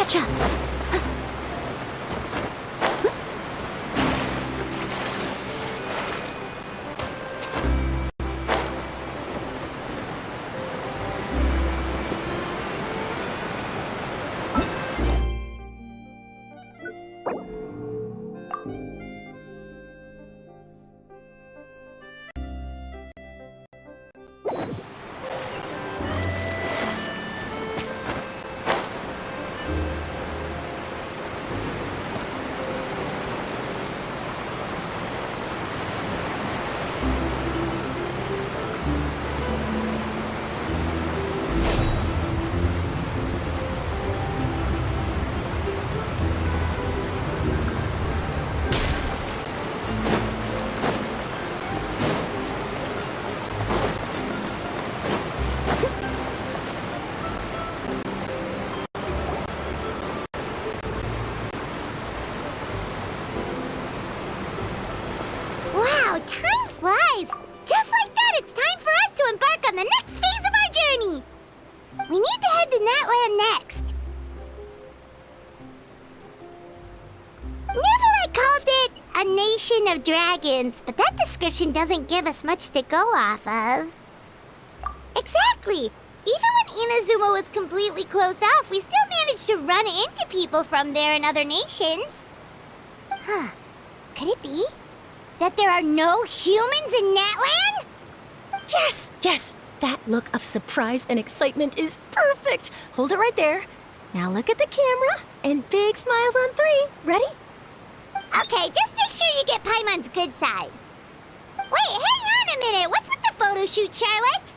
catch up. Wow, time flies! Just like that, it's time for us to embark on the next phase of our journey! We need to head to Natlan next. Neverlight called it a nation of dragons, but that description doesn't give us much to go off of. Exactly! Even when Inazuma was completely closed off, we still managed to run into people from there in other nations. Huh. Could it be that there are no humans in Natlan? Yes, yes. That look of surprise and excitement is perfect. Hold it right there. Now look at the camera and big smiles on 3. Ready? Okay, just make sure you get Paimon's good side. Wait, hang on a minute. What's with the photo shoot, Charlotte?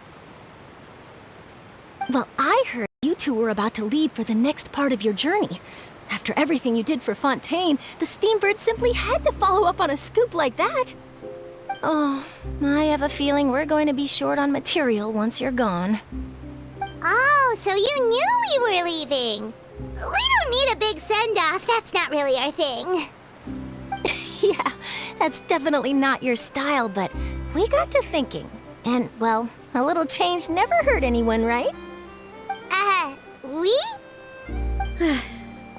Well, I heard you two were about to leave for the next part of your journey. After everything you did for Fontaine, the Steambird simply had to follow up on a scoop like that. Oh, I have a feeling we're going to be short on material once you're gone. Oh, so you knew we were leaving. We don't need a big send-off. That's not really our thing. Yeah, that's definitely not your style, but we got to thinking. And, well, a little change never hurt anyone, right? We?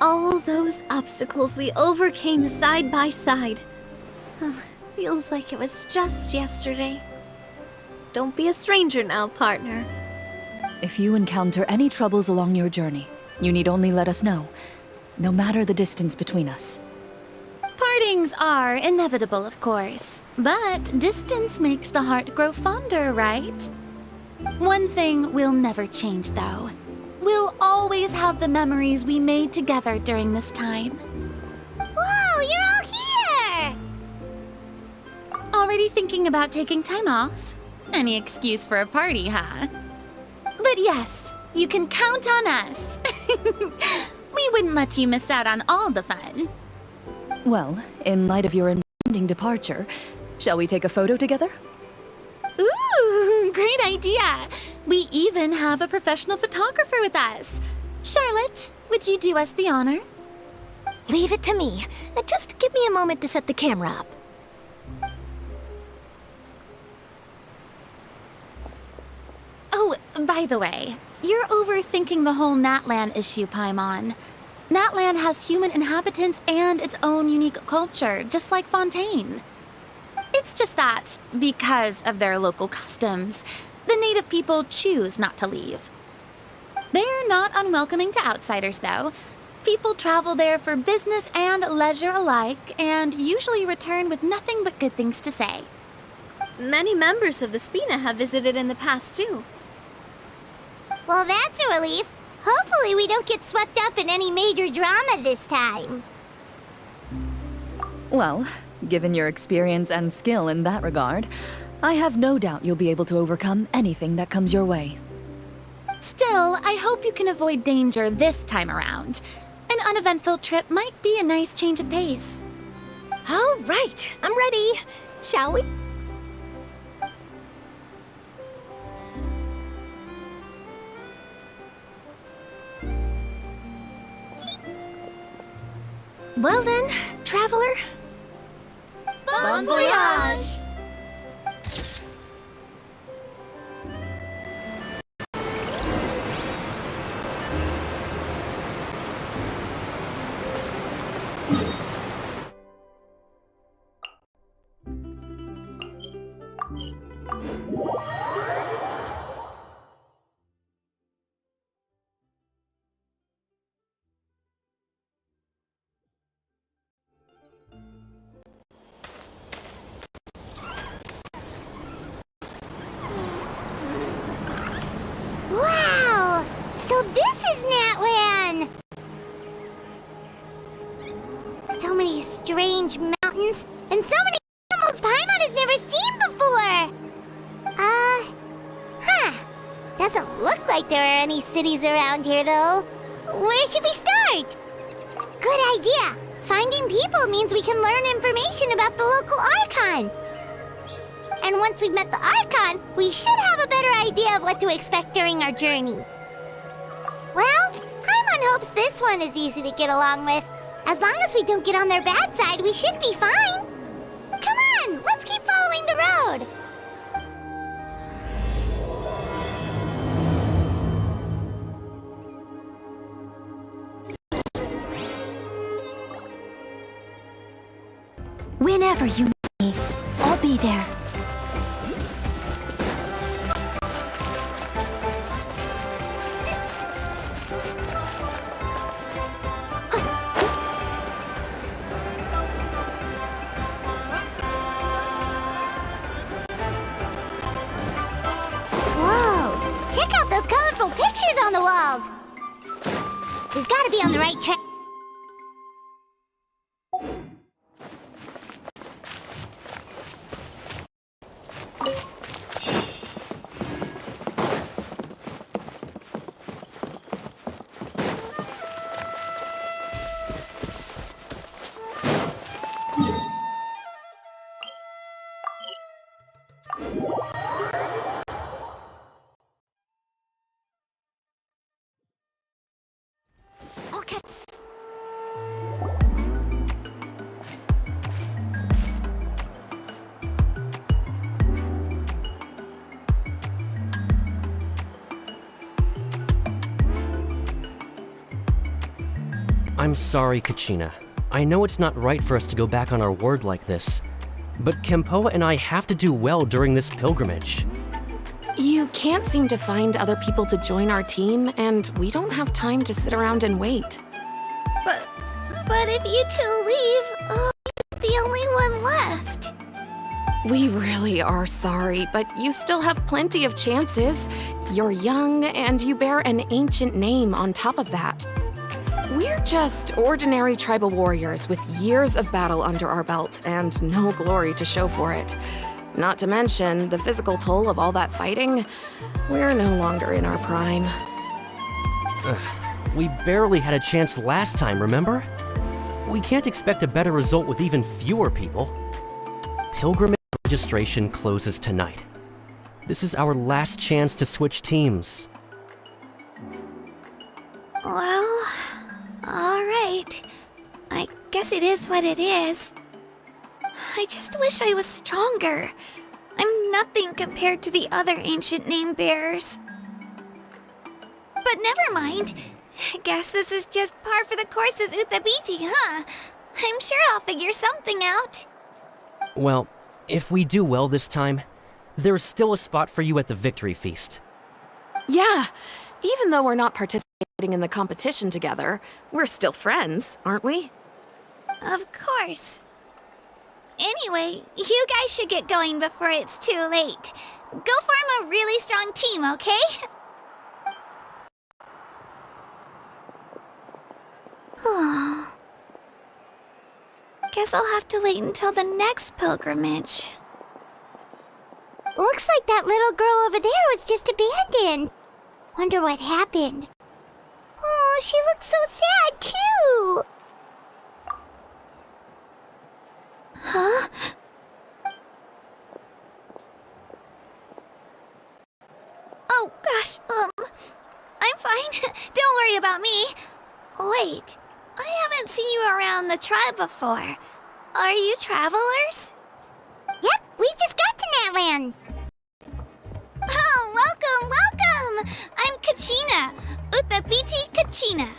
All those obstacles we overcame side by side. Oh, feels like it was just yesterday. Don't be a stranger now, partner. If you encounter any troubles along your journey, you need only let us know, no matter the distance between us. Partings are inevitable, of course, but distance makes the heart grow fonder, right? One thing will never change, though. We'll always have the memories we made together during this time. Whoa, you're all here! Already thinking about taking time off? Any excuse for a party, huh? But yes, you can count on us. We wouldn't let you miss out on all the fun. Well, in light of your impending departure, shall we take a photo together? Ooh, great idea! We even have a professional photographer with us. Charlotte, would you do us the honor? Leave it to me. Just give me a moment to set the camera up. Oh, by the way, you're overthinking the whole Natlan issue, Paimon. Natlan has human inhabitants and its own unique culture, just like Fontaine. It's just that, because of their local customs, the native people choose not to leave. They're not unwelcoming to outsiders, though. People travel there for business and leisure alike, and usually return with nothing but good things to say. Many members of the Spina have visited in the past, too. Well, that's a relief. Hopefully we don't get swept up in any major drama this time. Well, given your experience and skill in that regard, I have no doubt you'll be able to overcome anything that comes your way. Still, I hope you can avoid danger this time around. An uneventful trip might be a nice change of pace. All right, I'm ready. Shall we? Well then, traveler. Bon voyage! Wow! So this is Natlan! So many strange mountains, and so many animals Paimon has never seen before! Doesn't look like there are any cities around here, though. Where should we start? Good idea! Finding people means we can learn information about the local Archon. And once we've met the Archon, we should have a better idea of what to expect during our journey. Well, Paimon hopes this one is easy to get along with. As long as we don't get on their bad side, we should be fine. Come on, let's keep following the road. Whenever you need me, I'll be there. Whoa! Check out those colorful pictures on the walls! We've got to be on the right track. Okay. I'm sorry, Kachina. I know it's not right for us to go back on our word like this, but Kempoa and I have to do well during this pilgrimage. You can't seem to find other people to join our team, and we don't have time to sit around and wait. But if you two leave, you're the only one left. We really are sorry, but you still have plenty of chances. You're young, and you bear an ancient name on top of that. We're just ordinary tribal warriors with years of battle under our belt and no glory to show for it. Not to mention the physical toll of all that fighting. We're no longer in our prime. We barely had a chance last time, remember? We can't expect a better result with even fewer people. Pilgrimage registration closes tonight. This is our last chance to switch teams. Well, alright. I guess it is what it is. I just wish I was stronger. I'm nothing compared to the other ancient name bearers. But never mind. Guess this is just par for the course as Uthabiti, huh? I'm sure I'll figure something out. Well, if we do well this time, there's still a spot for you at the victory feast. Yeah, even though we're not participating in the competition together, we're still friends, aren't we? Of course. Anyway, you guys should get going before it's too late. Go form a really strong team, okay? Guess I'll have to wait until the next pilgrimage. Looks like that little girl over there was just abandoned. Wonder what happened. Oh, she looks so sad, too. Huh? Oh, gosh, I'm fine. Don't worry about me. Wait, I haven't seen you around the tribe before. Are you travelers? Yep, we just got to Natlan. Oh, welcome, welcome! I'm Kachina, Uthabiti Kachina.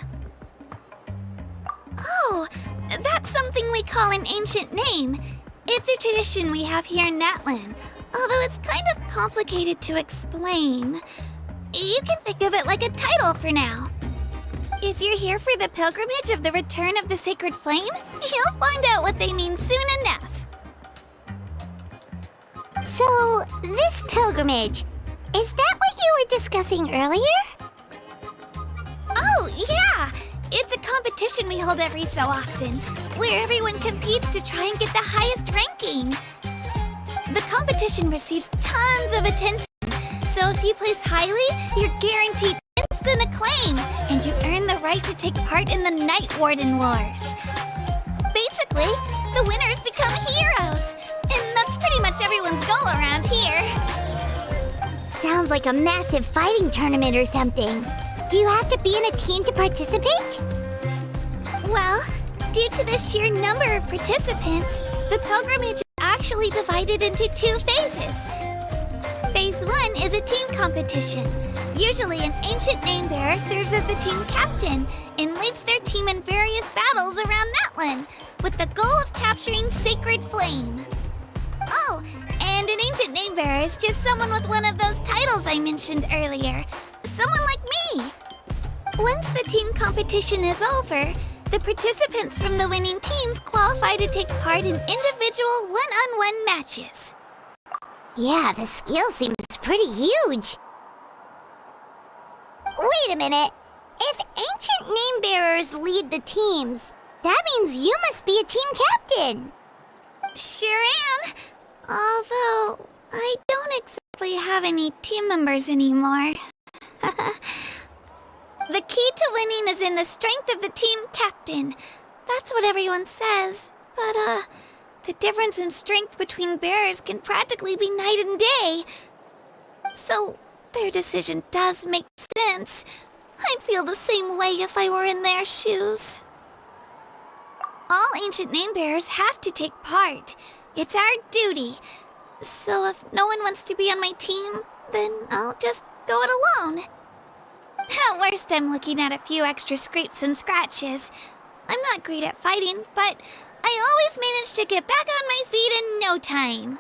Oh, that's something we call an ancient name. It's a tradition we have here in Natlan. Although it's kind of complicated to explain. You can think of it like a title for now. If you're here for the pilgrimage of the return of the sacred flame, you'll find out what they mean soon enough. So, this pilgrimage, is that what you were discussing earlier? Oh, yeah! It's a competition we hold every so often, where everyone competes to try and get the highest ranking. The competition receives tons of attention, so if you place highly, you're guaranteed instant acclaim, and you earn the right to take part in the Night Warden Wars. Basically, the winners become heroes, and that's pretty much everyone's goal around here. Sounds like a massive fighting tournament or something. Do you have to be in a team to participate? Well, due to the sheer number of participants, the pilgrimage is actually divided into 2 phases. Phase 1 is a team competition. Usually, an ancient name-bearer serves as the team captain and leads their team in various battles around Natlan, with the goal of capturing Sacred Flame. Oh, and an ancient name-bearer is just someone with one of those titles I mentioned earlier. Someone like me. Once the team competition is over, the participants from the winning teams qualify to take part in individual one-on-one matches. Yeah, the skill seems pretty huge. Wait a minute. If ancient name bearers lead the teams, that means you must be a team captain. Sure am. Although, I don't exactly have any team members anymore. The key to winning is in the strength of the team captain. That's what everyone says. But, the difference in strength between bearers can practically be night and day. So, their decision does make sense. I'd feel the same way if I were in their shoes. All ancient name bearers have to take part. It's our duty. So if no one wants to be on my team, then I'll just go it alone. At worst, I'm looking at a few extra scrapes and scratches. I'm not great at fighting, but I always manage to get back on my feet in no time.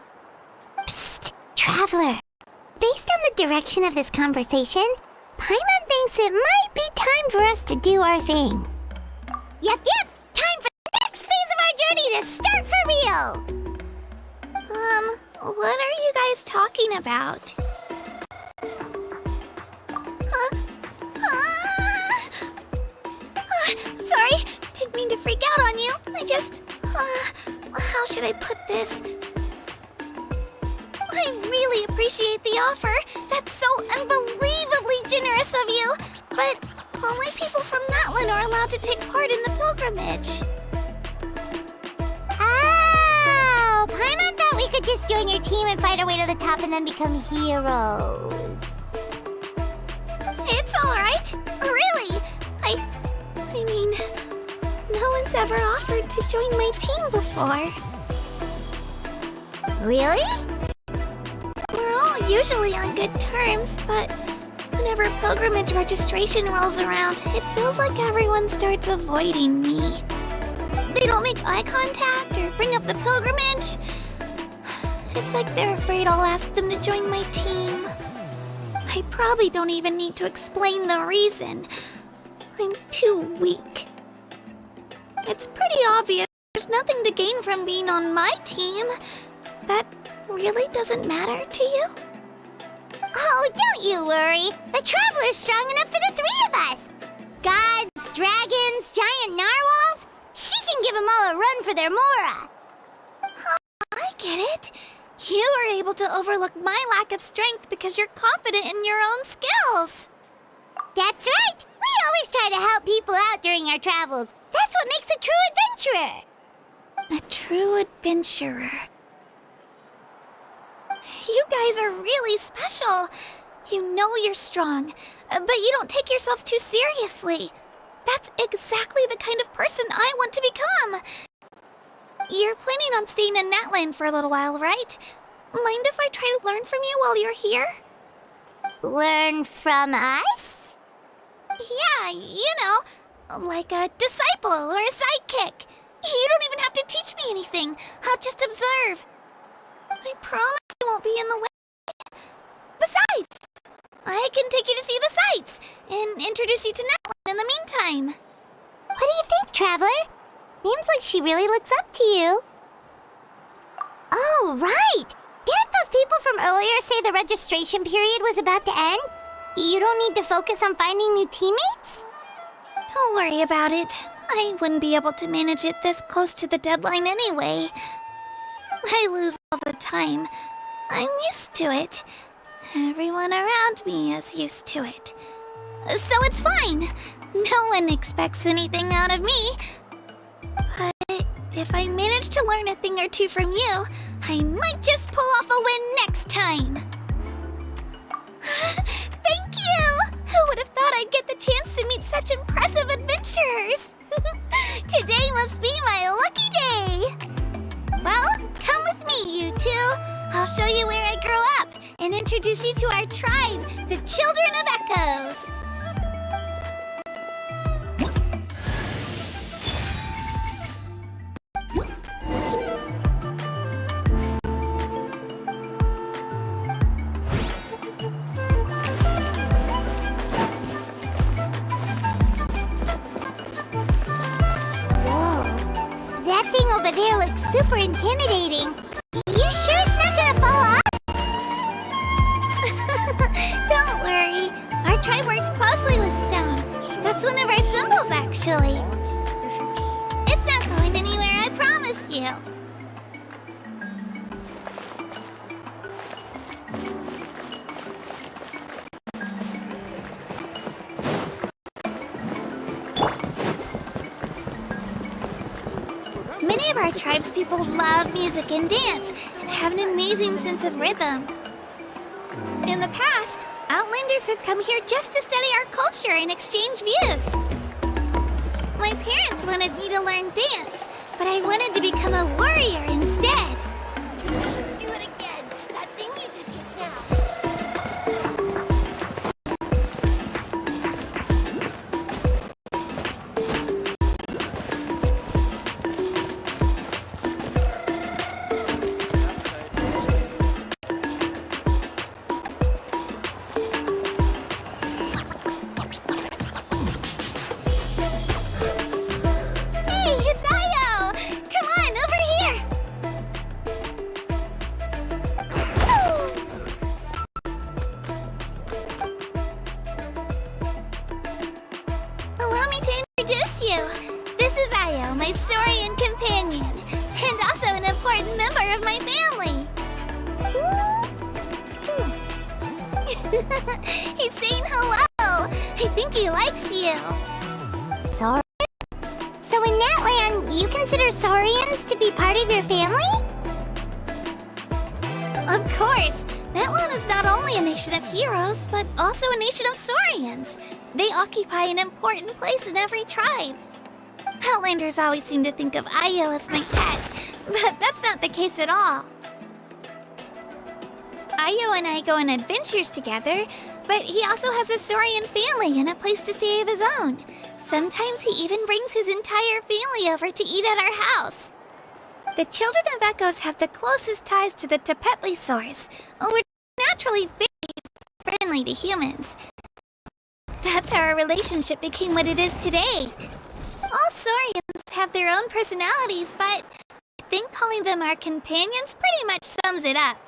Psst, Traveler. Based on the direction of this conversation, Paimon thinks it might be time for us to do our thing. Yep. Time for the next phase of our journey to start for real. What are you guys talking about? Sorry, didn't mean to freak out on you. I just, how should I put this? I really appreciate the offer. That's so unbelievably generous of you. But only people from Natlan are allowed to take part in the pilgrimage. Oh, Paimon thought we could just join your team and fight our way to the top and then become heroes. It's all right. Really. I mean, no one's ever offered to join my team before. Really? We're all usually on good terms, but whenever pilgrimage registration rolls around, it feels like everyone starts avoiding me. They don't make eye contact or bring up the pilgrimage. It's like they're afraid I'll ask them to join my team. I probably don't even need to explain the reason. I'm too weak. It's pretty obvious there's nothing to gain from being on my team. That really doesn't matter to you? Oh, don't you worry. The Traveler's strong enough for the 3 of us. Gods, dragons, giant narwhals. She can give them all a run for their Mora. I get it. You are able to overlook my lack of strength because you're confident in your own skills. That's right. We always try to help people out during our travels. That's what makes a true adventurer. A true adventurer. You guys are really special. You know you're strong, but you don't take yourselves too seriously. That's exactly the kind of person I want to become. You're planning on staying in Natlan for a little while, right? Mind if I try to learn from you while you're here? Learn from us? Yeah, you know, like a disciple or a sidekick. You don't even have to teach me anything. I'll just observe. I promise I won't be in the way. Besides, I can take you to see the sights and introduce you to Natlan in the meantime. What do you think, Traveler? Seems like she really looks up to you. Oh, right! Didn't those people from earlier say the registration period was about to end? You don't need to focus on finding new teammates? Don't worry about it. I wouldn't be able to manage it this close to the deadline anyway. I lose all the time. I'm used to it. Everyone around me is used to it. So it's fine. No one expects anything out of me. But if I manage to learn a thing or two from you, I might just pull off a win next time. Thank you! Who would have thought I'd get the chance to meet such impressive adventurers? Today must be my lucky day! Well, come with me, you two. I'll show you where I grew up and introduce you to our tribe, the Children of Echoes. That thing over there looks super intimidating. You sure it's not gonna fall off? Don't worry. Our tribe works closely with stone. That's one of our symbols, actually. It's not going anywhere, I promise you. Many of our tribespeople love music and dance and have an amazing sense of rhythm. In the past, Outlanders have come here just to study our culture and exchange views. My parents wanted me to learn dance, but I wanted to become a warrior instead. Do it again. That thing you did just now. Hey, it's Ayo! Come on, over here! Allow me to introduce you. This is Ayo, my Saurian companion, and also an important member of my family. He's saying hello. I think he likes you. Saurian? So in Natlan, you consider Saurians to be part of your family? Of course. Natlan is not only a nation of heroes, but also a nation of Saurians. They occupy an important place in every tribe. Outlanders always seem to think of Ayo as my pet, but that's not the case at all. Ayo and I go on adventures together, but he also has a Saurian family and a place to stay of his own. Sometimes he even brings his entire family over to eat at our house. The Children of Echoes have the closest ties to the Tepetlisaurs, which are naturally very friendly to humans. That's how our relationship became what it is today. All Saurians have their own personalities, but I think calling them our companions pretty much sums it up.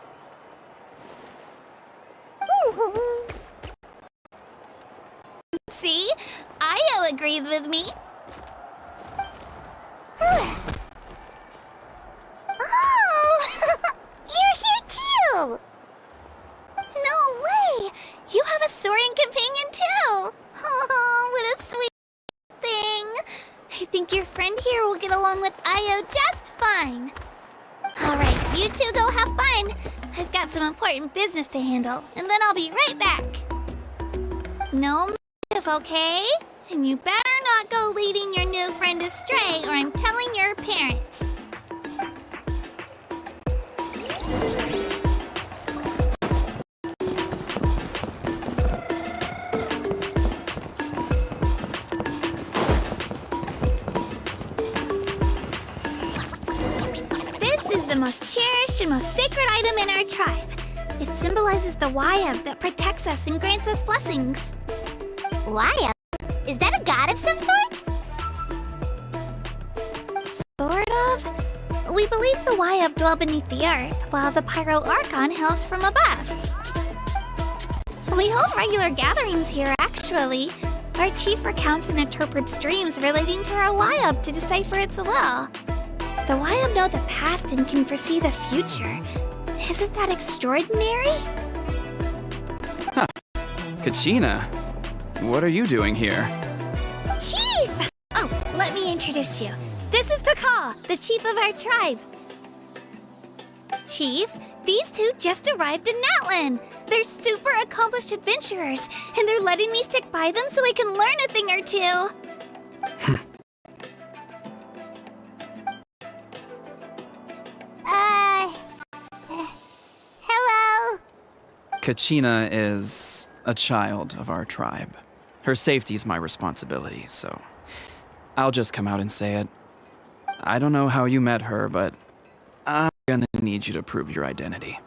See? Ayo agrees with me. Oh! You're here too! No way! You have a Saurian companion too! Oh, what a sweet thing! I think your friend here will get along with Ayo just fine. Alright, you two go have fun. I've got some important business to handle, and then I'll be right back. No move, okay? And you better not go leading your new friend astray, or I'm telling your parents. This is the most cherished and most sacred item in our tribe. It symbolizes the Wayab that protects us and grants us blessings. Why? Is that a god of some sort? Sort of. We believe the Wayab dwell beneath the earth, while the Pyro Archon hails from above. We hold regular gatherings here, actually. Our chief recounts and interprets dreams relating to our Wayab to decipher its will. The Wayab know the past and can foresee the future. Isn't that extraordinary? Kachina, what are you doing here? Chief! Oh, let me introduce you. This is Pakal, the chief of our tribe. Chief, these two just arrived in Natlan. They're super accomplished adventurers, and they're letting me stick by them so I can learn a thing or two. Hello? Kachina is a child of our tribe. Her safety's my responsibility, so I'll just come out and say it. I don't know how you met her, but I'm gonna need you to prove your identity.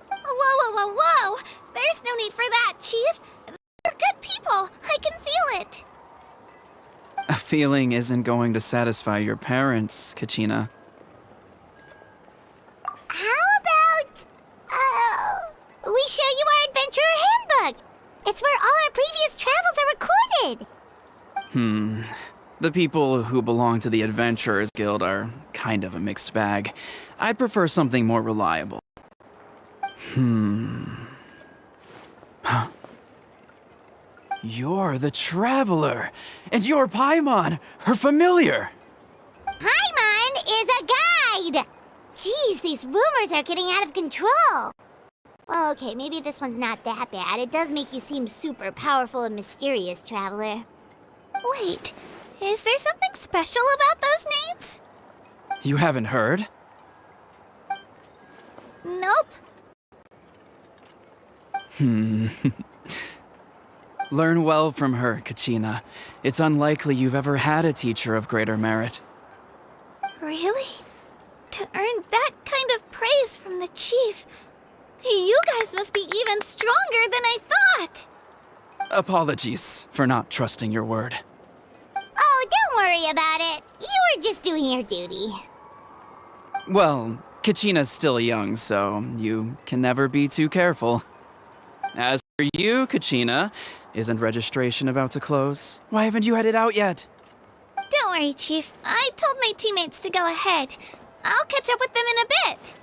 Whoa. There's no need for that, Chief. They're good people. I can feel it. A feeling isn't going to satisfy your parents, Kachina. How about, we show you our adventurer handbook? It's where all our previous travels are recorded. The people who belong to the Adventurers Guild are kind of a mixed bag. I'd prefer something more reliable. Huh. You're the Traveler, and you're Paimon, her familiar. Paimon is a guide! Jeez, these rumors are getting out of control. Well, okay, maybe this one's not that bad. It does make you seem super powerful and mysterious, Traveler. Wait, is there something special about those names? You haven't heard? Nope. Learn well from her, Kachina. It's unlikely you've ever had a teacher of greater merit. Really? To earn that kind of praise from the chief, you guys must be even stronger than I thought. Apologies for not trusting your word. Oh, don't worry about it. You were just doing your duty. Well, Kachina's still young, so you can never be too careful. As for you, Kachina, isn't registration about to close? Why haven't you headed out yet? Don't worry, Chief. I told my teammates to go ahead. I'll catch up with them in a bit.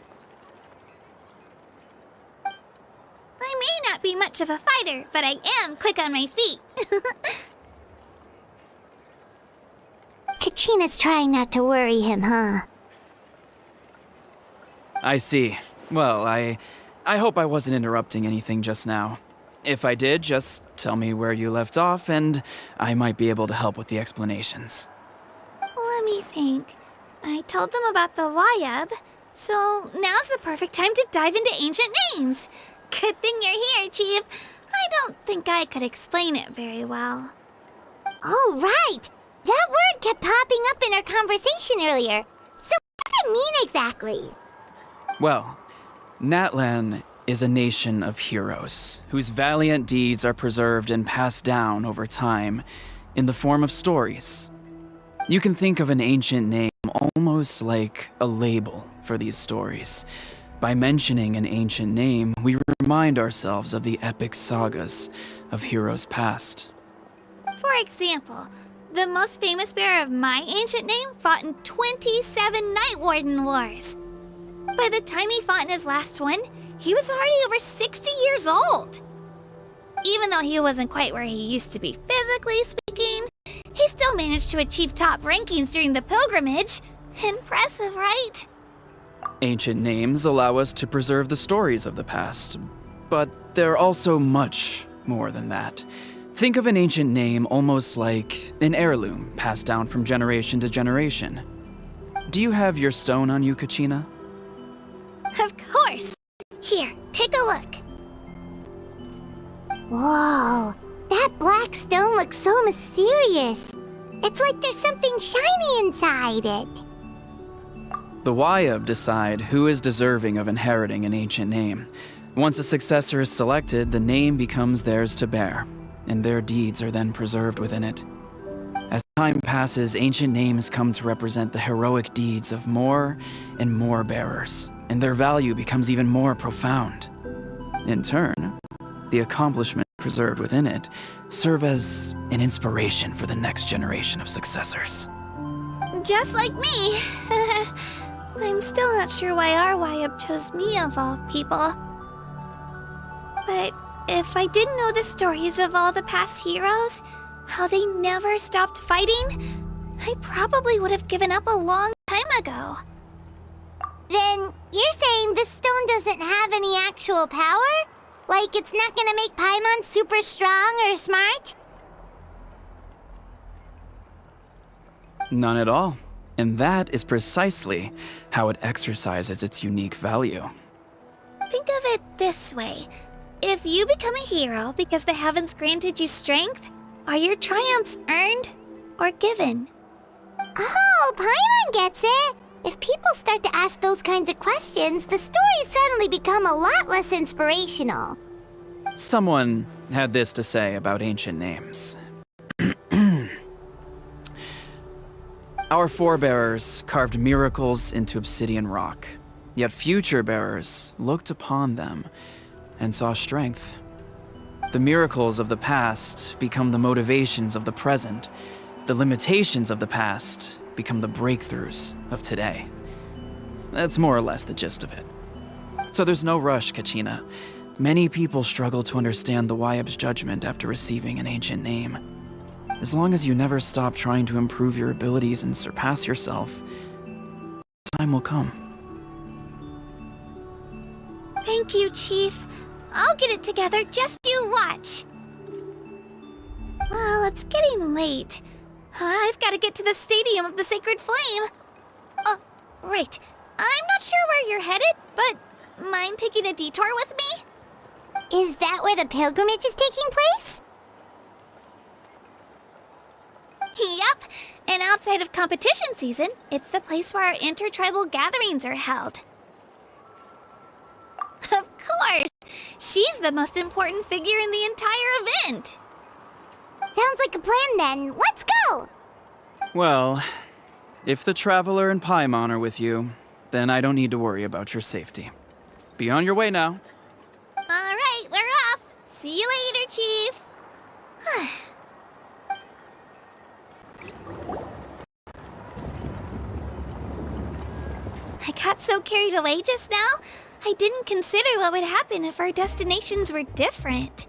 I may not be much of a fighter, but I am quick on my feet. Kachina's trying not to worry him, huh? I see. Well, I hope I wasn't interrupting anything just now. If I did, just tell me where you left off, and I might be able to help with the explanations. Let me think. I told them about the Wayab, so now's the perfect time to dive into ancient names. Good thing you're here, Chief. I don't think I could explain it very well. Oh, right! That word kept popping up in our conversation earlier. So what does it mean exactly? Well, Natlan is a nation of heroes whose valiant deeds are preserved and passed down over time in the form of stories. You can think of an ancient name almost like a label for these stories. By mentioning an ancient name, we remind ourselves of the epic sagas of heroes past. For example, the most famous bearer of my ancient name fought in 27 Night Warden Wars. By the time he fought in his last one, he was already over 60 years old. Even though he wasn't quite where he used to be physically speaking, he still managed to achieve top rankings during the pilgrimage. Impressive, right? Ancient names allow us to preserve the stories of the past, but they're also much more than that. Think of an ancient name almost like an heirloom passed down from generation to generation. Do you have your stone on you, Kachina? Of course. Here, take a look. Whoa, that black stone looks so mysterious. It's like there's something shiny inside it. The Wayab decide who is deserving of inheriting an ancient name. Once a successor is selected, the name becomes theirs to bear, and their deeds are then preserved within it. As time passes, ancient names come to represent the heroic deeds of more and more bearers, and their value becomes even more profound. In turn, the accomplishments preserved within it serve as an inspiration for the next generation of successors. Just like me. I'm still not sure why our Wayab chose me of all people. But if I didn't know the stories of all the past heroes, how they never stopped fighting, I probably would have given up a long time ago. Then you're saying this stone doesn't have any actual power? Like it's not gonna make Paimon super strong or smart? None at all. And that is precisely how it exercises its unique value. Think of it this way. If you become a hero because the heavens granted you strength, are your triumphs earned or given? Oh, Paimon gets it! If people start to ask those kinds of questions, the stories suddenly become a lot less inspirational. Someone had this to say about ancient names. Our forebears carved miracles into obsidian rock, yet future bearers looked upon them and saw strength. The miracles of the past become the motivations of the present. The limitations of the past become the breakthroughs of today. That's more or less the gist of it. So there's no rush, Kachina. Many people struggle to understand the Wayab's judgment after receiving an ancient name. As long as you never stop trying to improve your abilities and surpass yourself, time will come. Thank you, Chief. I'll get it together, just you watch. Well, it's getting late. I've got to get to the Stadium of the Sacred Flame. Oh, right. I'm not sure where you're headed, but mind taking a detour with me? Is that where the pilgrimage is taking place? Yep, and outside of competition season, it's the place where our intertribal gatherings are held. Of course! She's the most important figure in the entire event! Sounds like a plan then. Let's go! Well, if the Traveler and Paimon are with you, then I don't need to worry about your safety. Be on your way now. Alright, we're off! See you later, Chief! I got so carried away just now, I didn't consider what would happen if our destinations were different.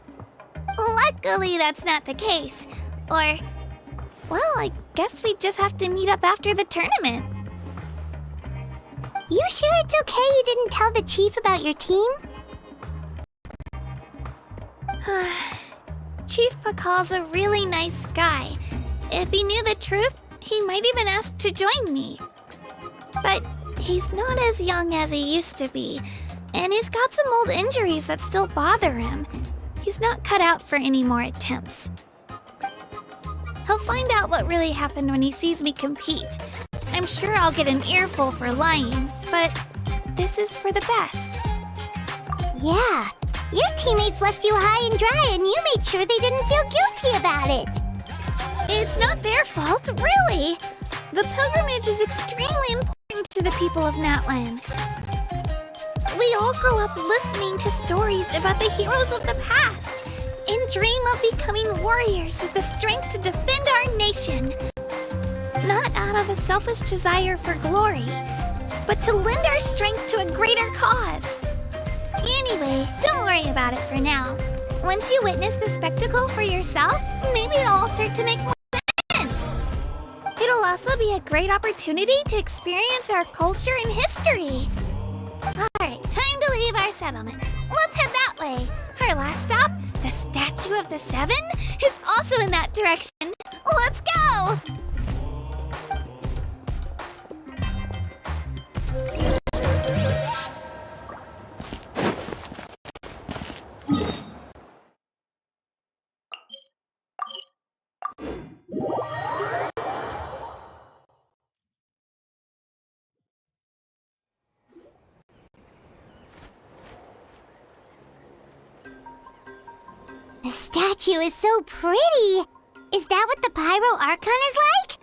Luckily, that's not the case. Or, well, I guess we just have to meet up after the tournament. You sure it's okay you didn't tell the chief about your team? Chief Pakal's a really nice guy. If he knew the truth, he might even ask to join me. But he's not as young as he used to be, and he's got some old injuries that still bother him. He's not cut out for any more attempts. He'll find out what really happened when he sees me compete. I'm sure I'll get an earful for lying, but this is for the best. Yeah. Your teammates left you high and dry and you made sure they didn't feel guilty about it. It's not their fault, really. The pilgrimage is extremely important to the people of Natlan. We all grow up listening to stories about the heroes of the past and dream of becoming warriors with the strength to defend our nation. Not out of a selfish desire for glory, but to lend our strength to a greater cause. Anyway, don't worry about it for now. Once you witness the spectacle for yourself, maybe it'll all start to make more sense. It'll also be a great opportunity to experience our culture and history. Alright, time to leave our settlement. Let's head that way. Our last stop, the Statue of the Seven, is also in that direction. Let's go! The statue is so pretty. Is that what the Pyro Archon is like?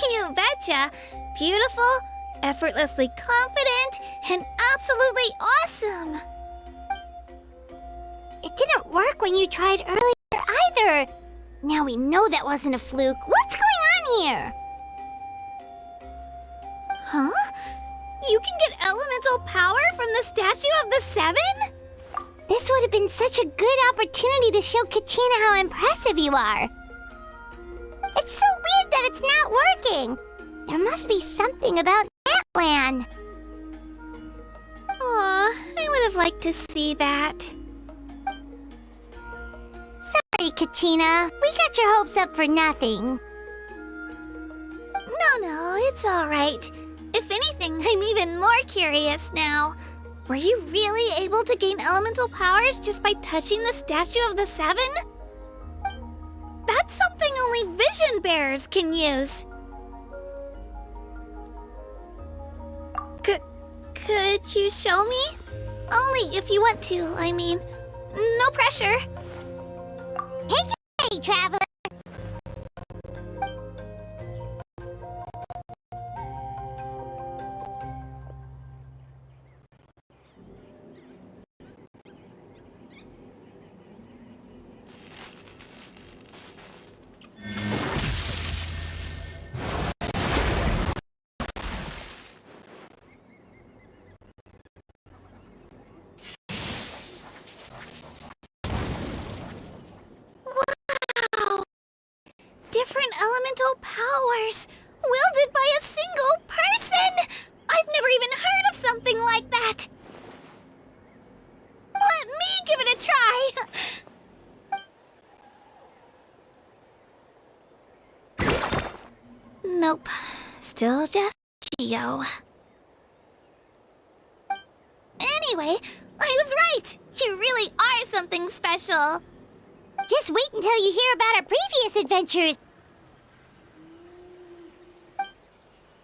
You betcha. Beautiful, effortlessly confident, and absolutely awesome. It didn't work when you tried earlier either. Now we know that wasn't a fluke. What's going on here? Huh? You can get elemental power from the Statue of the Seven? This would have been such a good opportunity to show Kachina how impressive you are. It's so weird that it's not working. There must be something about Natlan. Aw, I would have liked to see that. Sorry, Kachina. We got your hopes up for nothing. No, it's alright. If anything, I'm even more curious now. Were you really able to gain elemental powers just by touching the Statue of the Seven? That's something only vision bearers can use. Could you show me? Only if you want to, I mean. No pressure. Take it away, Traveler. Different elemental powers, wielded by a single person! I've never even heard of something like that! Let me give it a try! Nope, still just Geo. Anyway, I was right! You really are something special! Just wait until you hear about our previous adventures.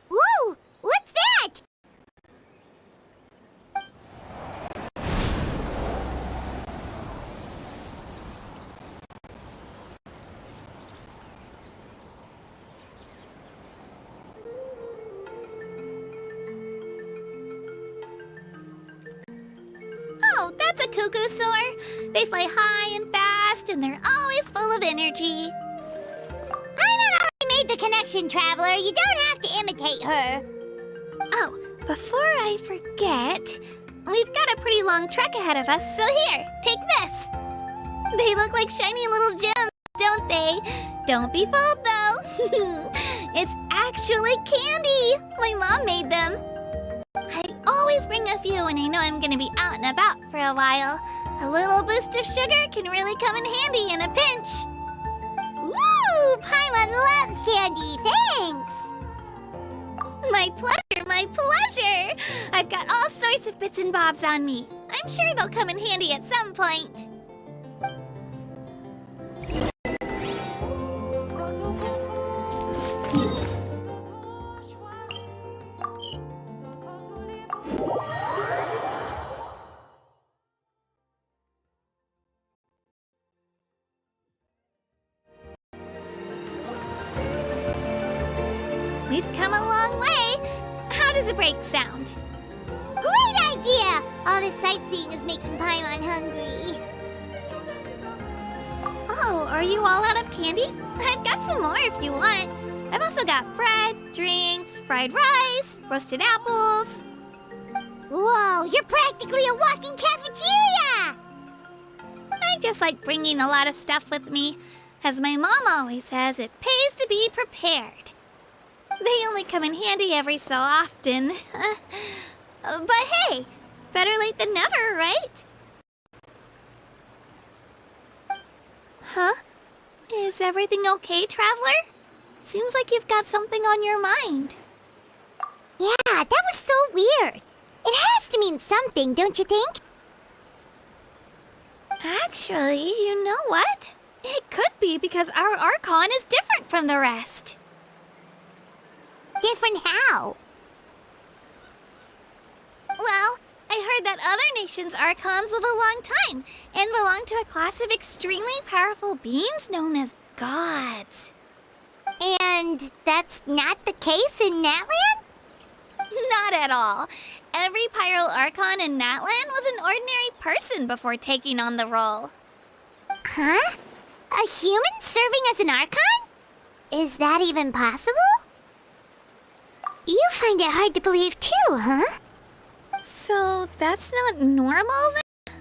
Whoa! What's that? Oh, that's a cuckoo soar. They fly high and fast, and they're always full of energy. Paimon already made the connection, Traveler. You don't have to imitate her. Oh, before I forget, we've got a pretty long trek ahead of us, so here, take this. They look like shiny little gems, don't they? Don't be fooled, though. It's actually candy. My mom made them. I always bring a few when I know I'm gonna be out and about for a while. A little boost of sugar can really come in handy in a pinch. Woo! Paimon loves candy. Thanks. My pleasure, my pleasure. I've got all sorts of bits and bobs on me. I'm sure they'll come in handy at some point. We've come a long way. How does a break sound? Great idea! All this sightseeing is making Paimon hungry. Oh, are you all out of candy? I've got some more if you want. I've also got bread, drinks, fried rice, roasted apples. Whoa, you're practically a walking cafeteria! I just like bringing a lot of stuff with me. As my mom always says, it pays to be prepared. They only come in handy every so often. But hey, better late than never, right? Huh? Is everything okay, Traveler? Seems like you've got something on your mind. Yeah, that was so weird. It has to mean something, don't you think? Actually, you know what? It could be because our Archon is different from the rest. Different how? Well, I heard that other nations' archons live a long time and belong to a class of extremely powerful beings known as gods. And that's not the case in Natlan? Not at all. Every Pyro Archon in Natlan was an ordinary person before taking on the role. Huh? A human serving as an Archon? Is that even possible? You find it hard to believe too, huh? So that's not normal then?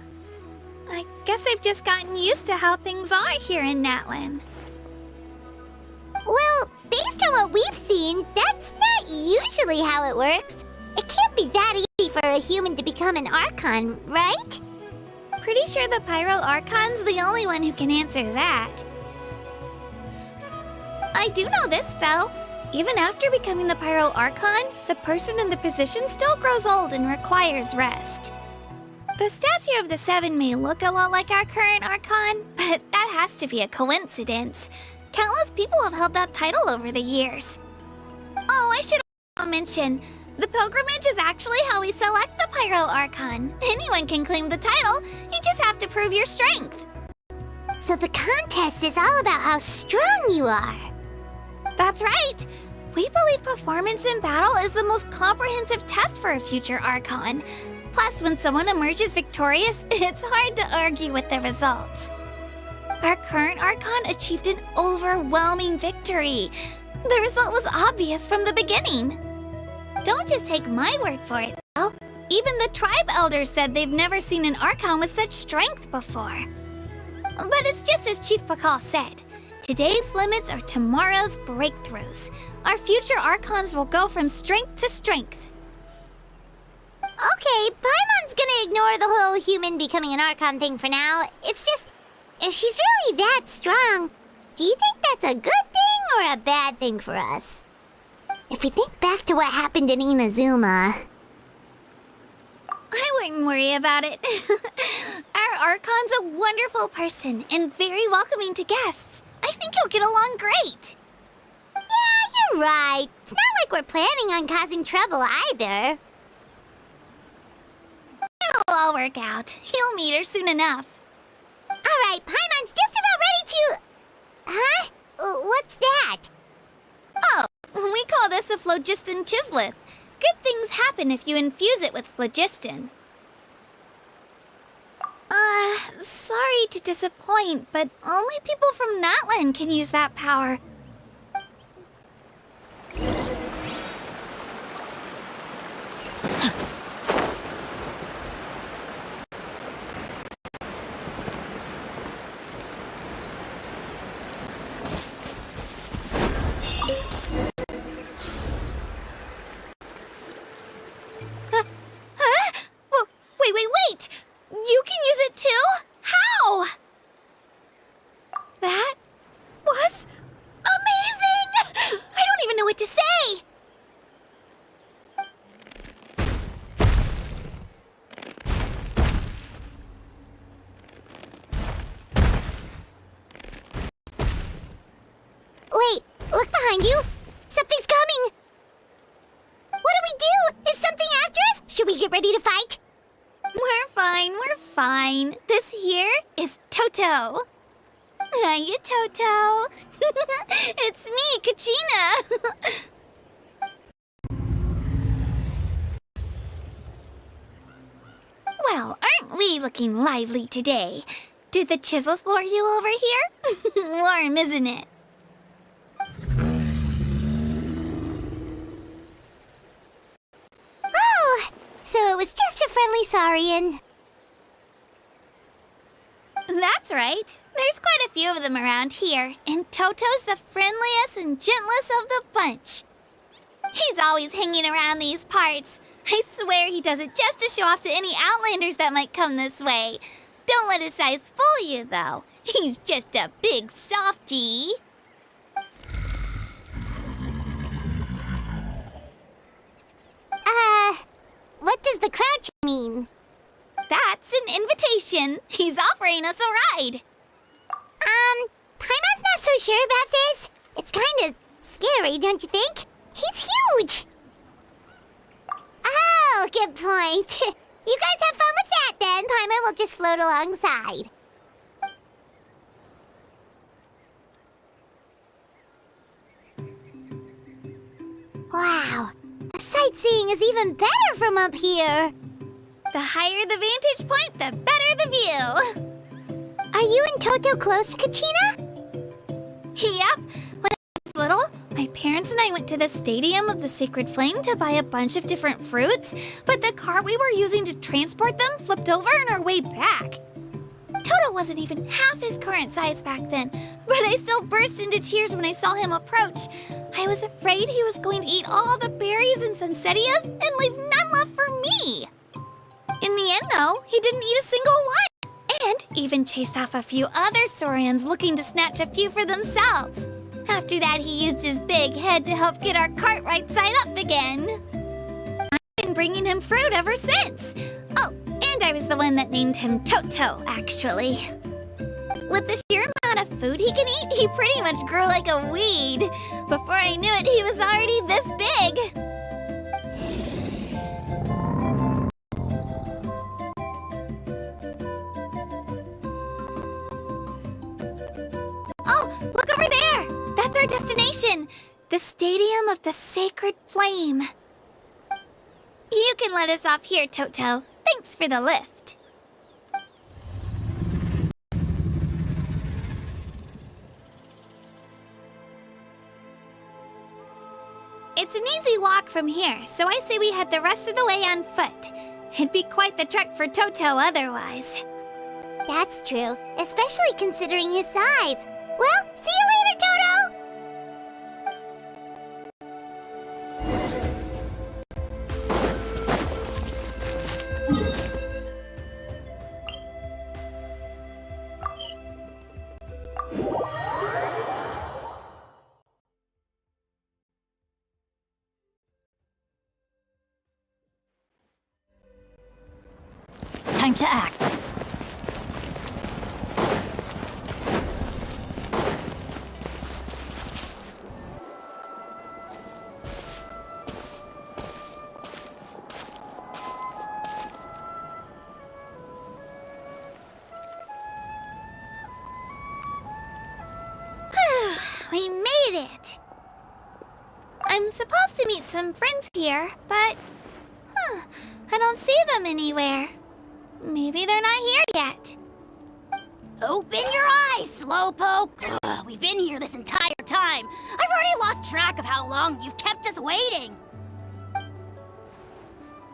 I guess I've just gotten used to how things are here in Natlan. Well, based on what we've seen, that's not usually how it works. It can't be that easy for a human to become an Archon, right? Pretty sure the Pyro Archon's the only one who can answer that. I do know this, though. Even after becoming the Pyro Archon, the person in the position still grows old and requires rest. The statue of the Seven may look a lot like our current Archon, but that has to be a coincidence. Countless people have held that title over the years. Oh, I should also mention, the pilgrimage is actually how we select the Pyro Archon. Anyone can claim the title, you just have to prove your strength. So the contest is all about how strong you are. That's right! We believe performance in battle is the most comprehensive test for a future Archon. Plus, when someone emerges victorious, it's hard to argue with the results. Our current Archon achieved an overwhelming victory. The result was obvious from the beginning. Don't just take my word for it, though. Even the tribe elders said they've never seen an Archon with such strength before. But it's just as Chief Pakal said. Today's limits are tomorrow's breakthroughs. Our future Archons will go from strength to strength. Okay, Paimon's gonna ignore the whole human becoming an Archon thing for now. It's just, if she's really that strong, do you think that's a good thing or a bad thing for us? If we think back to what happened in Inazuma... I wouldn't worry about it. Our Archon's a wonderful person and very welcoming to guests. I think you'll get along great. Yeah, you're right. It's not like we're planning on causing trouble either. It'll all work out. You'll meet her soon enough. Alright, Paimon's just about ready to... Huh? What's that? Oh, we call this a phlogiston chisleth. Good things happen if you infuse it with phlogiston. Sorry to disappoint, but only people from Natlan can use that power. Wait! You can use it too? How? That was amazing! I don't even know what to say! Wait, look behind you. Something's coming. What do we do? Is something after us? Should we get ready to fight? We're fine. This here is Toto. Hiya, Toto. It's me, Kachina. Well, aren't we looking lively today? Did the Chisleth lure you over here? Warm, isn't it? Oh, so it was just a friendly saurian. That's right. There's quite a few of them around here, and Toto's the friendliest and gentlest of the bunch. He's always hanging around these parts. I swear he does it just to show off to any Outlanders that might come this way. Don't let his size fool you, though. He's just a big softie. What does the crouch mean? That's an invitation. He's offering us a ride. Paimon's not so sure about this. It's kind of scary, don't you think? He's huge! Oh, good point. You guys have fun with that then. Paimon will just float alongside. Wow, the sightseeing is even better from up here. The higher the vantage point, the better the view. Are you and Toto close, Kachina? Yep. When I was little, my parents and I went to the Stadium of the Sacred Flame to buy a bunch of different fruits, but the cart we were using to transport them flipped over on our way back. Toto wasn't even half his current size back then, but I still burst into tears when I saw him approach. I was afraid he was going to eat all the berries and sunsettias and leave none left for me. In the end, though, he didn't eat a single one, and even chased off a few other Saurians looking to snatch a few for themselves. After that, he used his big head to help get our cart right side up again. I've been bringing him fruit ever since. Oh, and I was the one that named him Toto, actually. With the sheer amount of food he can eat, he pretty much grew like a weed. Before I knew it, he was already this big. Oh, look over there! That's our destination! The Stadium of the Sacred Flame. You can let us off here, Toto. Thanks for the lift. It's an easy walk from here, so I say we head the rest of the way on foot. It'd be quite the trek for Toto otherwise. That's true, especially considering his size. Well, see you later, Toto! Time to act. We made it! I'm supposed to meet some friends here, but... I don't see them anywhere. Maybe they're not here yet. Open your eyes, Slowpoke! Ugh, we've been here this entire time. I've already lost track of how long you've kept us waiting.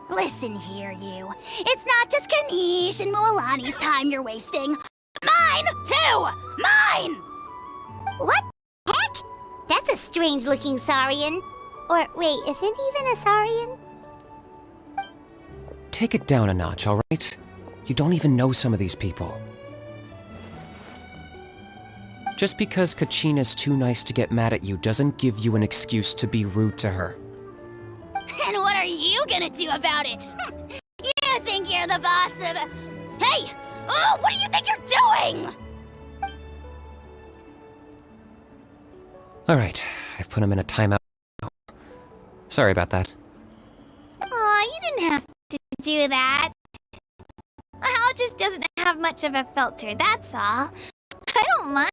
Listen here, you. It's not just Kanish and Moalani's time you're wasting. Mine, too! Mine! What the heck? That's a strange-looking Saurian. Or, wait, isn't even a Saurian? Take it down a notch, all right? You don't even know some of these people. Just because Kachina's too nice to get mad at you doesn't give you an excuse to be rude to her. And what are you gonna do about it? You think you're the boss of... Hey! Oh, what do you think you're doing? All right, I've put him in a timeout. Sorry about that. Aw, you didn't have to do that. Hal just doesn't have much of a filter, that's all. I don't mind.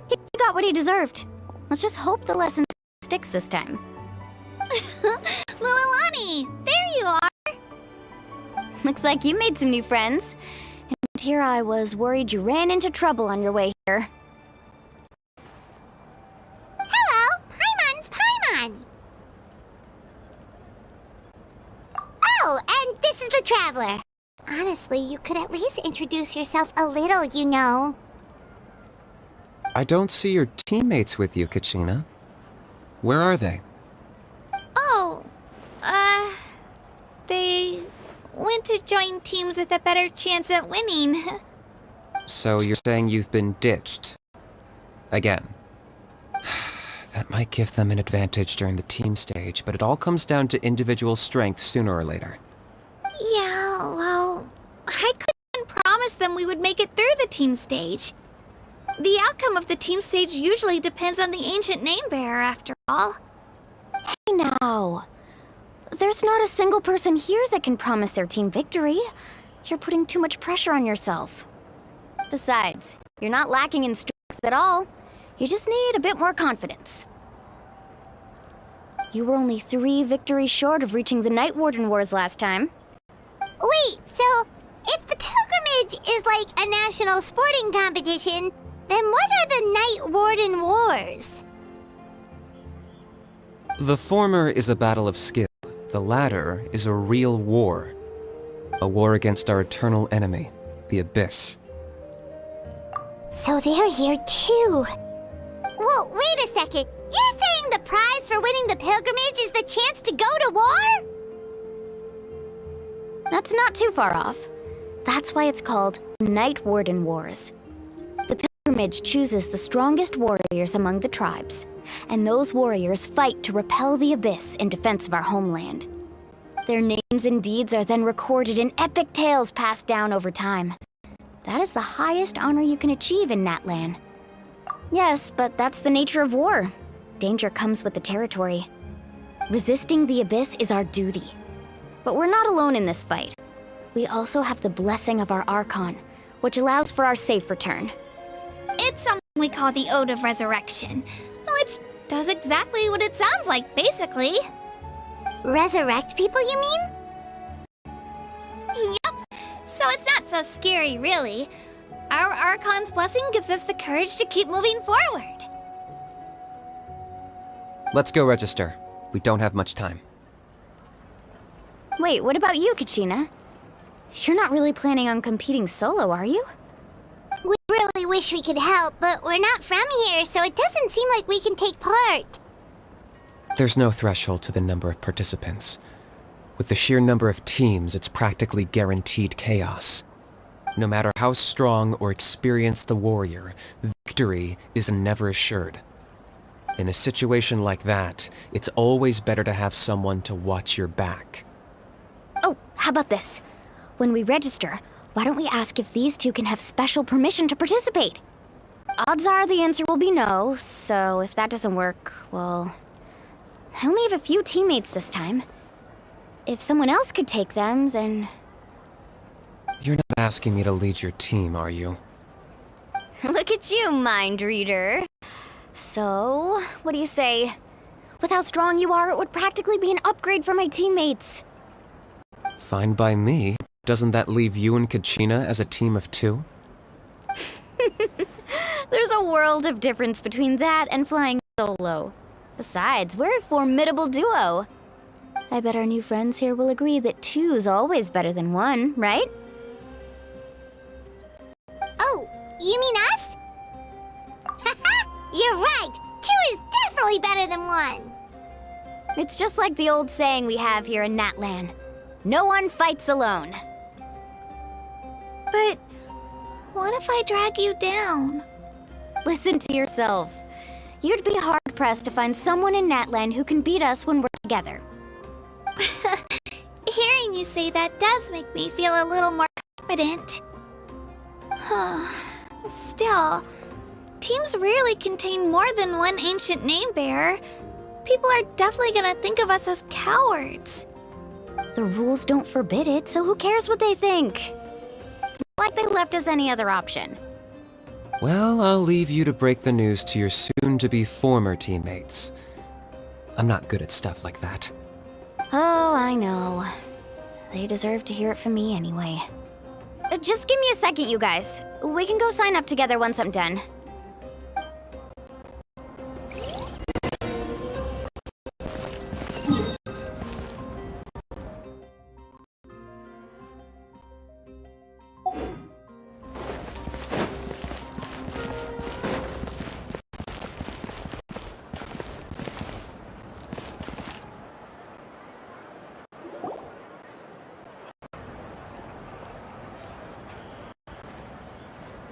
He got what he deserved. Let's just hope the lesson sticks this time. Mualani, there you are. Looks like you made some new friends. And here I was worried you ran into trouble on your way here. Hello, Paimon's Paimon. Oh, and this is the Traveler. Honestly, you could at least introduce yourself a little, you know. I don't see your teammates with you, Kachina. Where are they? Oh, they went to join teams with a better chance at winning. So you're saying you've been ditched? Again. That might give them an advantage during the team stage, but it all comes down to individual strength sooner or later. Yeah, well, I couldn't promise them we would make it through the team stage. The outcome of the team stage usually depends on the ancient name bearer, after all. now. There's not a single person here that can promise their team victory. You're putting too much pressure on yourself. Besides, you're not lacking in strength at all. You just need a bit more confidence. You were only 3 victories short of reaching the Night Warden Wars last time. Wait, so if the pilgrimage is like a national sporting competition, then what are the Night Warden Wars? The former is a battle of skill. The latter is a real war. A war against our eternal enemy, the Abyss. So they're here too. Well, wait a second. You're saying the prize for winning the pilgrimage is the chance to go to war? That's not too far off. That's why it's called Night Warden Wars. The pilgrimage chooses the strongest warriors among the tribes, and those warriors fight to repel the Abyss in defense of our homeland. Their names and deeds are then recorded in epic tales passed down over time. That is the highest honor you can achieve in Natlan. Yes, but that's the nature of war. Danger comes with the territory. Resisting the Abyss is our duty. But we're not alone in this fight. We also have the blessing of our Archon, which allows for our safe return. It's something we call the Ode of Resurrection, which does exactly what it sounds like, basically. Resurrect people, you mean? Yep. So it's not so scary, really. Our Archon's blessing gives us the courage to keep moving forward. Let's go register. We don't have much time. Wait, what about you, Kachina? You're not really planning on competing solo, are you? We really wish we could help, but we're not from here, so it doesn't seem like we can take part. There's no threshold to the number of participants. With the sheer number of teams, it's practically guaranteed chaos. No matter how strong or experienced the warrior, victory is never assured. In a situation like that, it's always better to have someone to watch your back. Oh, how about this? When we register, why don't we ask if these two can have special permission to participate? Odds are the answer will be no, so if that doesn't work, well... I only have a few teammates this time. If someone else could take them, then... You're not asking me to lead your team, are you? Look at you, mind reader. So, what do you say? With how strong you are, it would practically be an upgrade for my teammates. Fine by me. Doesn't that leave you and Kachina as a team of 2? There's a world of difference between that and flying solo. Besides, we're a formidable duo. I bet our new friends here will agree that 2's always better than 1, right? Oh, you mean us? Haha, you're right. 2 is definitely better than 1. It's just like the old saying we have here in Natlan. No one fights alone. But what if I drag you down? Listen to yourself. You'd be hard-pressed to find someone in Natlan who can beat us when we're together. Hearing you say that does make me feel a little more confident. Still, teams rarely contain more than one ancient name bearer. People are definitely gonna think of us as cowards. The rules don't forbid it, so who cares what they think? It's not like they left us any other option. Well, I'll leave you to break the news to your soon-to-be former teammates. I'm not good at stuff like that. Oh, I know. They deserve to hear it from me anyway. Just give me a second, you guys. We can go sign up together once I'm done.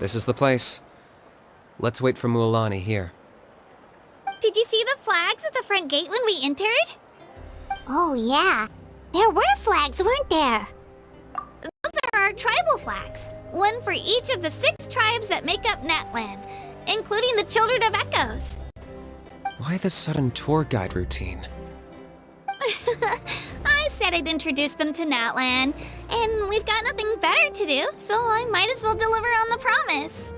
This is the place. Let's wait for Mualani here. Did you see the flags at the front gate when we entered? Oh, yeah. There were flags, weren't there? Those are our tribal flags. One for each of the 6 tribes that make up Natlan, including the Children of Echoes. Why the sudden tour guide routine? I said I'd introduce them to Natlan, and we've got nothing better to do, so I might as well deliver on the promise.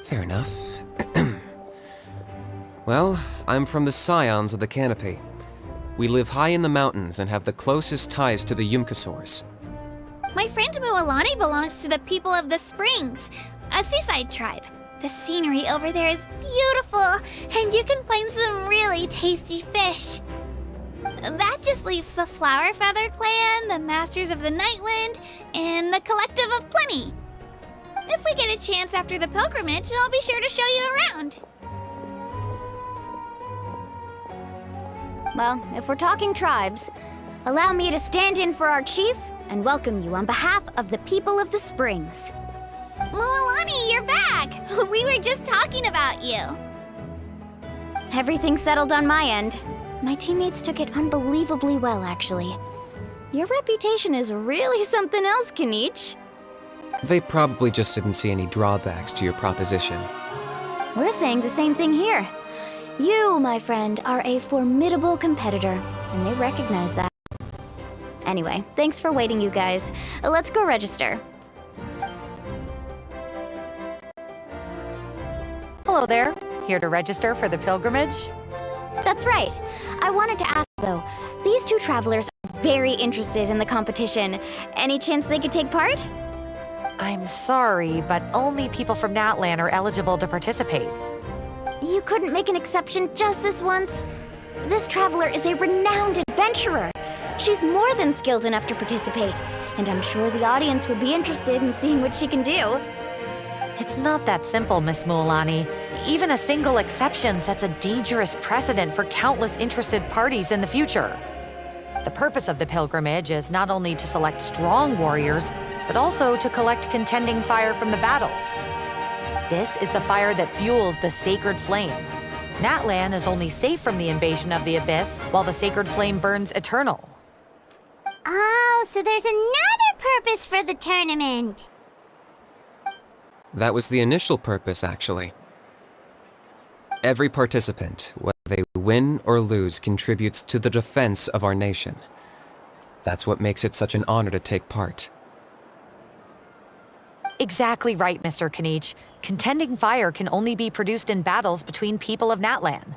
Fair enough. Well, I'm from the Scions of the Canopy. We live high in the mountains and have the closest ties to the Yumkasaurs. My friend Mualani belongs to the people of the Springs, a seaside tribe. The scenery over there is beautiful, and you can find some really tasty fish. That just leaves the Flower Feather Clan, the Masters of the Nightwind, and the Collective of Plenty. If we get a chance after the pilgrimage, I'll be sure to show you around. Well, if we're talking tribes, allow me to stand in for our chief and welcome you on behalf of the people of the Springs. Mualani, you're back! We were just talking about you. Everything's settled on my end. My teammates took it unbelievably well, actually. Your reputation is really something else, Kinich. They probably just didn't see any drawbacks to your proposition. We're saying the same thing here. You, my friend, are a formidable competitor, and they recognize that. Anyway, thanks for waiting, you guys. Let's go register. Hello there. Here to register for the pilgrimage? That's right. I wanted to ask, though, these two travelers are very interested in the competition. Any chance they could take part? I'm sorry, but only people from Natlan are eligible to participate. You couldn't make an exception just this once? This traveler is a renowned adventurer. She's more than skilled enough to participate, and I'm sure the audience would be interested in seeing what she can do. It's not that simple, Miss Mualani. Even a single exception sets a dangerous precedent for countless interested parties in the future. The purpose of the pilgrimage is not only to select strong warriors, but also to collect contending fire from the battles. This is the fire that fuels the sacred flame. Natlan is only safe from the invasion of the Abyss, while the sacred flame burns eternal. Oh, so there's another purpose for the tournament. That was the initial purpose, actually. Every participant, whether they win or lose, contributes to the defense of our nation. That's what makes it such an honor to take part. Exactly right, Mr. Kinich. Contending fire can only be produced in battles between people of Natlan.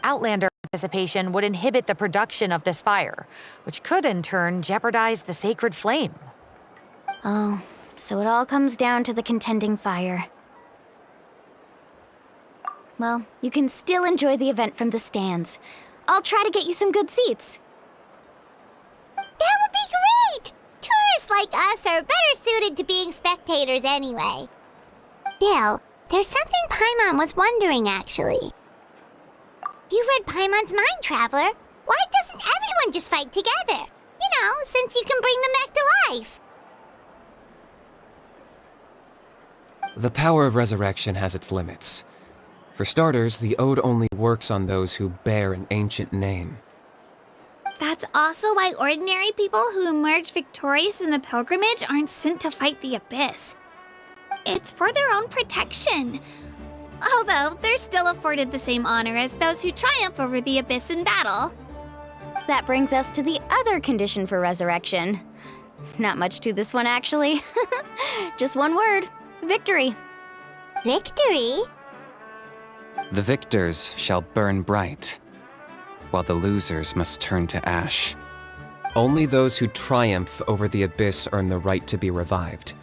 Outlander participation would inhibit the production of this fire, which could in turn jeopardize the sacred flame. Oh, so it all comes down to the contending fire. Well, you can still enjoy the event from the stands. I'll try to get you some good seats. That would be great! Tourists like us are better suited to being spectators anyway. Still, there's something Paimon was wondering, actually. You read Paimon's mind, Traveler. Why doesn't everyone just fight together? You know, since you can bring them back to life. The power of resurrection has its limits. For starters, the Ode only works on those who bear an ancient name. That's also why ordinary people who emerge victorious in the pilgrimage aren't sent to fight the Abyss. It's for their own protection. Although, they're still afforded the same honor as those who triumph over the Abyss in battle. That brings us to the other condition for resurrection. Not much to this one, actually. Just one word. Victory. Victory? The victors shall burn bright, while the losers must turn to ash. Only those who triumph over the Abyss earn the right to be revived.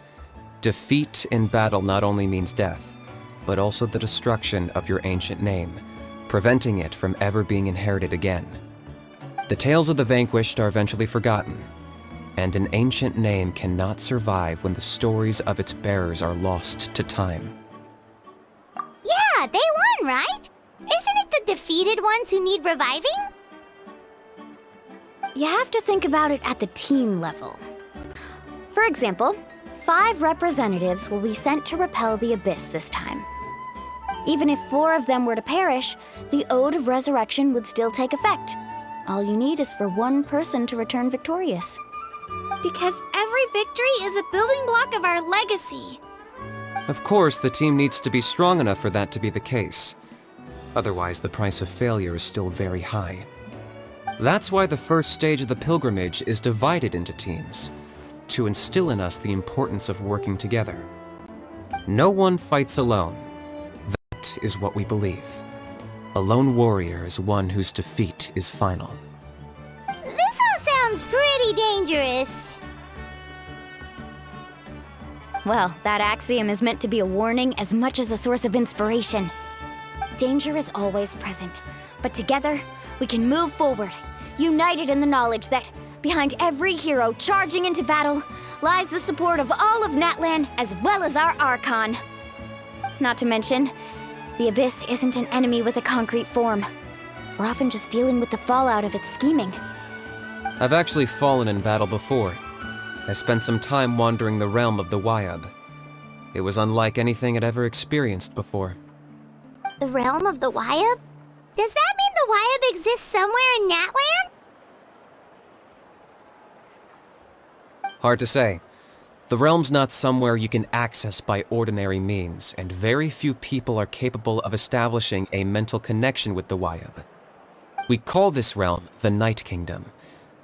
Defeat in battle not only means death, but also the destruction of your ancient name, preventing it from ever being inherited again. The tales of the vanquished are eventually forgotten, and an ancient name cannot survive when the stories of its bearers are lost to time. Yeah, they won, right? Isn't it the defeated ones who need reviving? You have to think about it at the team level. For example, 5 representatives will be sent to repel the Abyss this time. Even if 4 of them were to perish, the Ode of Resurrection would still take effect. All you need is for 1 person to return victorious. Because every victory is a building block of our legacy. Of course, the team needs to be strong enough for that to be the case. Otherwise, the price of failure is still very high. That's why the first stage of the pilgrimage is divided into teams, to instill in us the importance of working together. No one fights alone. That is what we believe. A lone warrior is one whose defeat is final. This all sounds pretty dangerous. Well, that axiom is meant to be a warning as much as a source of inspiration. Danger is always present, but together, we can move forward, united in the knowledge that behind every hero charging into battle lies the support of all of Natlan as well as our Archon. Not to mention, the Abyss isn't an enemy with a concrete form. We're often just dealing with the fallout of its scheming. I've actually fallen in battle before. I spent some time wandering the realm of the Wyab. It was unlike anything I'd ever experienced before. The realm of the Wyab? Does that mean the Wyab exists somewhere in Natlan? Hard to say. The realm's not somewhere you can access by ordinary means, and very few people are capable of establishing a mental connection with the Wyab. We call this realm the Night Kingdom,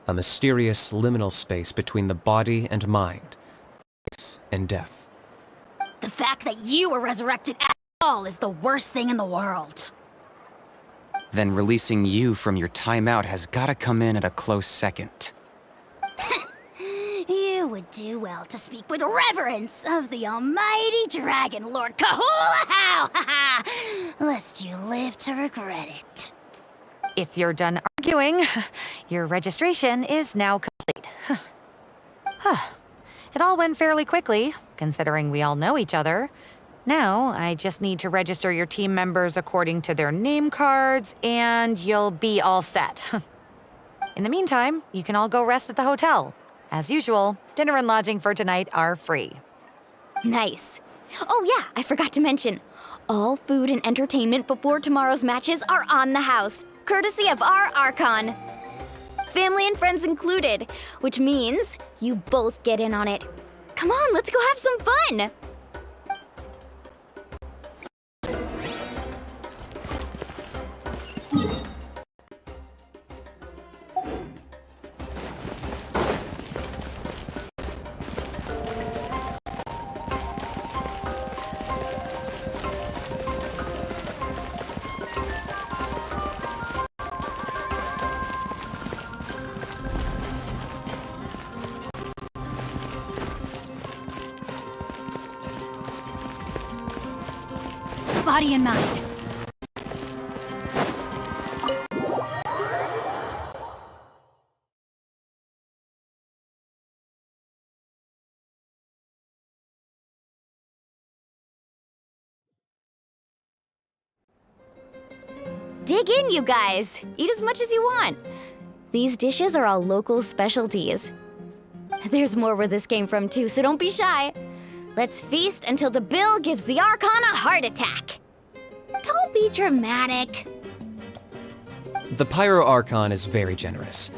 a mysterious liminal space between the body and mind, life and death. The fact that you were resurrected at all is the worst thing in the world. Then releasing you from your timeout has gotta come in at a close second. You would do well to speak with reverence of the almighty Dragon Lord Kahula-How, lest you live to regret it. If you're done arguing, your registration is now complete. It all went fairly quickly, considering we all know each other. Now, I just need to register your team members according to their name cards, and you'll be all set. In the meantime, you can all go rest at the hotel. As usual, dinner and lodging for tonight are free. Nice. Oh yeah, I forgot to mention. All food and entertainment before tomorrow's matches are on the house, courtesy of our Archon. Family and friends included, which means you both get in on it. Come on, let's go have some fun! Body and mind. Dig in, you guys. Eat as much as you want. These dishes are all local specialties. There's more where this came from too, so don't be shy. Let's feast until the bill gives the Archon a heart attack. Don't be dramatic. The Pyro Archon is very generous,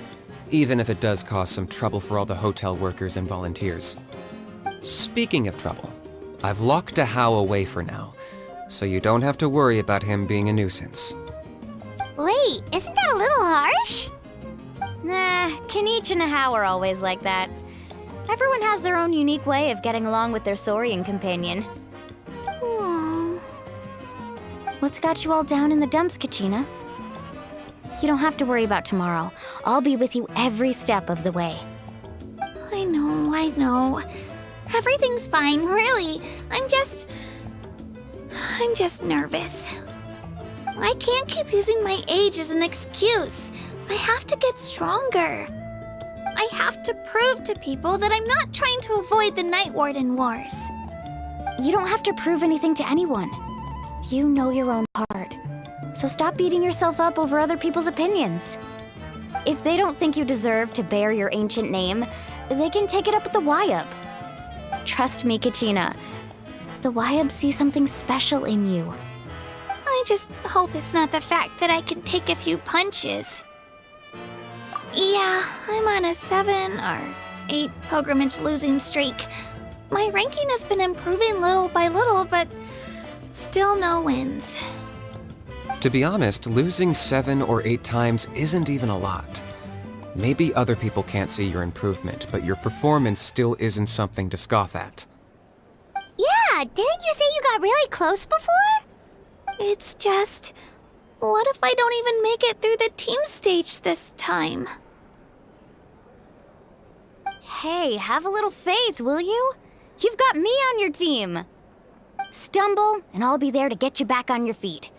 even if it does cause some trouble for all the hotel workers and volunteers. Speaking of trouble, I've locked Ahau away for now, so you don't have to worry about him being a nuisance. Wait, isn't that a little harsh? Nah, Kinich and Ahau are always like that. Everyone has their own unique way of getting along with their Saurian companion. What's got you all down in the dumps, Kachina? You don't have to worry about tomorrow. I'll be with you every step of the way. I know. Everything's fine, really. I'm just nervous. I can't keep using my age as an excuse. I have to get stronger. I have to prove to people that I'm not trying to avoid the Night Warden Wars. You don't have to prove anything to anyone. You know your own part. So stop beating yourself up over other people's opinions. If they don't think you deserve to bear your ancient name, they can take it up with the Wyab. Trust me, Kachina. The Wyab see something special in you. I just hope it's not the fact that I can take a few punches. Yeah, I'm on a 7 or 8 pilgrimage losing streak. My ranking has been improving little by little, but still no wins. To be honest, losing 7 or 8 times isn't even a lot. Maybe other people can't see your improvement, but your performance still isn't something to scoff at. Yeah, didn't you say you got really close before? It's just, what if I don't even make it through the team stage this time? Hey, have a little faith, will you? You've got me on your team. Stumble, and I'll be there to get you back on your feet.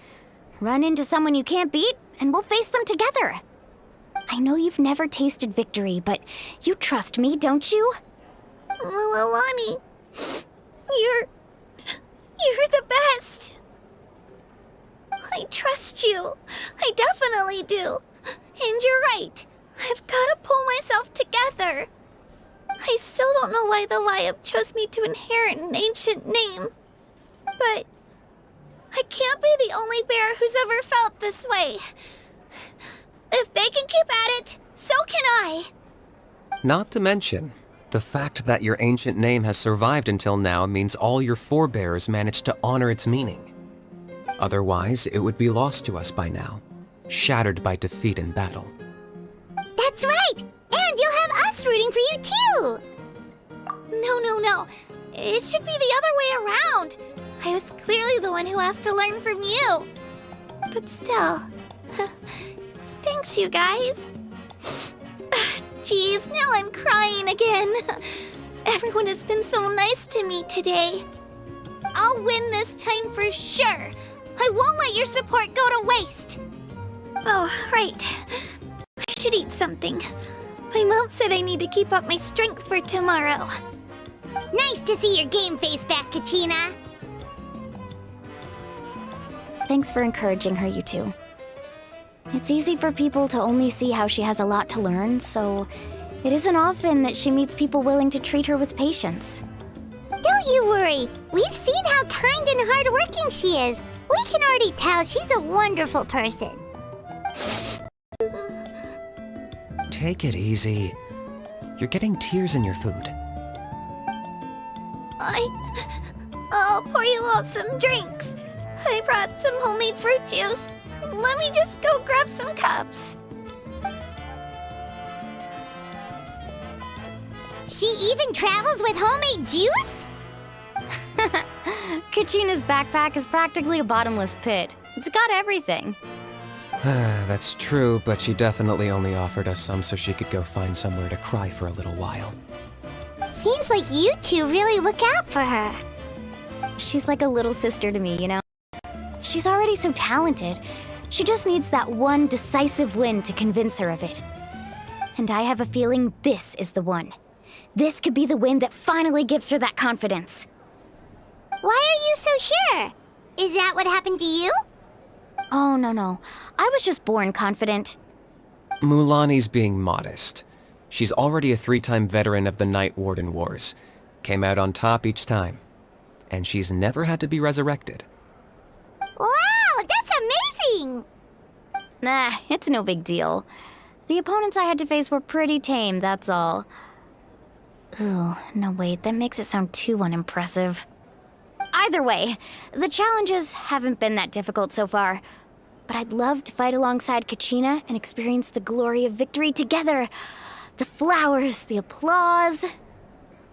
Run into someone you can't beat, and we'll face them together. I know you've never tasted victory, but you trust me, don't you? Mulalani, you're the best. I trust you. I definitely do. And you're right. I've got to pull myself together. I still don't know why the Wyab chose me to inherit an ancient name. But I can't be the only bear who's ever felt this way. If they can keep at it, so can I. Not to mention, the fact that your ancient name has survived until now means all your forebears managed to honor its meaning. Otherwise, it would be lost to us by now, shattered by defeat in battle. That's right! And you'll have us rooting for you too! No. It should be the other way around. I was clearly the one who asked to learn from you. But still, thanks you guys. Geez, now I'm crying again. Everyone has been so nice to me today. I'll win this time for sure. I won't let your support go to waste. Oh, right. I should eat something. My mom said I need to keep up my strength for tomorrow. Nice to see your game face back, Kachina. Thanks for encouraging her, you two. It's easy for people to only see how she has a lot to learn, so it isn't often that she meets people willing to treat her with patience. Don't you worry. We've seen how kind and hardworking she is. We can already tell she's a wonderful person. Take it easy. You're getting tears in your food. I'll pour you all some drinks. I brought some homemade fruit juice. Let me just go grab some cups. She even travels with homemade juice? Kachina's backpack is practically a bottomless pit. It's got everything. That's true, but she definitely only offered us some so she could go find somewhere to cry for a little while. Seems like you two really look out for her. She's like a little sister to me, you know? She's already so talented. She just needs that one decisive win to convince her of it. And I have a feeling this is the one. This could be the win that finally gives her that confidence. Why are you so sure? Is that what happened to you? Oh, no. I was just born confident. Mulaney's being modest. She's already a 3-time veteran of the Night Warden Wars. Came out on top each time. And she's never had to be resurrected. Wow, that's amazing! Nah, it's no big deal. The opponents I had to face were pretty tame, that's all. Ooh, no wait, that makes it sound too unimpressive. Either way, the challenges haven't been that difficult so far. But I'd love to fight alongside Kachina and experience the glory of victory together. The flowers, the applause.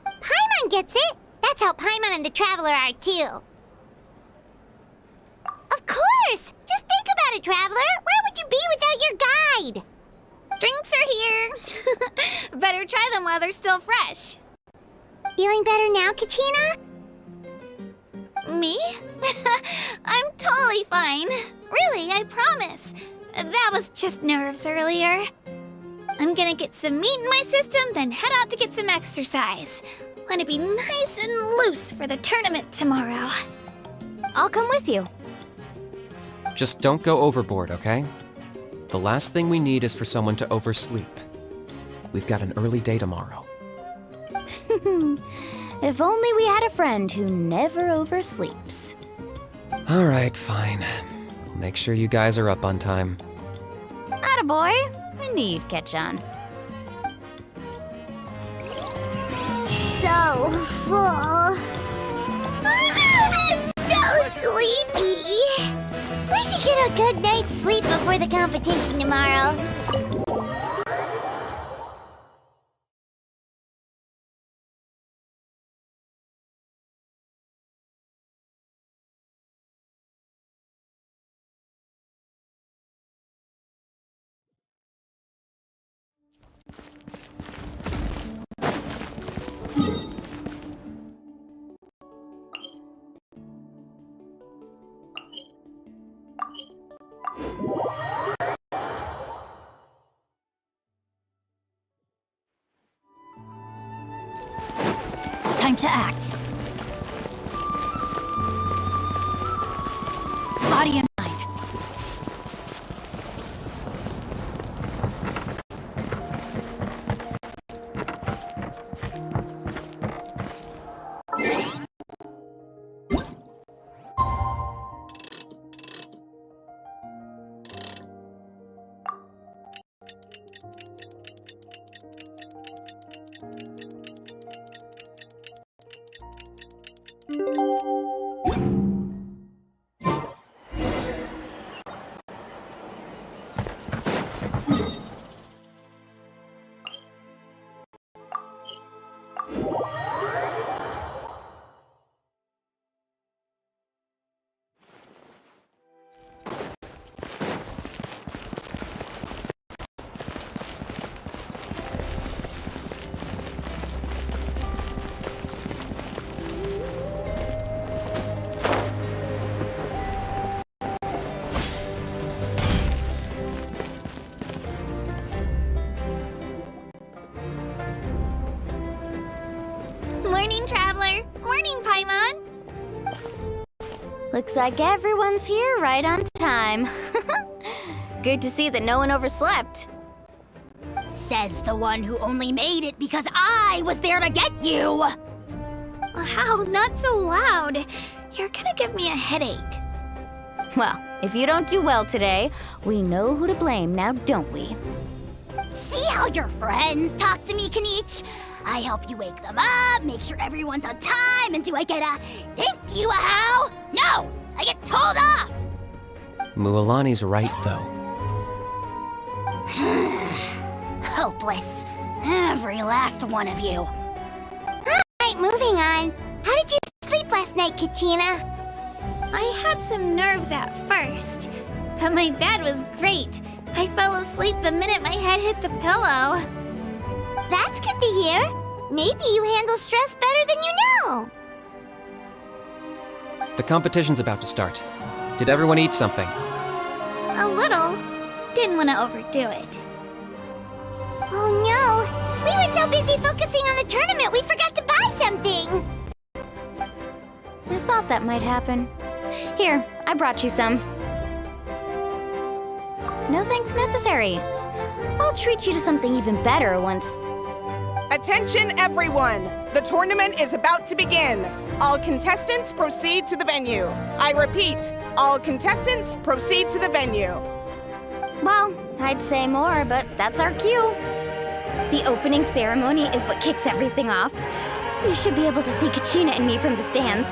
Paimon gets it! That's how Paimon and the Traveler are too. Of course! Just think about it, Traveler! Where would you be without your guide? Drinks are here. Better try them while they're still fresh. Feeling better now, Kachina? Me? I'm totally fine. Really, I promise. That was just nerves earlier. I'm gonna get some meat in my system, then head out to get some exercise. Want to be nice and loose for the tournament tomorrow. I'll come with you. Just don't go overboard, okay? The last thing we need is for someone to oversleep. We've got an early day tomorrow. If only we had a friend who never oversleeps. All right, fine. We'll make sure you guys are up on time. Attaboy. I knew you'd catch on. So full. I'm so sleepy. We should get a good night's sleep before the competition tomorrow. Time to act. Body and mind. Morning, Traveler. Morning, Paimon. Looks like everyone's here right on time. Good to see that no one overslept. Says the one who only made it because I was there to get you! Wow, not so loud. You're gonna give me a headache. Well, if you don't do well today, we know who to blame now, don't we? See how your friends talk to me, Kanich? I help you wake them up, make sure everyone's on time, and do I get a thank you, how? No! I get told off! Mualani's right, though. Hopeless. Every last one of you. Alright, moving on. How did you sleep last night, Kachina? I had some nerves at first, but my bed was great. I fell asleep the minute my head hit the pillow. That's good to hear. Maybe you handle stress better than you know. The competition's about to start. Did everyone eat something? A little. Didn't want to overdo it. Oh no! We were so busy focusing on the tournament we forgot to buy something! I thought that might happen. Here, I brought you some. No thanks necessary. I'll treat you to something even better once... Attention everyone! The tournament is about to begin. All contestants proceed to the venue. I repeat, all contestants proceed to the venue. Well, I'd say more, but that's our cue. The opening ceremony is what kicks everything off. You should be able to see Kachina and me from the stands.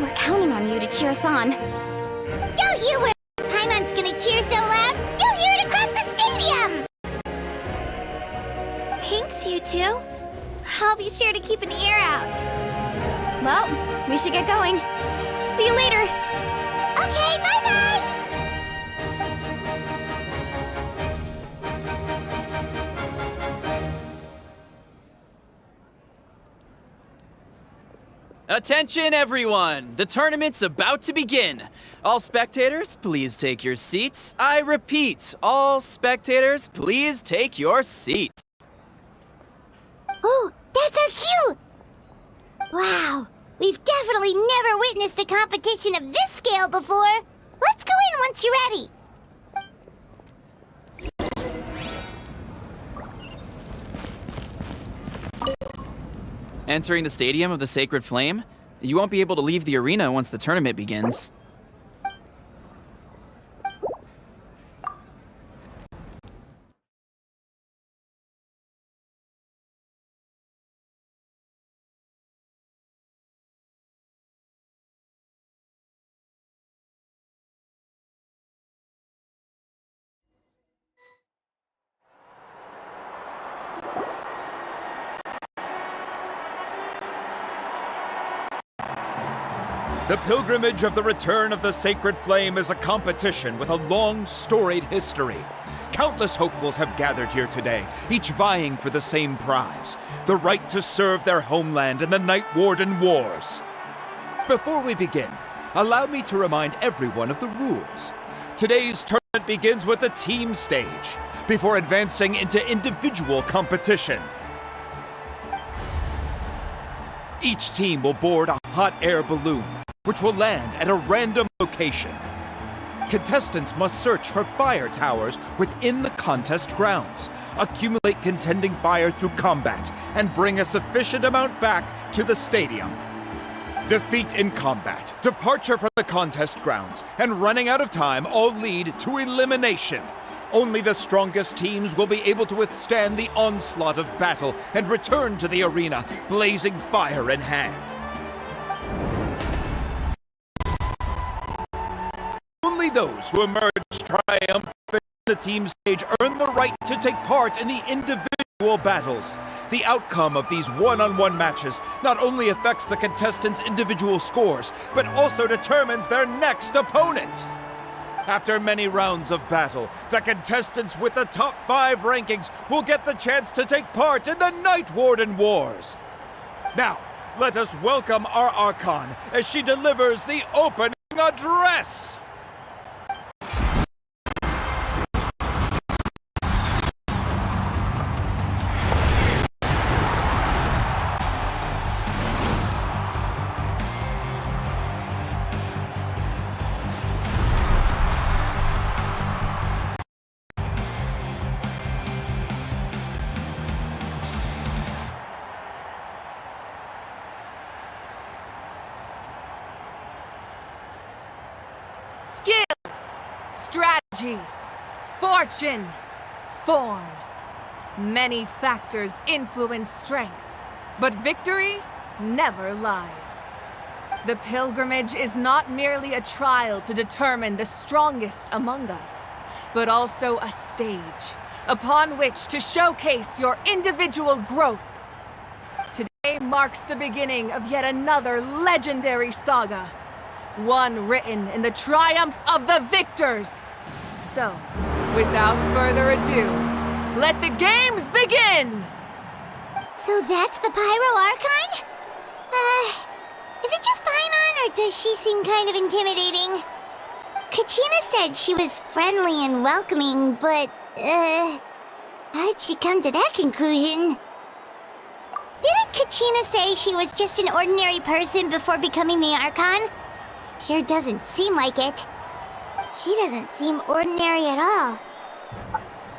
We're counting on you to cheer us on. Don't you worry! Paimon's gonna cheer so loud, you'll hear it across the stadium! Thanks, you two. I'll be sure to keep an ear out. Well, we should get going. See you later. Okay, bye-bye! Attention, everyone! The tournament's about to begin. All spectators, please take your seats. I repeat, all spectators, please take your seats. Oh, that's our cue! Wow, we've definitely never witnessed a competition of this scale before. Let's go in once you're ready. Entering the Stadium of the Sacred Flame, you won't be able to leave the arena once the tournament begins. The Pilgrimage of the Return of the Sacred Flame is a competition with a long, storied history. Countless hopefuls have gathered here today, each vying for the same prize, the right to serve their homeland in the Night Warden Wars. Before we begin, allow me to remind everyone of the rules. Today's tournament begins with the team stage, before advancing into individual competition. Each team will board a hot air balloon, which will land at a random location. Contestants must search for fire towers within the contest grounds, accumulate contending fire through combat, and bring a sufficient amount back to the stadium. Defeat in combat, departure from the contest grounds, and running out of time all lead to elimination. Only the strongest teams will be able to withstand the onslaught of battle and return to the arena, blazing fire in hand. Only those who emerge triumphant in the team stage earn the right to take part in the individual battles. The outcome of these one-on-one matches not only affects the contestants' individual scores, but also determines their next opponent. After many rounds of battle, the contestants with the top 5 rankings will get the chance to take part in the Night Warden Wars. Now, let us welcome our Archon as she delivers the opening address. Skill, strategy, fortune, form. Many factors influence strength, but victory never lies. The pilgrimage is not merely a trial to determine the strongest among us, but also a stage upon which to showcase your individual growth. Today marks the beginning of yet another legendary saga. One written in the triumphs of the victors. So, without further ado, let the games begin! So that's the Pyro Archon? Is it just Paimon, or does she seem kind of intimidating? Kachina said she was friendly and welcoming, but, how did she come to that conclusion? Didn't Kachina say she was just an ordinary person before becoming the Archon? Sure doesn't seem like it. She doesn't seem ordinary at all.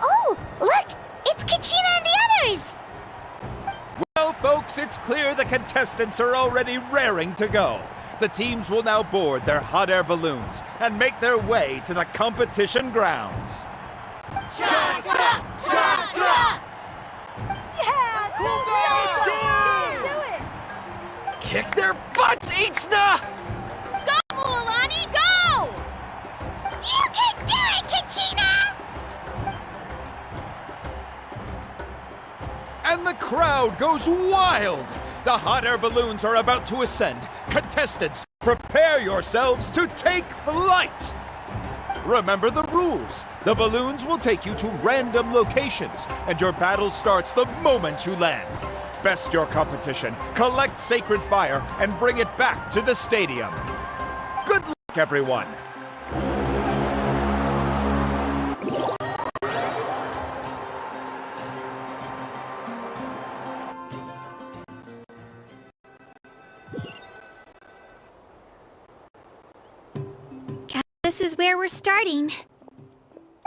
Oh, look! It's Kachina and the others! Well, folks, it's clear the contestants are already raring to go. The teams will now board their hot air balloons and make their way to the competition grounds. Shasta! Shasta! Yeah! Cool girl! Do it! Kick their butts, Itzna! Go, Mualani, go! You can do it, Kachina! And the crowd goes wild! The hot air balloons are about to ascend. Contestants, prepare yourselves to take flight! Remember the rules. The balloons will take you to random locations, and your battle starts the moment you land. Best your competition, collect sacred fire, and bring it back to the stadium. Good luck, everyone! This is where we're starting.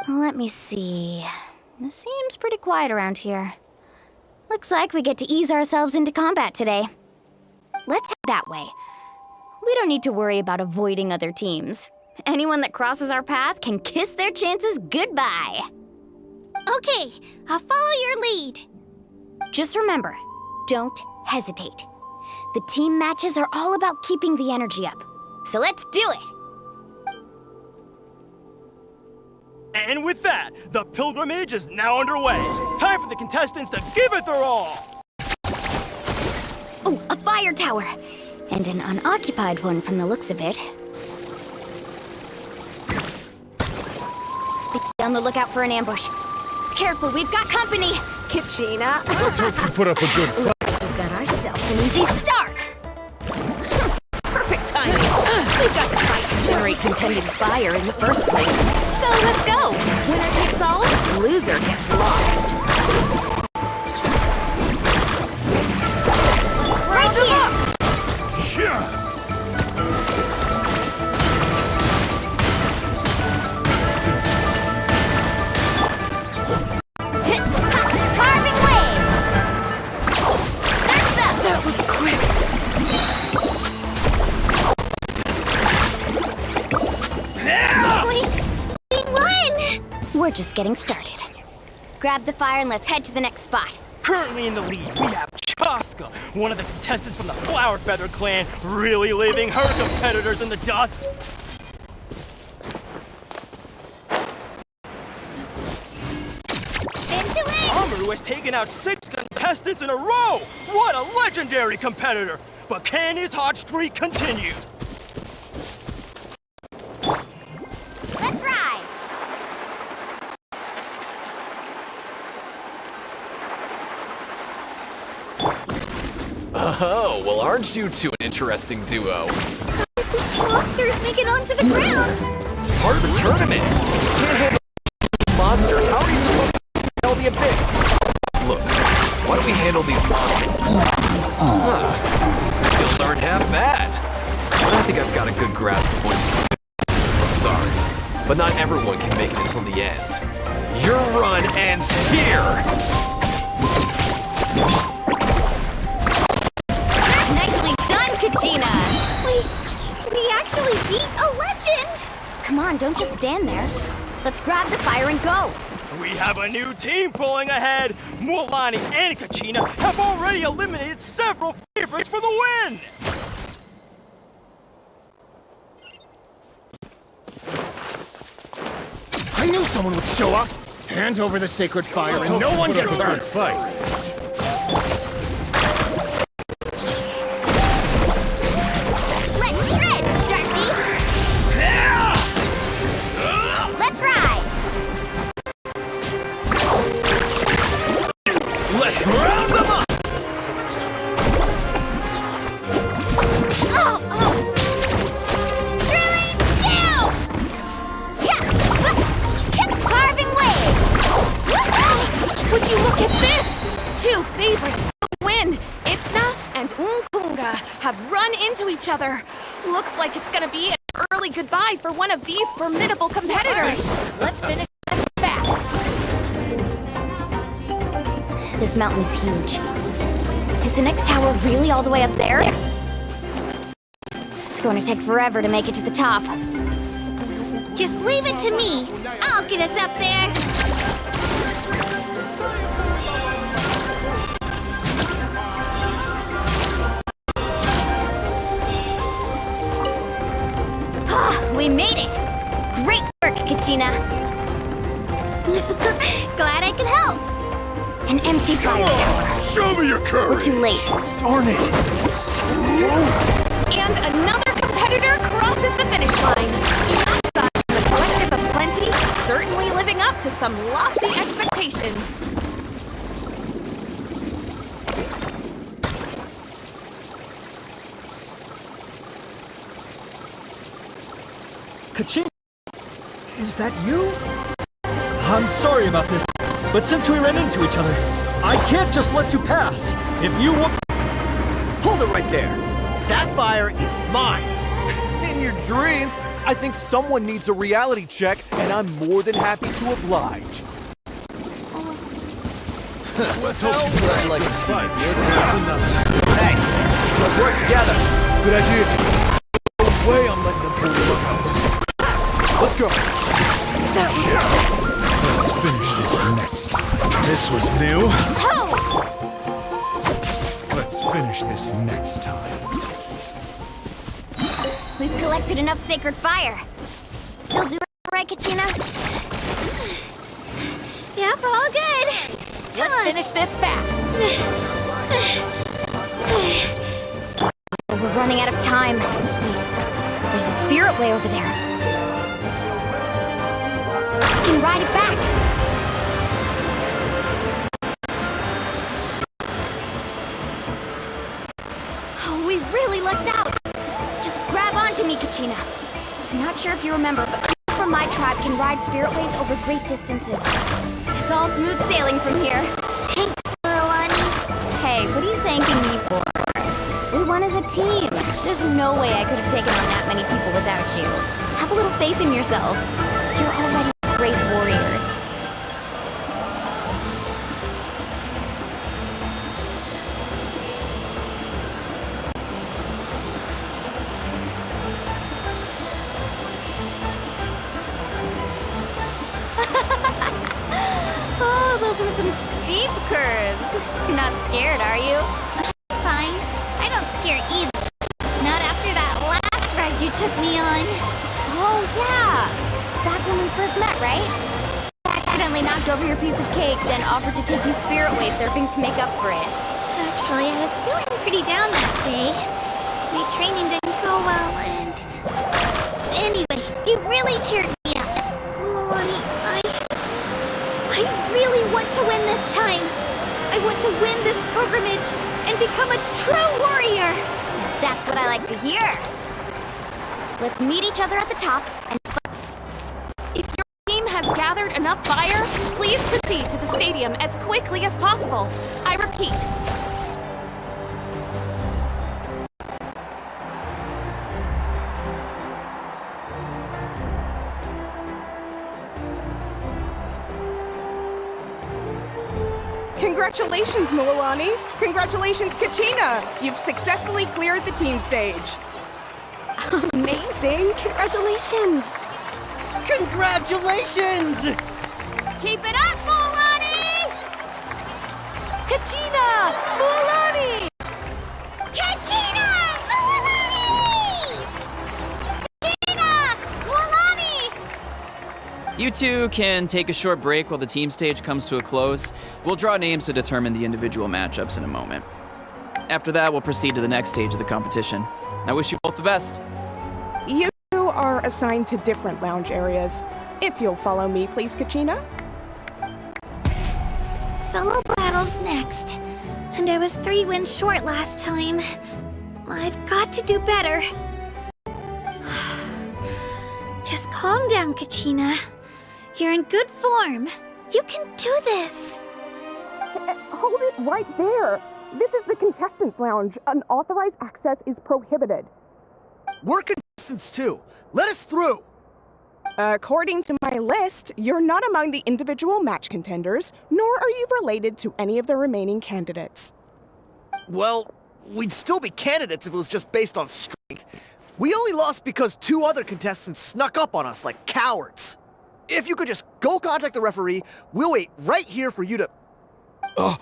Let me see. It seems pretty quiet around here. Looks like we get to ease ourselves into combat today. Let's head that way. We don't need to worry about avoiding other teams. Anyone that crosses our path can kiss their chances goodbye. Okay, I'll follow your lead. Just remember, don't hesitate. The team matches are all about keeping the energy up. So let's do it! And with that, the pilgrimage is now underway. Time for the contestants to give it their all. Oh, a fire tower! And an unoccupied one from the looks of it. Be on the lookout for an ambush. Careful, we've got company! Kachina. Let's hope you put up a good fight. We've got ourselves an easy start! Perfect timing. We've got to fight to generate contended fire in the first place. So let's go. Winner takes all, loser gets lost. Right here! Yeah. Carving waves! Surf's up! That was quick. We won! We're just getting started. Grab the fire and let's head to the next spot. Currently in the lead, we have Chaska, one of the contestants from the Flower Feather clan, really leaving her competitors in the dust. Into it! Amaru has taken out 6 contestants in a row! What a legendary competitor! But can his hot streak continue? Let's ride! Oh, well, aren't you two an interesting duo? These monsters make it onto the grounds! It's part of the tournament. Can't handle monsters. How are you supposed to handle the abyss? Look, why don't we handle these monsters? Skills aren't half bad. I think I've got a good grasp of what sorry, but not everyone can make it until the end. Your run ends here! Nicely done, Kachina! We actually beat a legend! Come on, don't just stand there. Let's grab the fire and go! We have a new team pulling ahead! Mualani and Kachina have already eliminated several favorites for the win! I knew someone would show up! Hand over the sacred fire and no one gets hurt! Fight. Let's shred, Sharpie! Let's ride! Let's round them up! Drilling down! Carving waves! Would you look at this? 2 favorites to win. Itzna and Unkunga have run into each other. Looks like it's gonna be an early goodbye for one of these formidable competitors. Let's finish. This mountain is huge. Is the next tower really all the way up there? It's going to take forever to make it to the top. Just leave it to me. I'll get us up there. We made it! Great work, Kachina! Glad I could help. An empty fire tower. Show me your courage! We're too late. Darn it! And another competitor crosses the finish line. Nasa and the Collective of Plenty certainly living up to some lofty expectations. Kachina, is that you? I'm sorry about this, but since we ran into each other, I can't just let you pass. If you Hold it right there! That fire is mine! In your dreams, I think someone needs a reality check, and I'm more than happy to oblige. Let's hope you play like a sight. Hey, let's work together. Good idea. No way I'm letting them pull the rug out. Let's go. Let's finish this next time. This was new. Let's finish this next time. We've collected enough sacred fire. Still doing it right, Kachina? Yep, all good. Let's finish this fast. We're running out speedway over there. I can ride it back. Oh, we really lucked out. Just grab onto me, Kachina. I'm not sure if you remember, but people from my tribe can ride spiritways over great distances. It's all smooth sailing from here. Thanks, Mualani. Hey, what are you thanking me for? We won as a team. There's no way I could have taken on that many people without you. Have a little faith in yourself. You're already a great warrior. Oh, those were some steep curves. You're not scared, are you? Fine. I don't scare easily. Not after that last ride you took me on. Oh, yeah. Back when we first met, right? I accidentally knocked over your piece of cake, then offered to take you spiritway surfing to make up for it. Actually, I was feeling pretty down that day. My training didn't go well, and... Anyway, you really cheered me up. Mualani, I really want to win this time. I want to win this pilgrimage and become a true warrior. That's what I like to hear. Let's meet each other at the top and... If your team has gathered enough fire, please proceed to the stadium as quickly as possible. I repeat. Congratulations, Mualani! Congratulations, Kachina! You've successfully cleared the team stage. Amazing! Congratulations! Congratulations! Keep it up, Mualani! Kachina! Mualani! Kachina! Mualani! Kachina! Mualani! You two can take a short break while the team stage comes to a close. We'll draw names to determine the individual matchups in a moment. After that, we'll proceed to the next stage of the competition. I wish you both the best. You two are assigned to different lounge areas. If you'll follow me, please, Kachina. Solo battle's next. And I was 3 wins short last time. I've got to do better. Just calm down, Kachina. You're in good form. You can do this. Hold it right there. This is the contestants' lounge. Unauthorized access is prohibited. We're contestants too. Let us through. According to my list, you're not among the individual match contenders, nor are you related to any of the remaining candidates. Well, we'd still be candidates if it was just based on strength. We only lost because 2 other contestants snuck up on us like cowards. If you could just go contact the referee, we'll wait right here for you to... Ugh.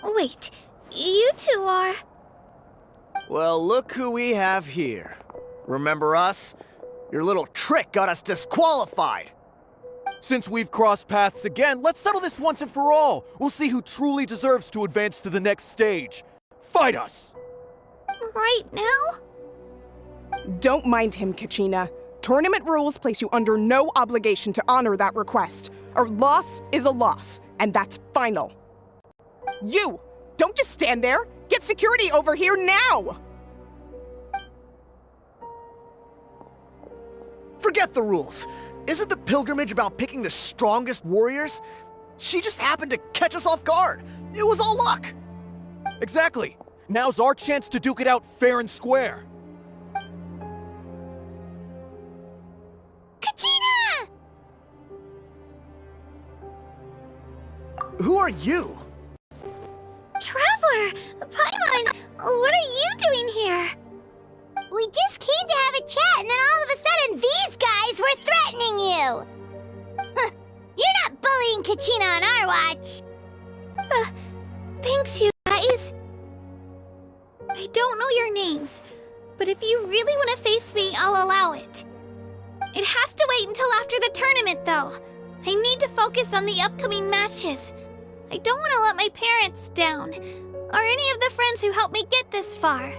Wait, you two are... Well, look who we have here. Remember us? Your little trick got us disqualified. Since we've crossed paths again, let's settle this once and for all. We'll see who truly deserves to advance to the next stage. Fight us! Right now? Don't mind him, Kachina. Tournament rules place you under no obligation to honor that request. A loss is a loss, and that's final. You! Don't just stand there! Get security over here now! Forget the rules. Isn't the pilgrimage about picking the strongest warriors? She just happened to catch us off guard. It was all luck. Exactly. Now's our chance to duke it out fair and square. Kachina! Who are you? Traveler! Paimon! What are you doing here? We just came to have a chat, and then all of a sudden, these guys were threatening you! Huh. You're not bullying Kachina on our watch! Thanks, you guys. I don't know your names, but if you really want to face me, I'll allow it. It has to wait until after the tournament, though. I need to focus on the upcoming matches. I don't want to let my parents down, or any of the friends who helped me get this far.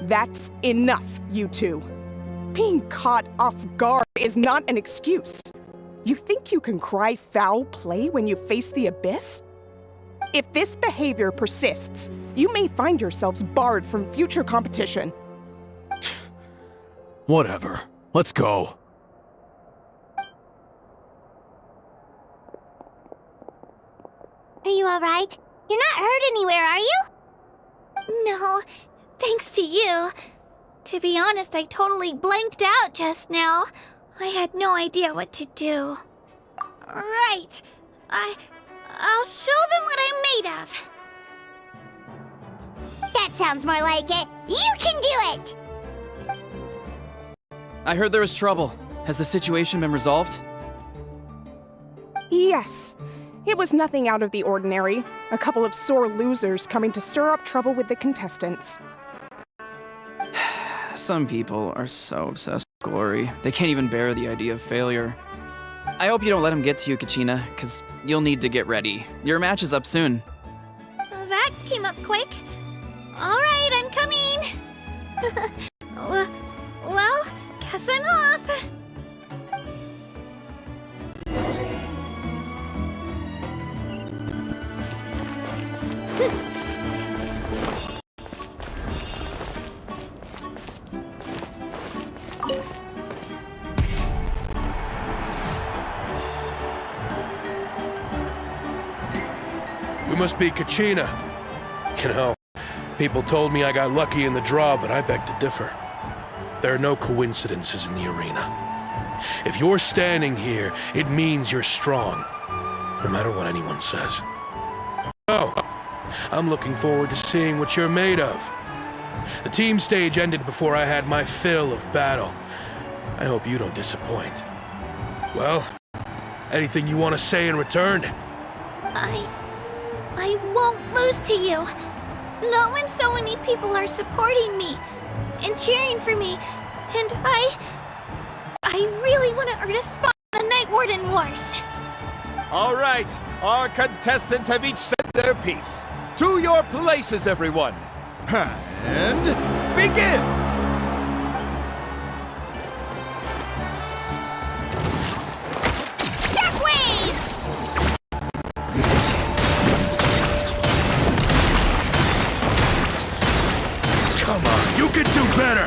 That's enough, you two. Being caught off guard is not an excuse. You think you can cry foul play when you face the abyss? If this behavior persists, you may find yourselves barred from future competition. Whatever. Let's go. Are you alright? You're not hurt anywhere, are you? No, thanks to you. To be honest, I totally blanked out just now. I had no idea what to do. Right. I'll show them what I'm made of. That sounds more like it. You can do it! I heard there was trouble. Has the situation been resolved? Yes. It was nothing out of the ordinary. A couple of sore losers coming to stir up trouble with the contestants. Some people are so obsessed with glory, they can't even bear the idea of failure. I hope you don't let him get to you, Kachina, because you'll need to get ready. Your match is up soon. That came up quick. Alright, I'm coming. Well, guess I'm off. You must be Kachina. You know, people told me I got lucky in the draw, but I beg to differ. There are no coincidences in the arena. If you're standing here, it means you're strong, no matter what anyone says. Oh, I'm looking forward to seeing what you're made of. The team stage ended before I had my fill of battle. I hope you don't disappoint. Well, anything you want to say in return? I won't lose to you. Not when so many people are supporting me and cheering for me, and I really want to earn a spot in the Night Warden Wars. All right, our contestants have each said their piece. To your places, everyone. And begin! Come on, you can do better!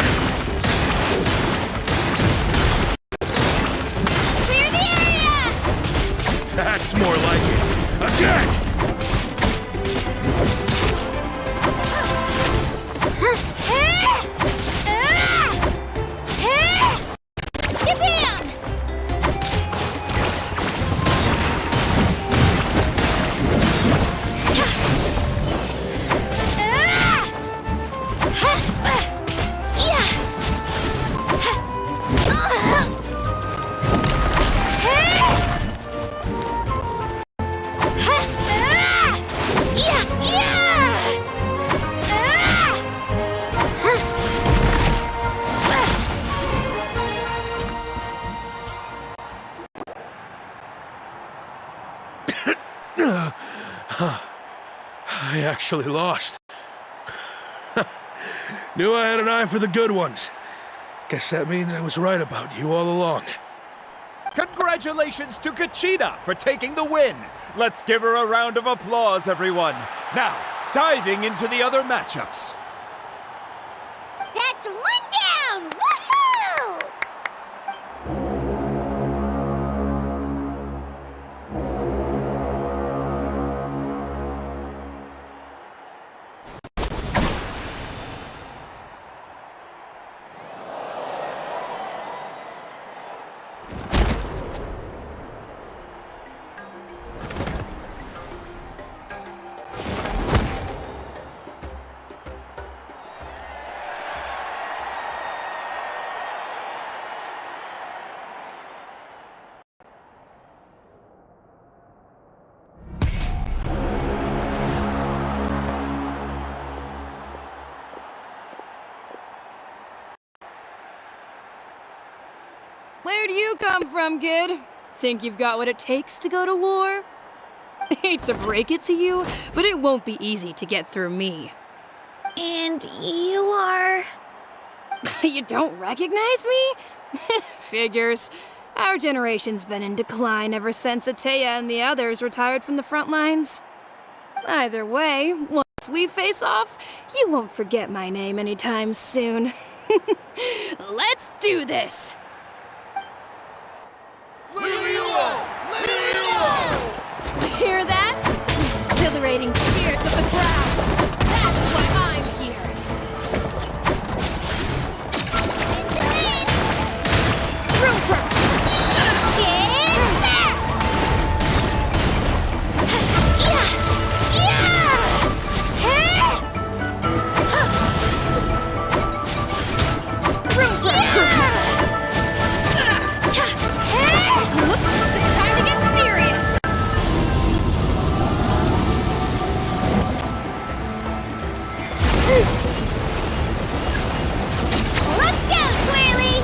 Clear the area! That's more like it. Again! Shabam! I actually lost. Knew I had an eye for the good ones. Guess that means I was right about you all along. Congratulations to Kachina for taking the win. Let's give her a round of applause, everyone. Now, diving into the other matchups. That's one down! Woohoo! Where do you come from, kid? Think you've got what it takes to go to war? Hate to break it to you, but it won't be easy to get through me. And you are... You don't recognize me? Figures. Our generation's been in decline ever since Atea and the others retired from the front lines. Either way, once we face off, you won't forget my name anytime soon. Let's do this! Hear that? Exhilarating cheers of the crowd. That's why I'm here. Room for... It's time to get serious! Let's go, Swirly!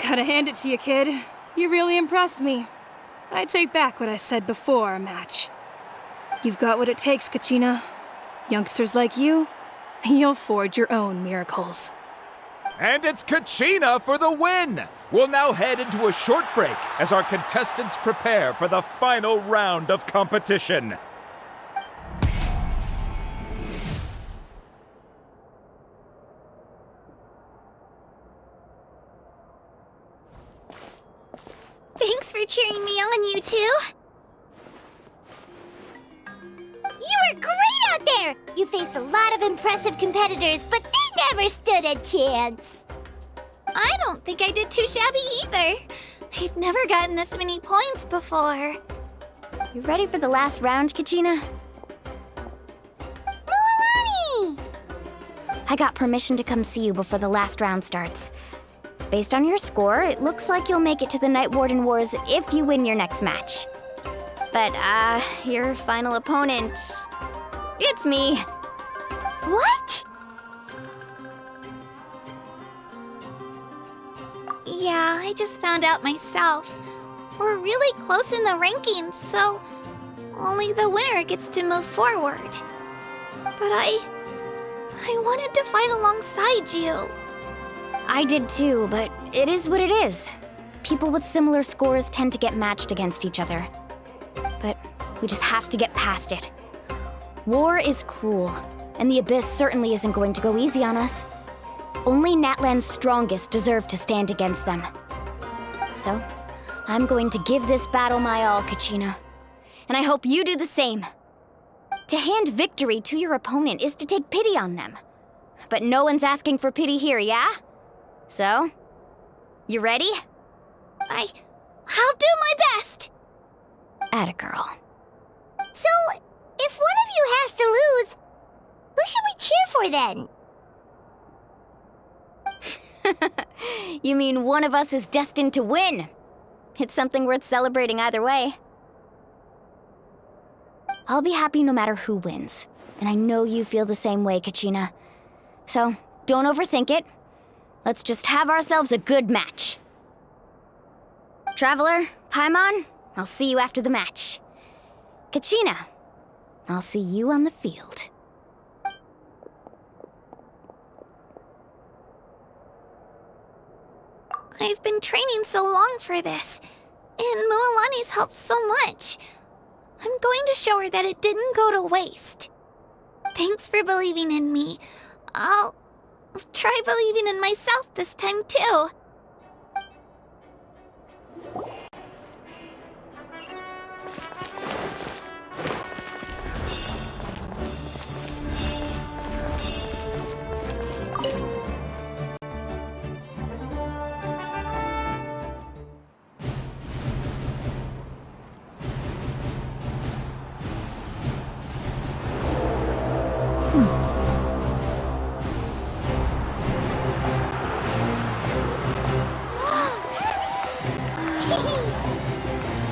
Gotta hand it to you, kid. You really impressed me. I take back what I said before our match. You've got what it takes, Kachina. Youngsters like you, you'll forge your own miracles. And it's Kachina for the win! We'll now head into a short break as our contestants prepare for the final round of competition. Thanks for cheering me on, you two. You were great out there! You faced a lot of impressive competitors, but they never stood a chance! I don't think I did too shabby either. I've never gotten this many points before. You ready for the last round, Kachina? Mualani! I got permission to come see you before the last round starts. Based on your score, it looks like you'll make it to the Night Warden Wars if you win your next match. But, your final opponent... it's me. What? Yeah, I just found out myself. We're really close in the rankings, so only the winner gets to move forward. But I wanted to fight alongside you. I did too, but it is what it is. People with similar scores tend to get matched against each other. But we just have to get past it. War is cruel, and the Abyss certainly isn't going to go easy on us. Only Natlan's strongest deserve to stand against them. So, I'm going to give this battle my all, Kachina. And I hope you do the same. To hand victory to your opponent is to take pity on them. But no one's asking for pity here, yeah? So, you ready? I'll do my best! Atta girl. So, if one of you has to lose, who should we cheer for then? You mean one of us is destined to win? It's something worth celebrating either way. I'll be happy no matter who wins. And I know you feel the same way, Kachina. So, don't overthink it. Let's just have ourselves a good match. Traveler, Paimon, I'll see you after the match. Kachina, I'll see you on the field. I've been training so long for this, and Mualani's helped so much. I'm going to show her that it didn't go to waste. Thanks for believing in me. I'll try believing in myself this time too.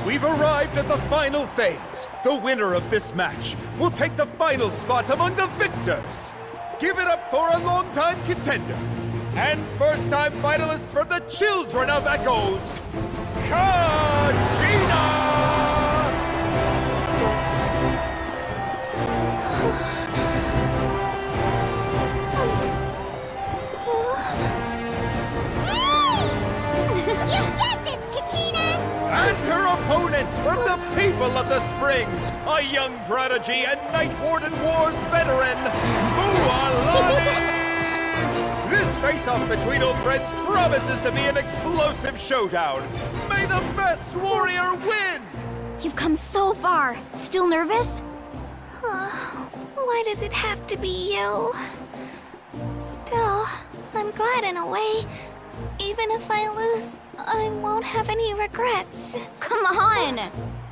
We've arrived at the final phase. The winner of this match will take the final spot among the victors. Give it up for a longtime contender and first-time finalist from the Children of Echoes, Kachina! You get this, Kachina! And her opponent from the People of the Springs, a young prodigy and Night Warden Wars veteran, Mualani! This face-off between old friends promises to be an explosive showdown. May the best warrior win! You've come so far. Still nervous? Why does it have to be you? Still, I'm glad in a way. Even if I lose, I won't have any regrets. Come on!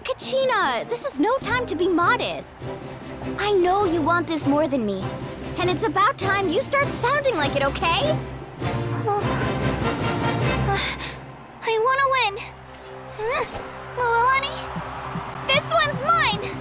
Kachina, this is no time to be modest. I know you want this more than me. And it's about time you start sounding like it, okay? I want to win. Mualani, this one's mine!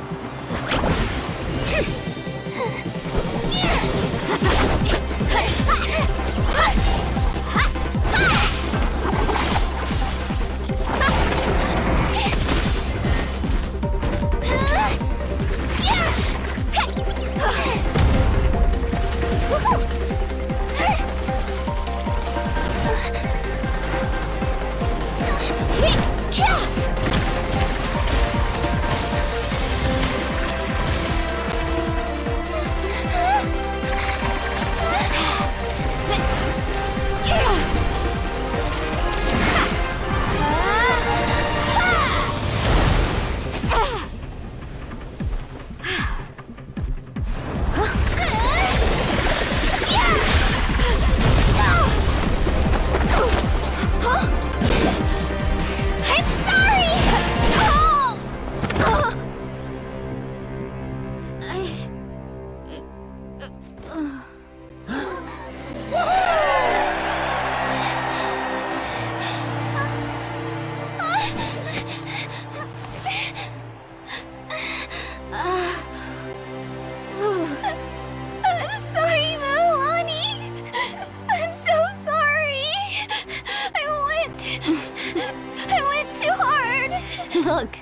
Look.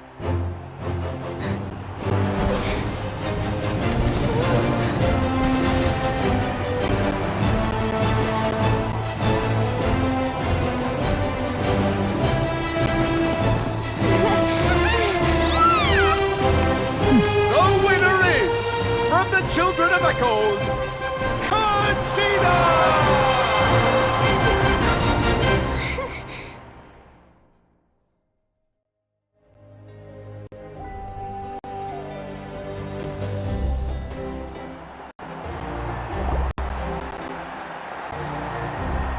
The winner is, from the Children of Echoes, Kachina!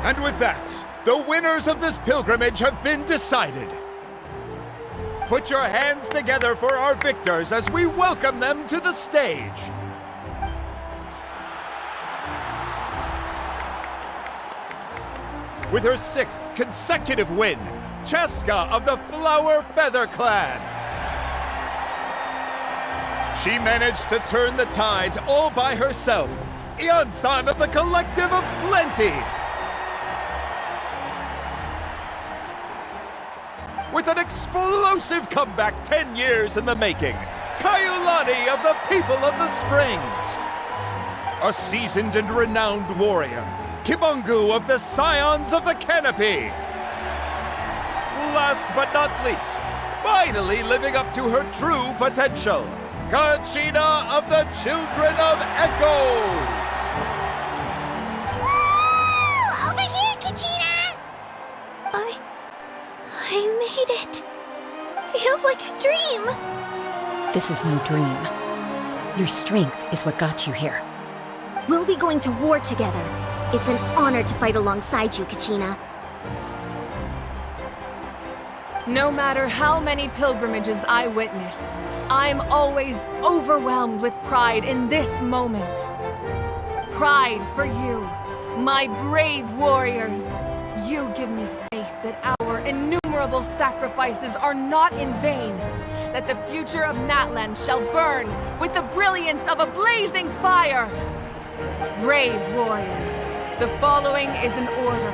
And with that, the winners of this pilgrimage have been decided. Put your hands together for our victors as we welcome them to the stage. With her 6th consecutive win, Cheska of the Flower Feather Clan. She managed to turn the tides all by herself. Ian-san of the Collective of Plenty! With an explosive comeback 10 years in the making, Kaiulani of the People of the Springs! A seasoned and renowned warrior, Kibungu of the Scions of the Canopy! Last but not least, finally living up to her true potential, Kachina of the Children of Echoes! Woo! Over here, Kachina! I made it. Feels like a dream. This is no dream. Your strength is what got you here. We'll be going to war together. It's an honor to fight alongside you, Kachina. No matter how many pilgrimages I witness, I'm always overwhelmed with pride in this moment. Pride for you, my brave warriors. You give me faith that our innumerable sacrifices are not in vain, that the future of Natlan shall burn with the brilliance of a blazing fire. Brave warriors, the following is an order,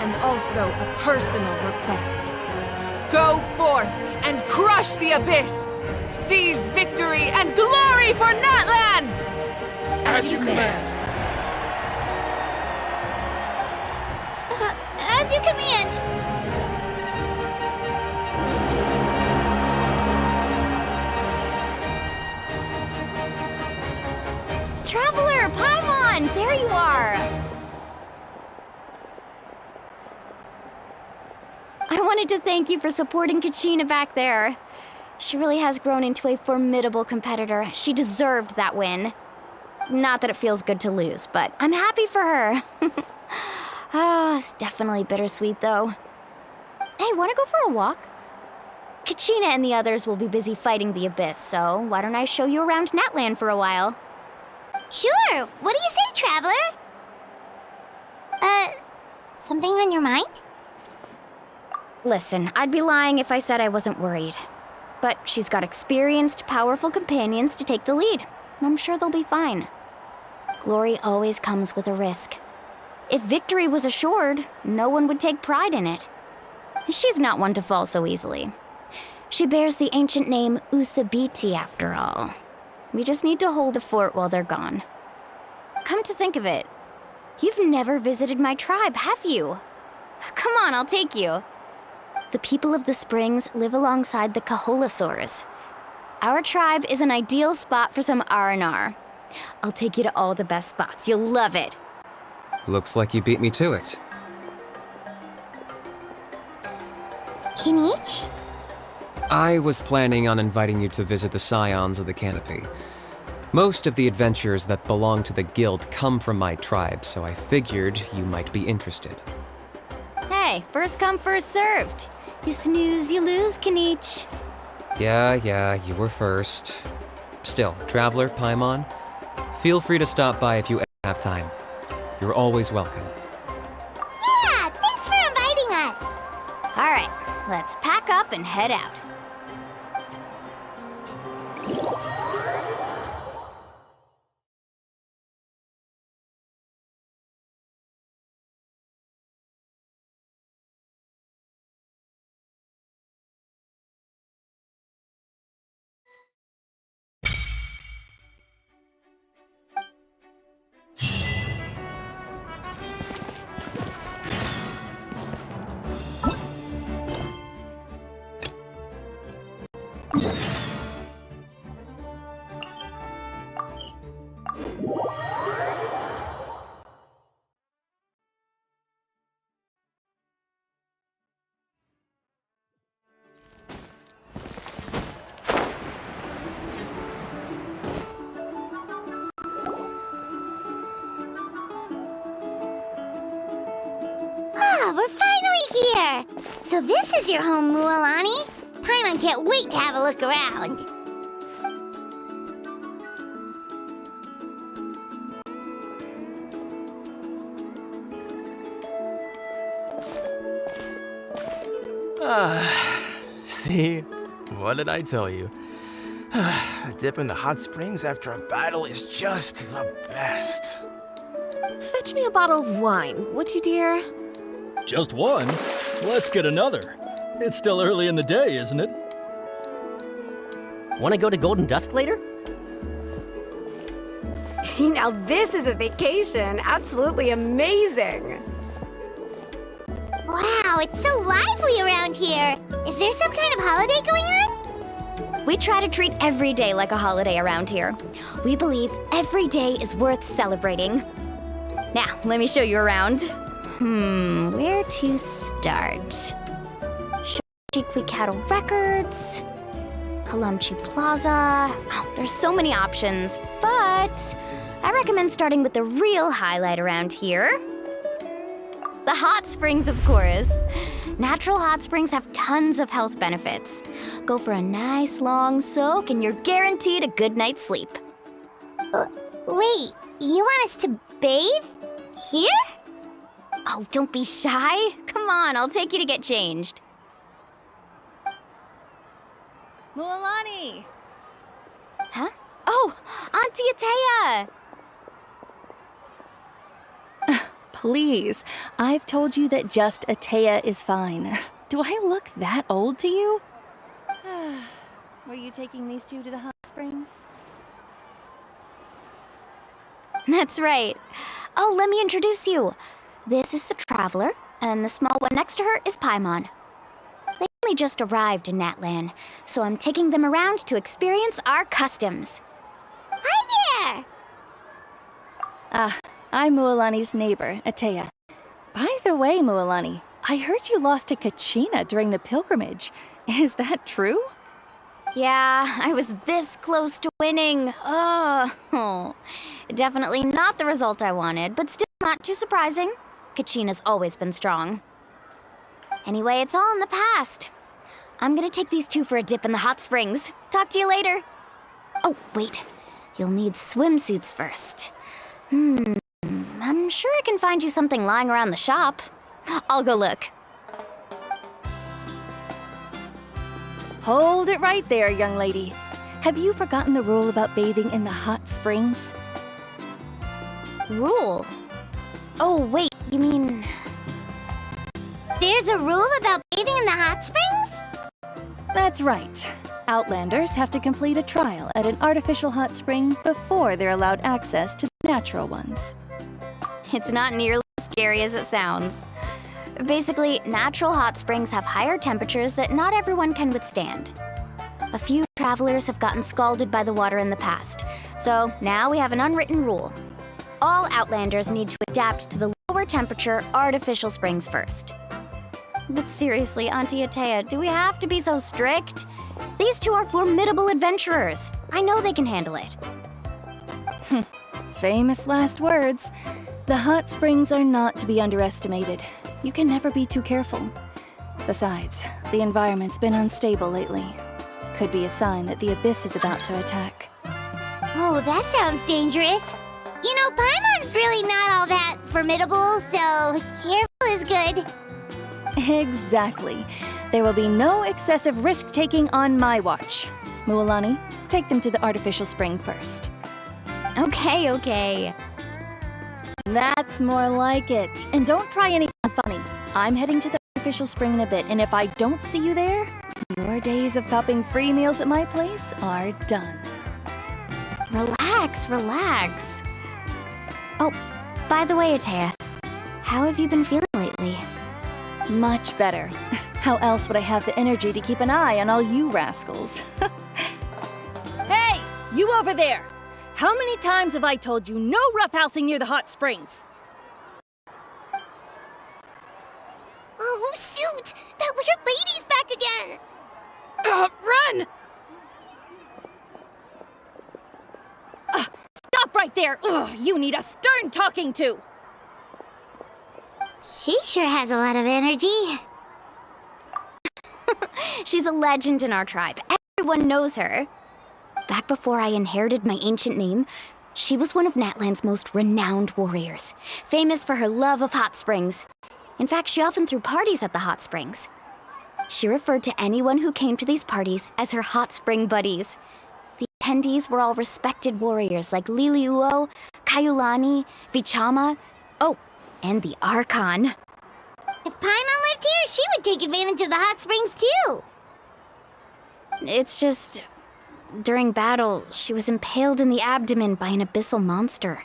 and also a personal request. Go forth and crush the abyss! Seize victory and glory for Natlan! As you command. As you command. Traveler, Paimon, there you are! I wanted to thank you for supporting Kachina back there. She really has grown into a formidable competitor. She deserved that win. Not that it feels good to lose, but I'm happy for her. It's definitely bittersweet, though. Hey, wanna go for a walk? Kachina and the others will be busy fighting the Abyss, so why don't I show you around Natlan for a while? Sure. What do you say, Traveler? Something on your mind? Listen, I'd be lying if I said I wasn't worried. But she's got experienced, powerful companions to take the lead. I'm sure they'll be fine. Glory always comes with a risk. If victory was assured, no one would take pride in it. She's not one to fall so easily. She bears the ancient name Uthabiti, after all. We just need to hold the fort while they're gone. Come to think of it, you've never visited my tribe, have you? Come on, I'll take you. The people of the Springs live alongside the Kaholasaurs. Our tribe is an ideal spot for some R&R. I'll take you to all the best spots. You'll love it. Looks like you beat me to it. Kinich? I was planning on inviting you to visit the Scions of the Canopy. Most of the adventurers that belong to the guild come from my tribe, so I figured you might be interested. Hey, first come, first served. You snooze, you lose, Kinich. Yeah, you were first. Still, Traveler, Paimon, feel free to stop by if you ever have time. You're always welcome. Yeah, thanks for inviting us. All right, let's pack up and head out. Oh, we're finally here! So this is your home, Mualani? Paimon can't wait to have a look around. See? What did I tell you? A dip in the hot springs after a battle is just the best. Fetch me a bottle of wine, would you, dear? Just one? Let's get another. It's still early in the day, isn't it? Want to go to Golden Dusk later? Now this is a vacation. Absolutely amazing. Wow, it's so lively around here. Is there some kind of holiday going on? We try to treat every day like a holiday around here. We believe every day is worth celebrating. Now, let me show you around. Where to start? Shikwi Cattle Records, Kalamchi Plaza. Oh, there's so many options, but I recommend starting with the real highlight around here. The hot springs, of course. Natural hot springs have tons of health benefits. Go for a nice long soak and you're guaranteed a good night's sleep. Wait, you want us to bathe? Here? Oh, don't be shy. Come on, I'll take you to get changed. Mualani! Huh? Oh, Auntie Atea! Please, I've told you that just Atea is fine. Do I look that old to you? Were you taking these two to the hot springs? That's right. Oh, let me introduce you. This is the Traveler, and the small one next to her is Paimon. They only just arrived in Natlan, so I'm taking them around to experience our customs. Hi there! I'm Mualani's neighbor, Atea. By the way, Mualani, I heard you lost to Kachina during the pilgrimage. Is that true? Yeah, I was this close to winning. Oh, definitely not the result I wanted, but still not too surprising. Kachina's always been strong. Anyway, it's all in the past. I'm gonna take these two for a dip in the hot springs. Talk to you later. Oh, wait. You'll need swimsuits first. I'm sure I can find you something lying around the shop. I'll go look. Hold it right there, young lady. Have you forgotten the rule about bathing in the hot springs? Rule? Oh, wait, you mean... There's a rule about bathing in the hot springs? That's right. Outlanders have to complete a trial at an artificial hot spring before they're allowed access to the natural ones. It's not nearly as scary as it sounds. Basically, natural hot springs have higher temperatures that not everyone can withstand. A few travelers have gotten scalded by the water in the past, so now we have an unwritten rule. All Outlanders need to adapt to the lower temperature artificial springs first. But seriously, Auntie Atea, do we have to be so strict? These two are formidable adventurers. I know they can handle it. Famous last words. The hot springs are not to be underestimated. You can never be too careful. Besides, the environment's been unstable lately. Could be a sign that the Abyss is about to attack. Oh, that sounds dangerous. You know, Paimon's really not all that formidable, so careful is good. Exactly. There will be no excessive risk-taking on my watch. Mualani, take them to the artificial spring first. Okay. That's more like it. And don't try anything funny. I'm heading to the artificial spring in a bit, and if I don't see you there, your days of copping free meals at my place are done. Relax. Oh, by the way, Atea, how have you been feeling lately? Much better. How else would I have the energy to keep an eye on all you rascals? Hey, you over there! How many times have I told you no roughhousing near the hot springs? Oh, shoot! That weird lady's back again! Run! Stop right there! Ugh, you need a stern talking to! She sure has a lot of energy. She's a legend in our tribe. Everyone knows her. Back before I inherited my ancient name, she was one of Natlan's most renowned warriors, famous for her love of hot springs. In fact, she often threw parties at the hot springs. She referred to anyone who came to these parties as her hot spring buddies. attendees were all respected warriors like Liliuo, Kaiulani, Vichama, oh, and the Archon. If Paimon lived here, she would take advantage of the hot springs too. It's just... during battle, she was impaled in the abdomen by an abyssal monster.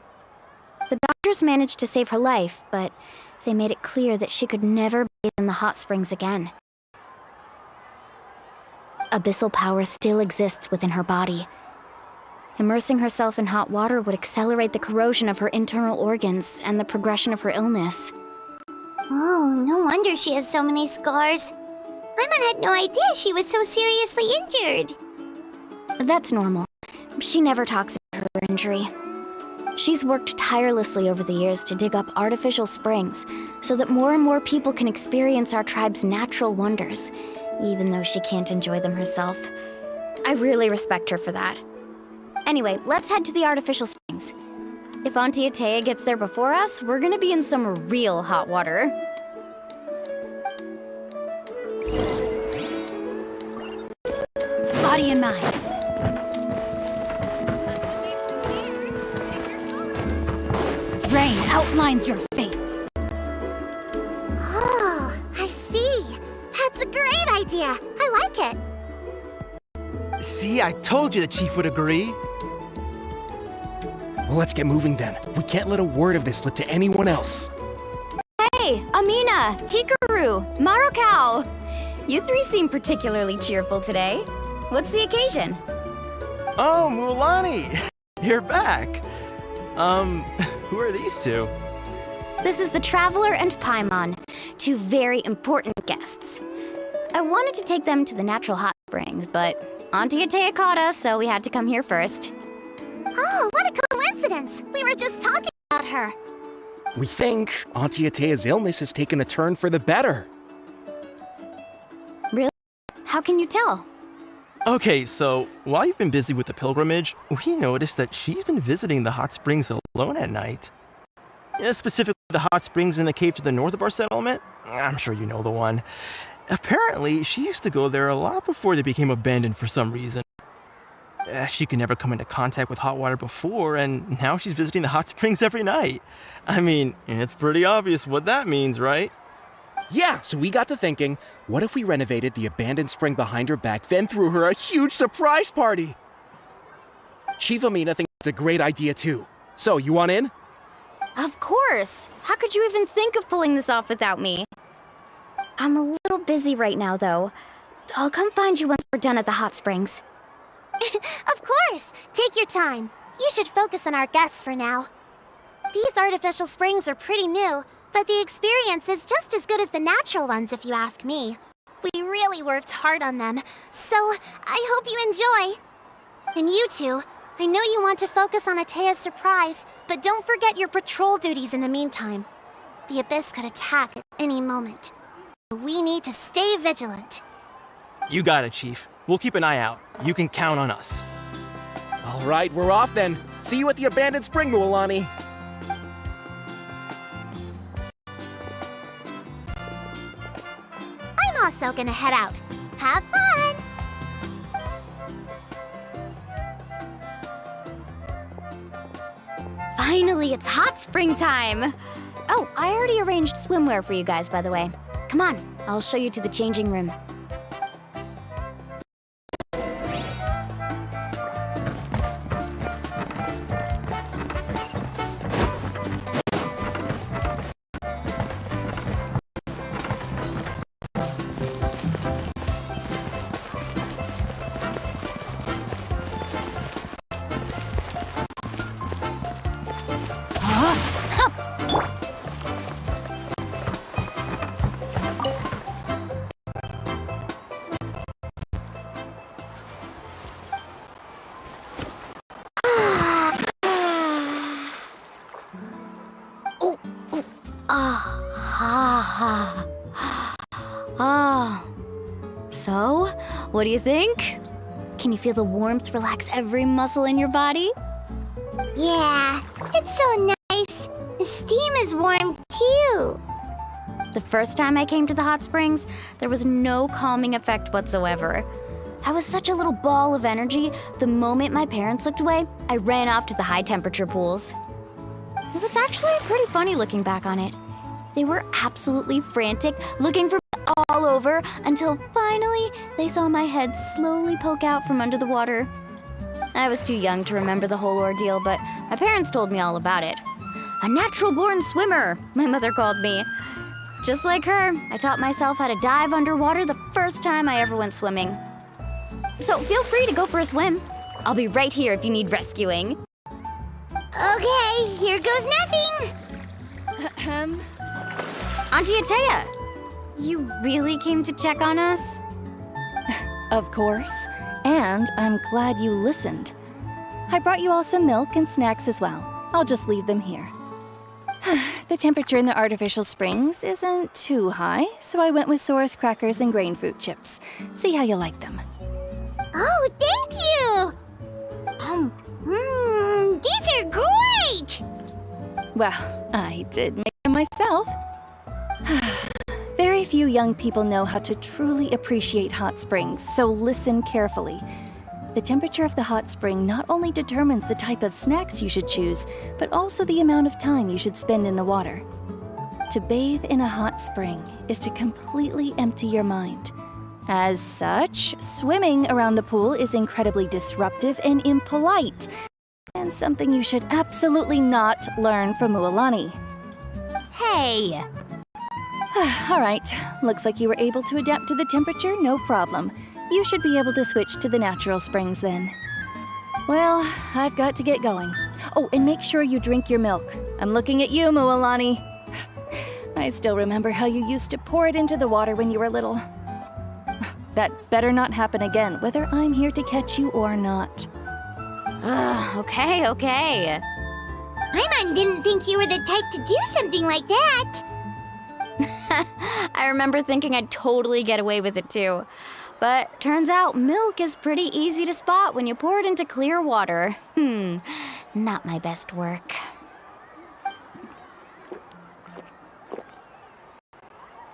The doctors managed to save her life, but they made it clear that she could never bathe in the hot springs again. Abyssal power still exists within her body. Immersing herself in hot water would accelerate the corrosion of her internal organs and the progression of her illness. Oh, no wonder she has so many scars. Paimon had no idea she was so seriously injured. That's normal. She never talks about her injury. She's worked tirelessly over the years to dig up artificial springs so that more and more people can experience our tribe's natural wonders, even though she can't enjoy them herself. I really respect her for that. Anyway, let's head to the artificial springs. If Auntie Atea gets there before us, we're gonna be in some real hot water. Body and mind. Rain outlines your fate. Oh, I see. That's a great idea. I like it. See, I told you the chief would agree. Well, let's get moving then. We can't let a word of this slip to anyone else. Hey, Amina, Hikaru, Marukao. You three seem particularly cheerful today. What's the occasion? Oh, Mualani! You're back. Who are these two? This is the Traveler and Paimon, two very important guests. I wanted to take them to the natural hot springs, but Auntie Atea caught us, so we had to come here first. Oh, what a coincidence! We were just talking about her. We think Auntie Atea's illness has taken a turn for the better. Really? How can you tell? Okay, so while you've been busy with the pilgrimage, we noticed that she's been visiting the hot springs alone at night. Specifically the hot springs in the cave to the north of our settlement. I'm sure you know the one. Apparently, she used to go there a lot before they became abandoned for some reason. She could never come into contact with hot water before, and now she's visiting the hot springs every night. I mean, it's pretty obvious what that means, right? Yeah, so we got to thinking, what if we renovated the abandoned spring behind her back, then threw her a huge surprise party? Chief Amina thinks it's a great idea too. So, you want in? Of course! How could you even think of pulling this off without me? I'm a little busy right now, though. I'll come find you once we're done at the hot springs. Of course! Take your time. You should focus on our guests for now. These artificial springs are pretty new, but the experience is just as good as the natural ones, if you ask me. We really worked hard on them, so I hope you enjoy. And you two, I know you want to focus on Atea's surprise, but don't forget your patrol duties in the meantime. The Abyss could attack at any moment. So we need to stay vigilant. You got it, Chief. We'll keep an eye out. You can count on us. All right, we're off then. See you at the abandoned spring, Mualani. I'm also gonna head out. Have fun! Finally, it's hot spring time! Oh, I already arranged swimwear for you guys, by the way. Come on, I'll show you to the changing room. So, what do you think? Can you feel the warmth relax every muscle in your body? Yeah, it's so nice. The steam is warm too. The first time I came to the hot springs, there was no calming effect whatsoever. I was such a little ball of energy, the moment my parents looked away, I ran off to the high-temperature pools. It was actually pretty funny looking back on it. They were absolutely frantic, looking for me all over, until finally they saw my head slowly poke out from under the water. I was too young to remember the whole ordeal, but my parents told me all about it. A natural-born swimmer, my mother called me. Just like her, I taught myself how to dive underwater the first time I ever went swimming. So feel free to go for a swim. I'll be right here if you need rescuing. Okay, here goes nothing. Auntie Atea, you really came to check on us? Of course. And I'm glad you listened. I brought you all some milk and snacks as well. I'll just leave them here. The temperature in the artificial springs isn't too high, so I went with Saurus crackers and grain fruit chips. See how you like them. Oh, thank you! These are great! Well, I did make them myself. Very few young people know how to truly appreciate hot springs, so listen carefully. The temperature of the hot spring not only determines the type of snacks you should choose, but also the amount of time you should spend in the water. To bathe in a hot spring is to completely empty your mind. As such, swimming around the pool is incredibly disruptive and impolite, and something you should absolutely not learn from Mualani. Hey! All right, looks like you were able to adapt to the temperature, no problem. You should be able to switch to the natural springs then. Well, I've got to get going. Oh, and make sure you drink your milk. I'm looking at you, Mualani. I still remember how you used to pour it into the water when you were little. That better not happen again, whether I'm here to catch you or not. Okay. Paimon didn't think you were the type to do something like that. I remember thinking I'd totally get away with it too. But turns out milk is pretty easy to spot when you pour it into clear water. Not my best work.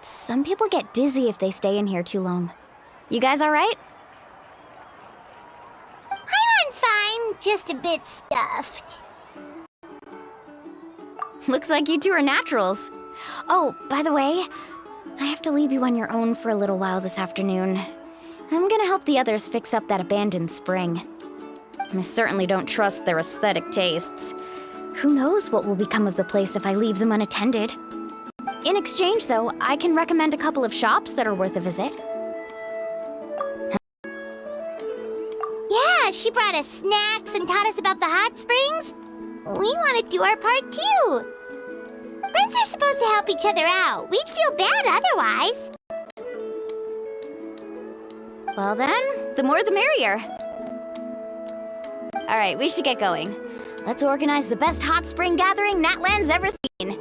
Some people get dizzy if they stay in here too long. You guys all right? Paimon's fine, just a bit stuffed. Looks like you two are naturals. Oh, by the way, I have to leave you on your own for a little while this afternoon. I'm gonna help the others fix up that abandoned spring. I certainly don't trust their aesthetic tastes. Who knows what will become of the place if I leave them unattended? In exchange, though, I can recommend a couple of shops that are worth a visit. Yeah, she brought us snacks and taught us about the hot springs. We want to do our part too. Friends are supposed to help each other out. We'd feel bad otherwise. Well then, the more the merrier. All right, we should get going. Let's organize the best hot spring gathering Natlan's ever seen.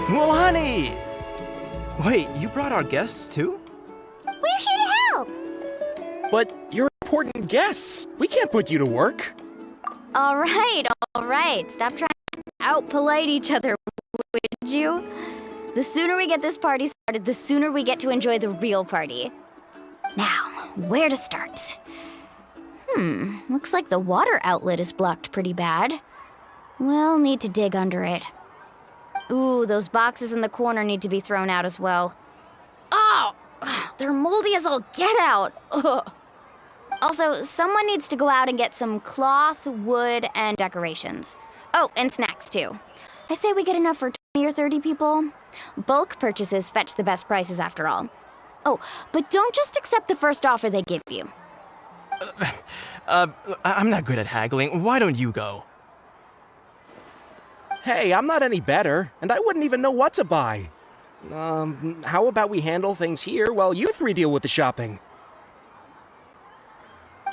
Mualani! Wait, you brought our guests too? We're here to help. But you're important guests. We can't put you to work. All right. Stop trying to out-polite each other, would you? The sooner we get this party started, the sooner we get to enjoy the real party. Now, where to start? Looks like the water outlet is blocked pretty bad. We'll need to dig under it. Ooh, those boxes in the corner need to be thrown out as well. Oh! They're moldy as all get out! Ugh. Also, someone needs to go out and get some cloth, wood, and decorations. Oh, and snacks too. I say we get enough for 20 or 30 people. Bulk purchases fetch the best prices after all. Oh, but don't just accept the first offer they give you. I'm not good at haggling. Why don't you go? Hey, I'm not any better, and I wouldn't even know what to buy. How about we handle things here while you three deal with the shopping?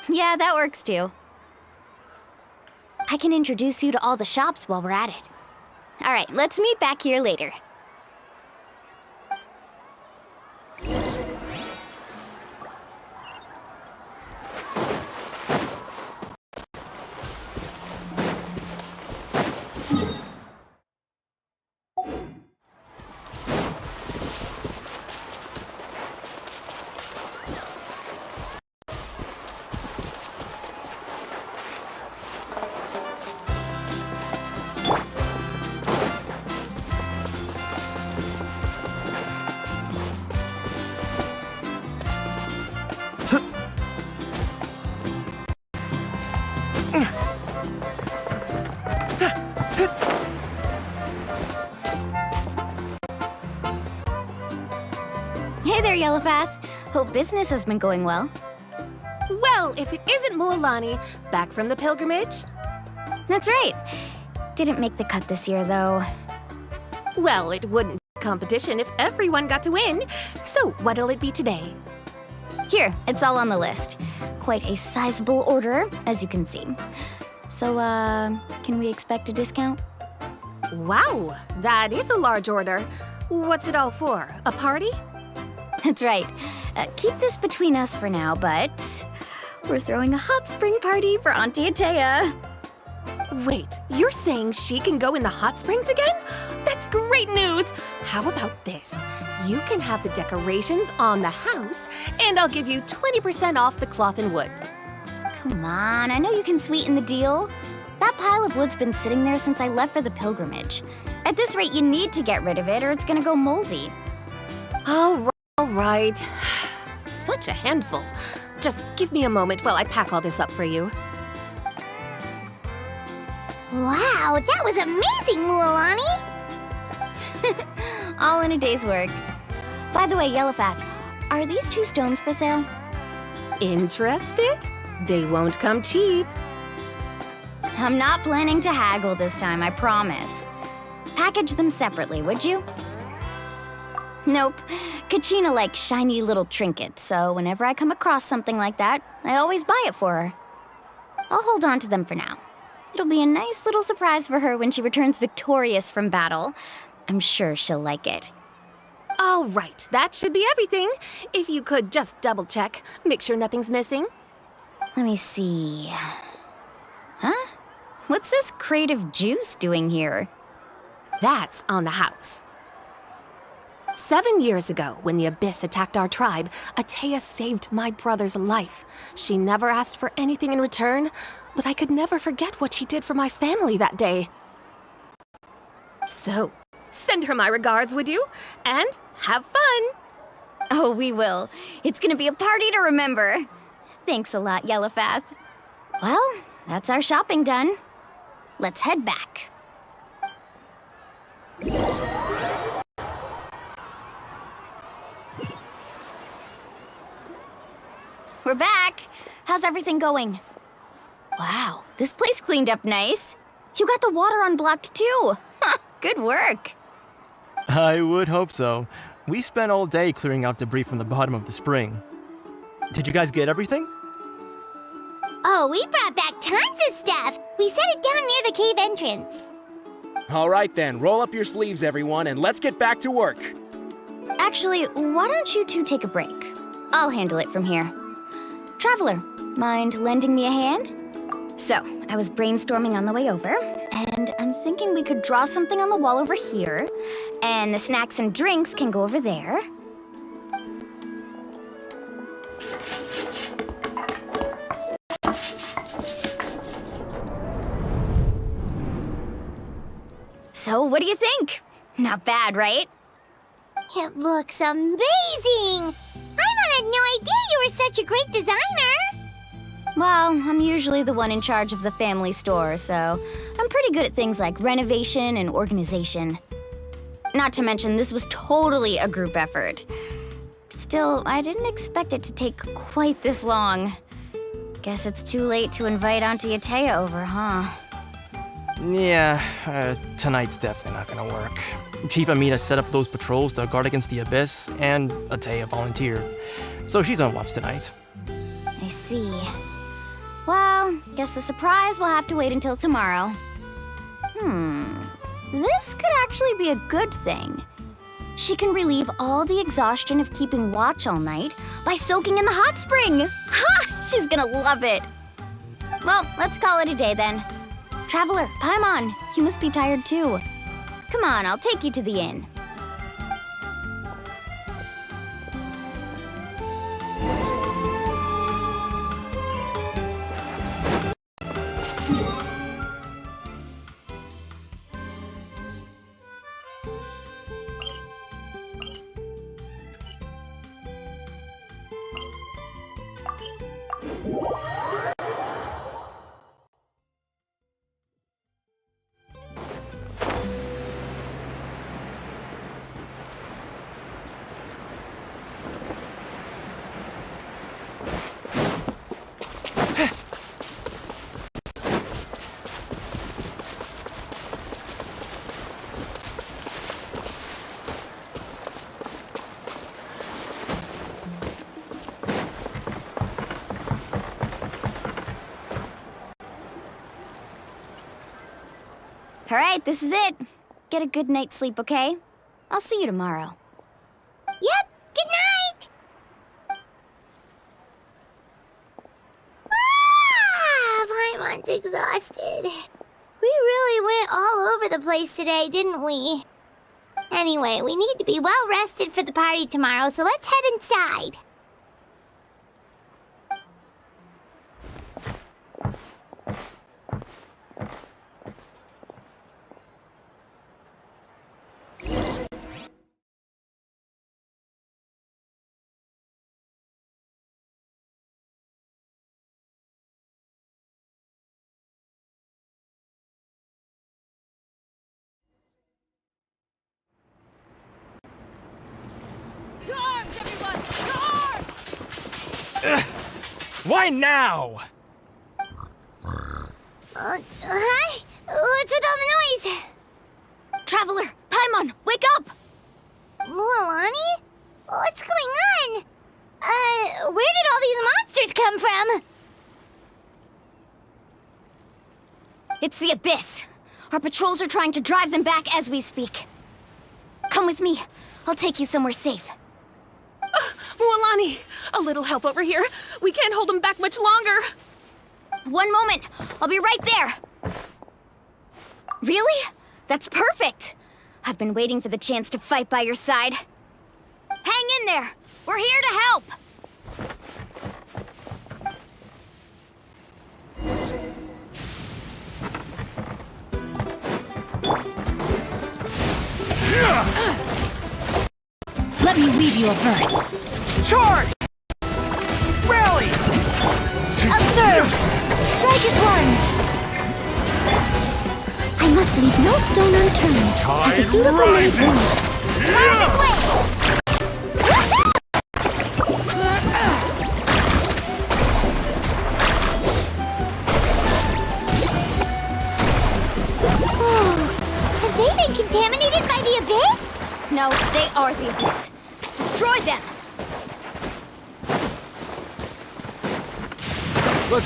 Yeah, that works too. I can introduce you to all the shops while we're at it. All right, let's meet back here later. Hey there, Yellowpath. Hope business has been going well. Well, if it isn't Mualani, back from the pilgrimage? That's right. Didn't make the cut this year, though. Well, it wouldn't be a competition if everyone got to win. So, what'll it be today? Here, it's all on the list. Quite a sizable order, as you can see. So, can we expect a discount? Wow, that is a large order. What's it all for? A party? That's right. Keep this between us for now, but we're throwing a hot spring party for Auntie Atea. Wait, you're saying she can go in the hot springs again? That's great news! How about this? You can have the decorations on the house, and I'll give you 20% off the cloth and wood. Come on, I know you can sweeten the deal. That pile of wood's been sitting there since I left for the pilgrimage. At this rate, you need to get rid of it or it's gonna go moldy. All right. Such a handful. Just give me a moment while I pack all this up for you. Wow, that was amazing, Mualani! All in a day's work. By the way, Yellowpath, are these 2 stones for sale? Interested? They won't come cheap. I'm not planning to haggle this time, I promise. Package them separately, would you? Nope. Kachina likes shiny little trinkets, so whenever I come across something like that, I always buy it for her. I'll hold on to them for now. It'll be a nice little surprise for her when she returns victorious from battle. I'm sure she'll like it. All right, that should be everything. If you could just double check, make sure nothing's missing. Let me see. Huh? What's this crate of juice doing here? That's on the house. 7 years ago, when the Abyss attacked our tribe, Atea saved my brother's life. She never asked for anything in return, but I could never forget what she did for my family that day. So, send her my regards, would you? And have fun! Oh, we will. It's gonna be a party to remember. Thanks a lot, Yellowpath. Well, that's our shopping done. Let's head back. We're back! How's everything going? Wow, this place cleaned up nice. You got the water unblocked too. Good work. I would hope so. We spent all day clearing out debris from the bottom of the spring. Did you guys get everything? Oh, we brought back tons of stuff! We set it down near the cave entrance. All right then, roll up your sleeves, everyone, and let's get back to work. Actually, why don't you two take a break? I'll handle it from here. Traveler, mind lending me a hand? So, I was brainstorming on the way over, and I'm thinking we could draw something on the wall over here, and the snacks and drinks can go over there. So, what do you think? Not bad, right? It looks amazing! Paimon had no idea you were such a great designer! Well, I'm usually the one in charge of the family store, so I'm pretty good at things like renovation and organization. Not to mention, this was totally a group effort. Still, I didn't expect it to take quite this long. Guess it's too late to invite Auntie Atea over, huh? Yeah, tonight's definitely not gonna work. Chief Amina set up those patrols to guard against the Abyss, and Atea volunteered. So she's on watch tonight. I see. Well, guess the surprise will have to wait until tomorrow. This could actually be a good thing. She can relieve all the exhaustion of keeping watch all night by soaking in the hot spring. Ha! She's gonna love it. Well, let's call it a day then. Traveler, Paimon, you must be tired too. Come on, I'll take you to the inn. All right, this is it. Get a good night's sleep, okay? I'll see you tomorrow. Yep, good night! Paimon's exhausted. We really went all over the place today, didn't we? Anyway, we need to be well rested for the party tomorrow, so let's head inside. To arms, everyone! To arms! Why now? Huh? What's with all the noise? Traveler, Paimon, wake up! Mualani? What's going on? Where did all these monsters come from? It's the Abyss. Our patrols are trying to drive them back as we speak. Come with me. I'll take you somewhere safe. Mualani, a little help over here. We can't hold them back much longer. One moment. I'll be right there. Really? That's perfect. I've been waiting for the chance to fight by your side. Hang in there. We're here to help. Let me read you a verse. Charge! Rally! Observe! Strike is one! I must leave no stone unturned. As a dutiful maid woman. Perfect way! Oh, have they been contaminated by the Abyss? No, they are the Abyss. Destroy them!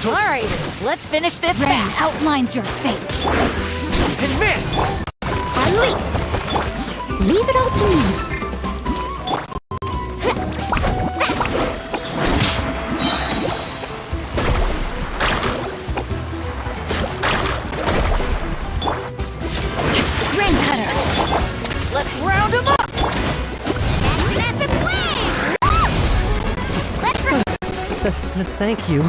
All right, let's finish this Rain fast. outlines your fate. Advance! I leap! Leave it all to me. Rain cutter. Let's round them up. Thank you.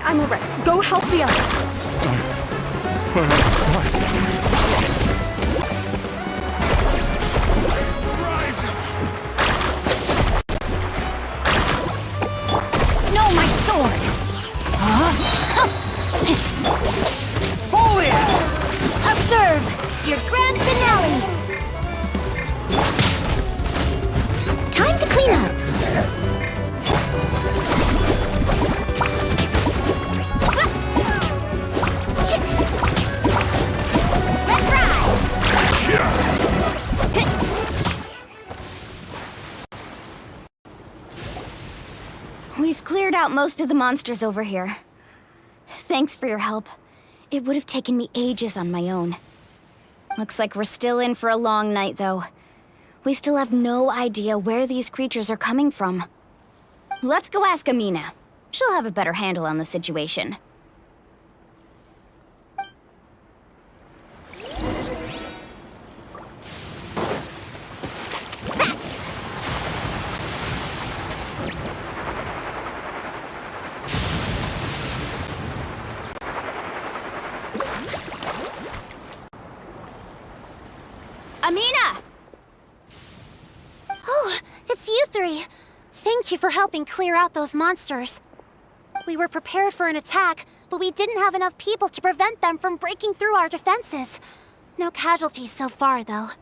I'm alright. Go help the others. No, my sword. Bully! Observe! Your grand finale! Time to clean up! Let's ride! We've cleared out most of the monsters over here. Thanks for your help. It would have taken me ages on my own. Looks like we're still in for a long night, though. We still have no idea where these creatures are coming from. Let's go ask Amina. She'll have a better handle on the situation. Amina! Oh, it's you three. Thank you for helping clear out those monsters. We were prepared for an attack, but we didn't have enough people to prevent them from breaking through our defenses. No casualties so far, though.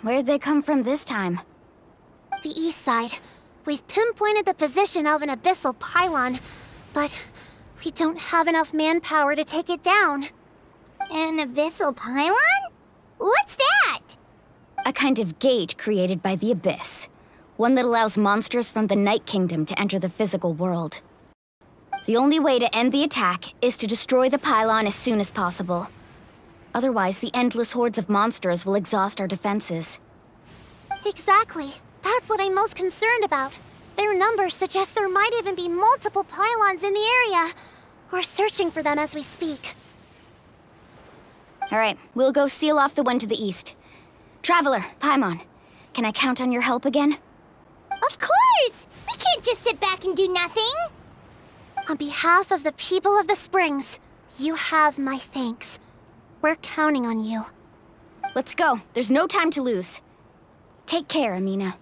Where'd they come from this time? The east side. We've pinpointed the position of an abyssal pylon, but we don't have enough manpower to take it down. An abyssal pylon? What's that? A kind of gate created by the Abyss. One that allows monsters from the Night Kingdom to enter the physical world. The only way to end the attack is to destroy the pylon as soon as possible. Otherwise, the endless hordes of monsters will exhaust our defenses. Exactly. That's what I'm most concerned about. Their numbers suggest there might even be multiple pylons in the area. We're searching for them as we speak. Alright, we'll go seal off the one to the east. Traveler, Paimon, can I count on your help again? Of course! We can't just sit back and do nothing! On behalf of the people of the Springs, you have my thanks. We're counting on you. Let's go. There's no time to lose. Take care, Amina.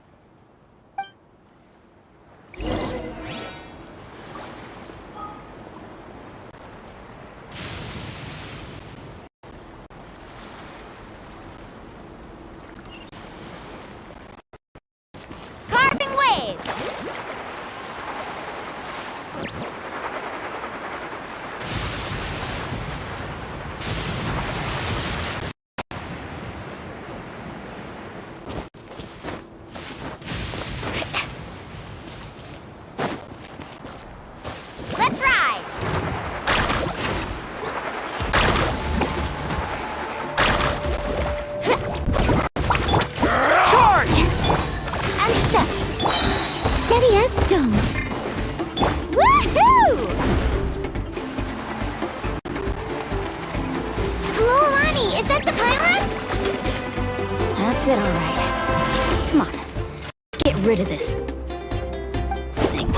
Carving waves! Let's ride! Charge! I'm steady. Steady as stone. Woohoo! Luolani, is that the pylon? That's it, alright. Come on. Let's get rid of this thing.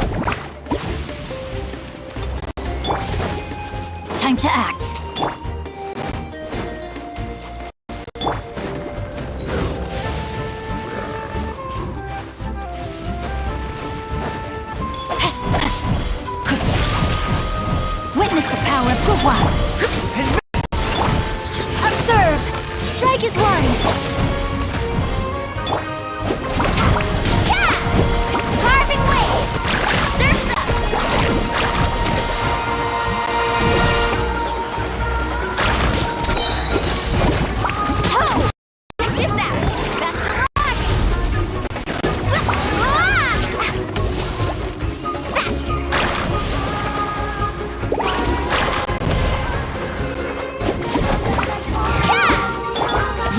Time to act. Witness the power of Guhua. Observe! Strike is one! Yeah! Carving waves! Surf them! Ho! Check this out! Best of luck! Faster!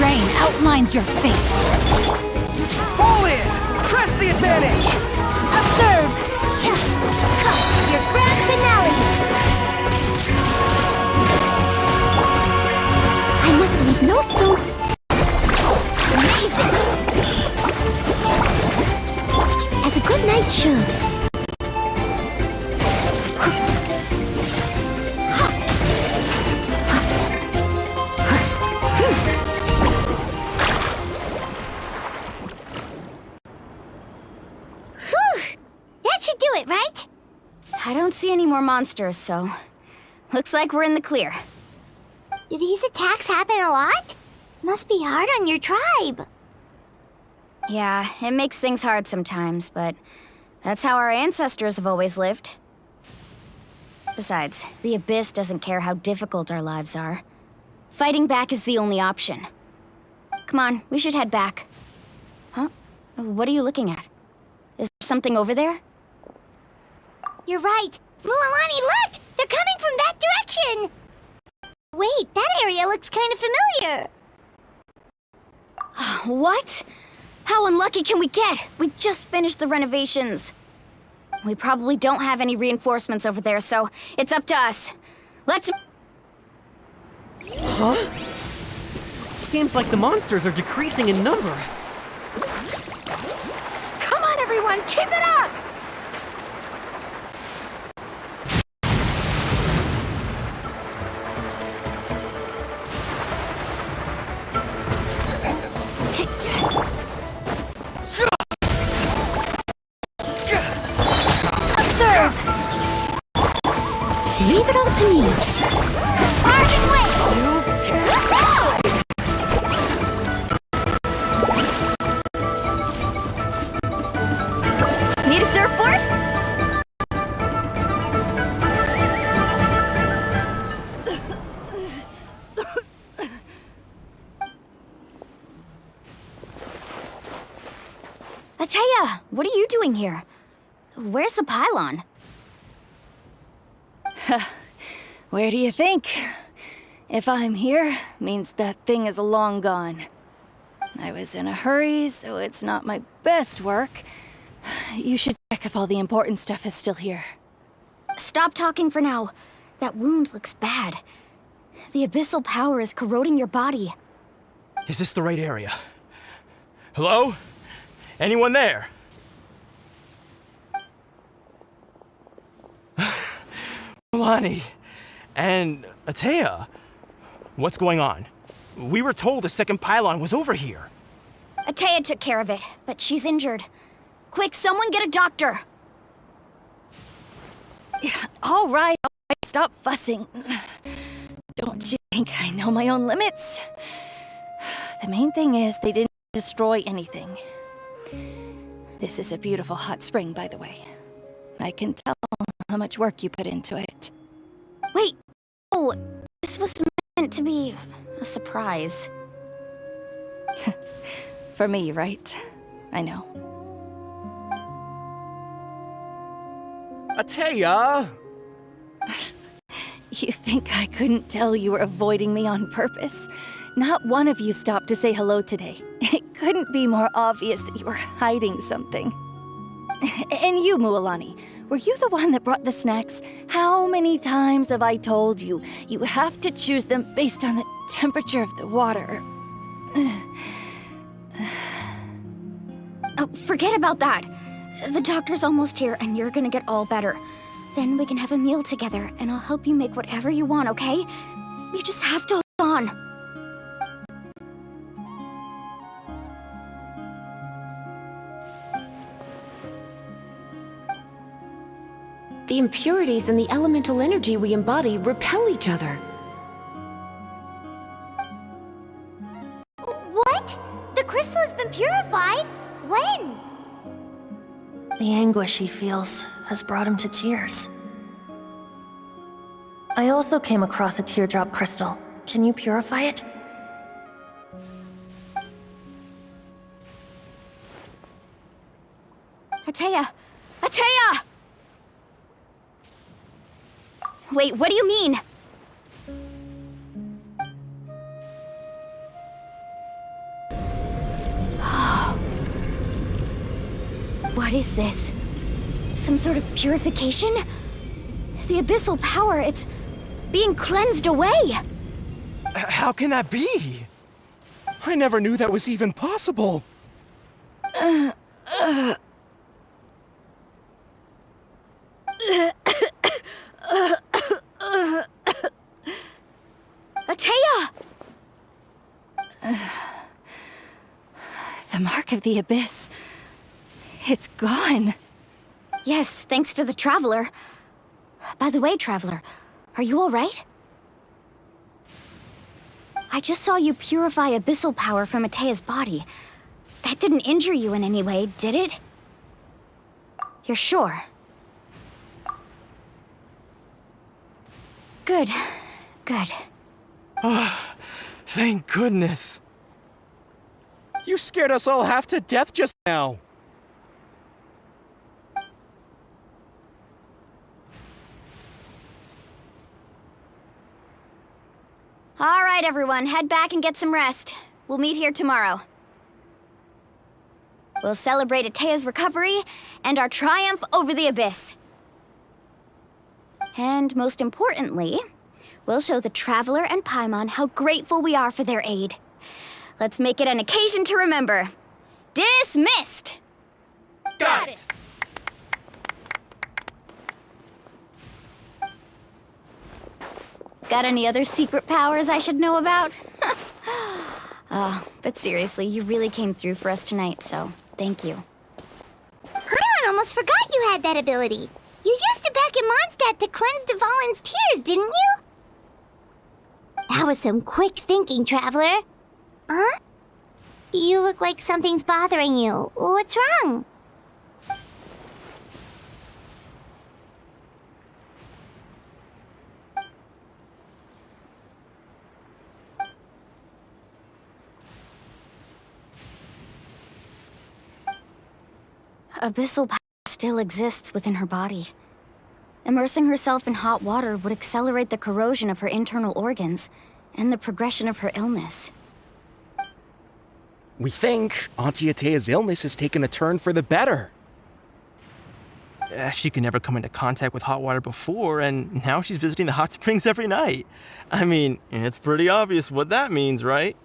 Rain outlines your fate. Pull in! Press the advantage! Observe! Your grand finale! I must leave no stone. Amazing! As a good knight should. That should do it, right? I don't see any more monsters, so... Looks like we're in the clear. Do these attacks happen a lot? Must be hard on your tribe. Yeah, it makes things hard sometimes, but... that's how our ancestors have always lived. Besides, the Abyss doesn't care how difficult our lives are. Fighting back is the only option. Come on, we should head back. Huh? What are you looking at? Is there something over there? You're right. Luolani, look! They're coming from that direction! Wait, that area looks kind of familiar. What? How unlucky can we get? We just finished the renovations. We probably don't have any reinforcements over there, so it's up to us. Let's... Huh? Seems like the monsters are decreasing in number. Come on, everyone, keep it up! Observe! Leave it all to me. Target way! Need a surfboard? Ateya, what are you doing here? Where's the pylon? Where do you think? If I'm here, means that thing is long gone. I was in a hurry, so it's not my best work. You should check if all the important stuff is still here. Stop talking for now. That wound looks bad. The abyssal power is corroding your body. Is this the right area? Hello? Anyone there? Milani and Ateya, what's going on? We were told the second pylon was over here. Ateya took care of it, but she's injured. Quick, someone get a doctor! All right, stop fussing. Don't you think I know my own limits? The main thing is they didn't destroy anything. This is a beautiful hot spring, by the way. I can tell how much work you put into it. Wait! Oh, this was meant to be a surprise. For me, right? I know. Ateya! You think I couldn't tell you were avoiding me on purpose? Not one of you stopped to say hello today. It couldn't be more obvious that you were hiding something. And you, Mualani, were you the one that brought the snacks? How many times have I told you, you have to choose them based on the temperature of the water? Oh, forget about that. The doctor's almost here, and you're gonna get all better. Then we can have a meal together, and I'll help you make whatever you want, okay? You just have to hold on. The impurities and the elemental energy we embody repel each other. What? The crystal has been purified? When? The anguish he feels has brought him to tears. I also came across a teardrop crystal. Can you purify it? Ateya! Ateya! Wait, what do you mean? What is this? Some sort of purification? The abyssal power, it's being cleansed away! How can that be? I never knew that was even possible. Ateya! The mark of the abyss. It's gone. Yes, thanks to the Traveler. By the way, Traveler, are you alright? I just saw you purify abyssal power from Ateya's body. That didn't injure you in any way, did it? You're sure? Good. Good. Thank goodness. You scared us all half to death just now. All right, everyone, head back and get some rest. We'll meet here tomorrow. We'll celebrate Atea's recovery and our triumph over the Abyss. And most importantly, we'll show the Traveler and Paimon how grateful we are for their aid. Let's make it an occasion to remember. Dismissed! Got it! Got any other secret powers I should know about? Oh, but seriously, you really came through for us tonight, so thank you. Paimon almost forgot you had that ability. You used it back in Mondstadt to cleanse Dvalin's tears, didn't you? That was some quick thinking, Traveler. Huh? You look like something's bothering you. What's wrong? Abyssal power still exists within her body. Immersing herself in hot water would accelerate the corrosion of her internal organs and the progression of her illness. We think Auntie Atea's illness has taken a turn for the better. She could never come into contact with hot water before, and now she's visiting the hot springs every night. I mean, it's pretty obvious what that means, right?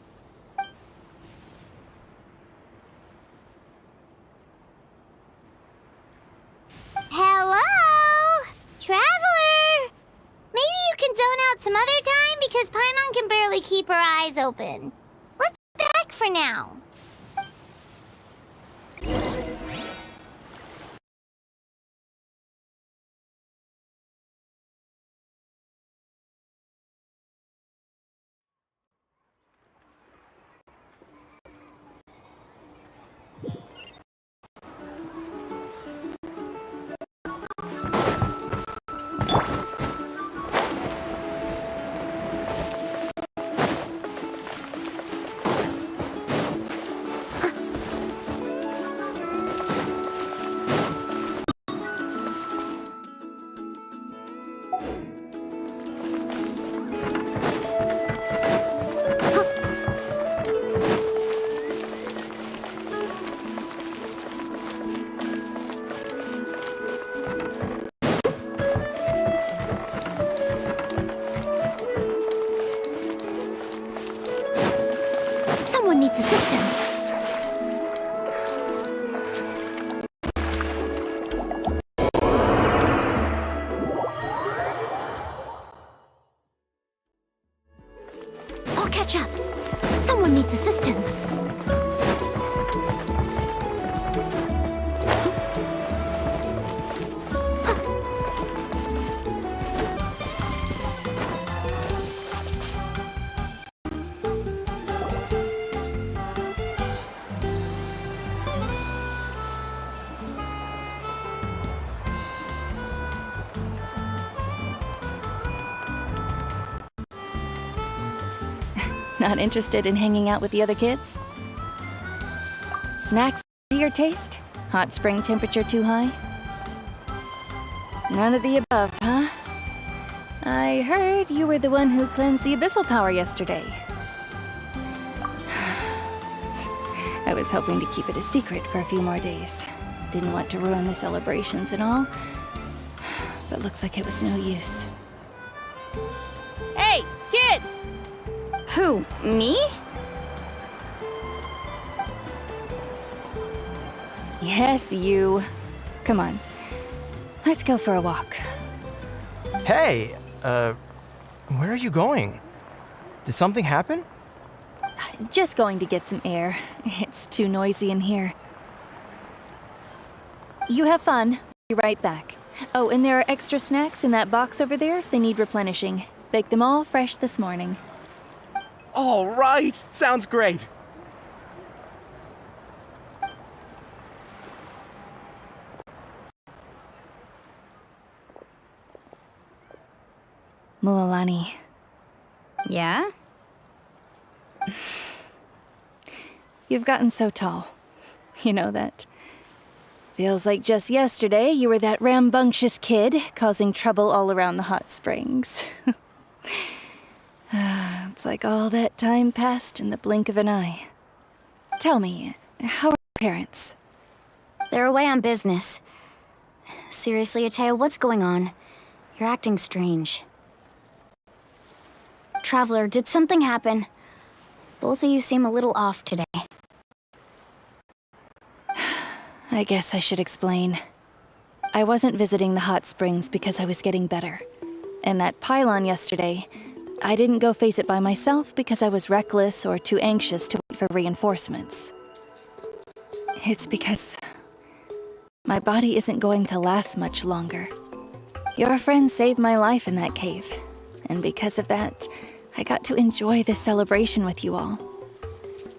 Hello? Traveler? Maybe you can zone out some other time because Paimon can barely keep her eyes open. Let's be back for now. Someone needs assistance. I'll catch up. Someone needs assistance. Not interested in hanging out with the other kids? Snacks to your taste? Hot spring temperature too high? None of the above, huh? I heard you were the one who cleansed the abyssal power yesterday. I was hoping to keep it a secret for a few more days. Didn't want to ruin the celebrations and all, but looks like it was no use. Hey, kid! Who, me? Yes, you. Come on. Let's go for a walk. Hey, where are you going? Did something happen? Just going to get some air. It's too noisy in here. You have fun. Be right back. Oh, and there are extra snacks in that box over there if they need replenishing. Baked them all fresh this morning. All right, sounds great. Mualani. Yeah? You've gotten so tall. You know that. Feels like just yesterday you were that rambunctious kid causing trouble all around the hot springs. It's like all that time passed in the blink of an eye. Tell me, how are your parents? They're away on business. Seriously, Atea, what's going on? You're acting strange. Traveler, did something happen? Both of you seem a little off today. I guess I should explain. I wasn't visiting the hot springs because I was getting better. And that pylon yesterday, I didn't go face it by myself because I was reckless or too anxious to wait for reinforcements. It's because my body isn't going to last much longer. Your friend saved my life in that cave, and because of that, I got to enjoy this celebration with you all.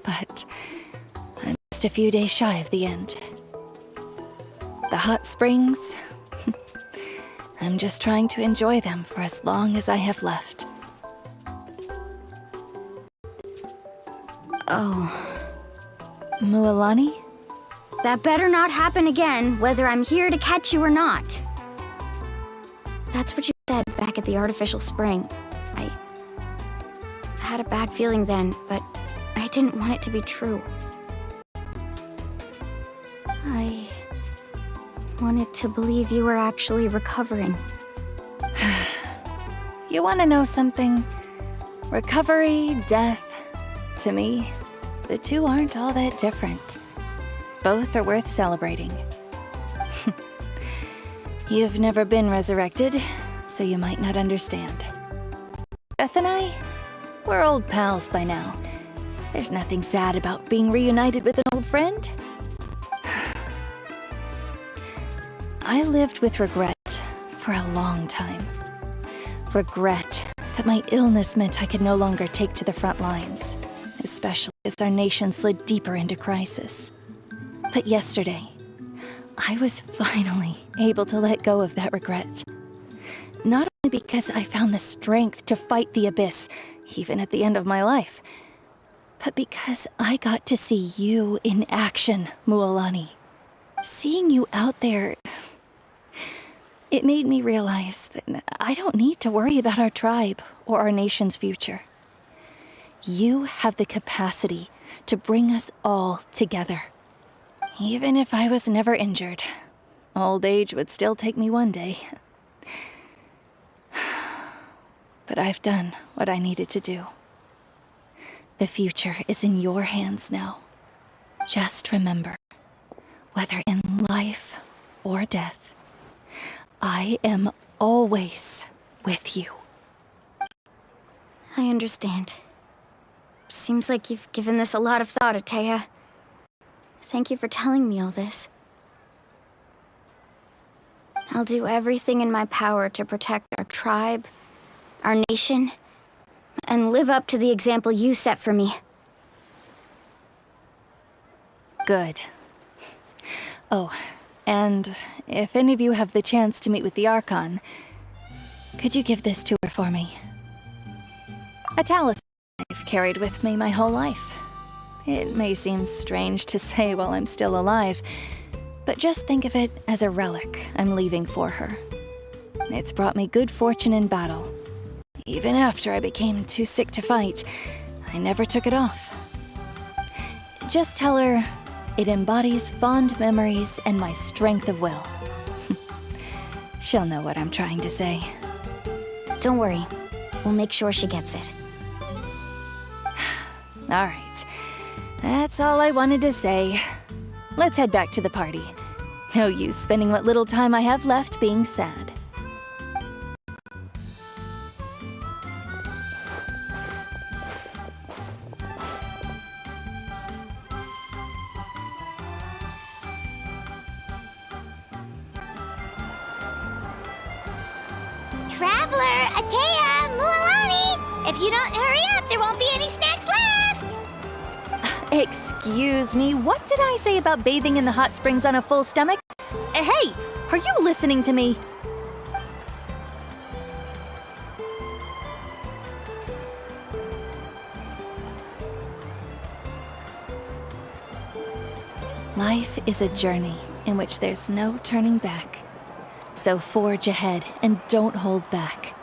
But I'm just a few days shy of the end. The hot springs, I'm just trying to enjoy them for as long as I have left. Oh. Mualani? That better not happen again, whether I'm here to catch you or not. That's what you said back at the artificial spring. I had a bad feeling then, but I didn't want it to be true. I wanted to believe you were actually recovering. You want to know something? Recovery, death, to me, the two aren't all that different. Both are worth celebrating. You've never been resurrected, so you might not understand. Beth and I, we're old pals by now. There's nothing sad about being reunited with an old friend. I lived with regret for a long time. Regret that my illness meant I could no longer take to the front lines, especially as our nation slid deeper into crisis. But yesterday, I was finally able to let go of that regret. Not only because I found the strength to fight the abyss, even at the end of my life, but because I got to see you in action, Mualani. Seeing you out there, it made me realize that I don't need to worry about our tribe or our nation's future. You have the capacity to bring us all together. Even if I was never injured, old age would still take me one day. But I've done what I needed to do. The future is in your hands now. Just remember, whether in life or death, I am always with you. I understand. Seems like you've given this a lot of thought, Atea. Thank you for telling me all this. I'll do everything in my power to protect our tribe, our nation, and live up to the example you set for me. Good. Oh, and if any of you have the chance to meet with the Archon, could you give this to her for me? A talisman I've carried with me my whole life. It may seem strange to say while I'm still alive, but just think of it as a relic I'm leaving for her. It's brought me good fortune in battle. Even after I became too sick to fight, I never took it off. Just tell her it embodies fond memories and my strength of will. She'll know what I'm trying to say. Don't worry. We'll make sure she gets it. All right. That's all I wanted to say. Let's head back to the party. No use spending what little time I have left being sad. Traveler, Atea, Mualani! If you don't hurry up, there won't be any snacks left! Excuse me, what did I say about bathing in the hot springs on a full stomach? Hey, are you listening to me? Life is a journey in which there's no turning back. So forge ahead and don't hold back.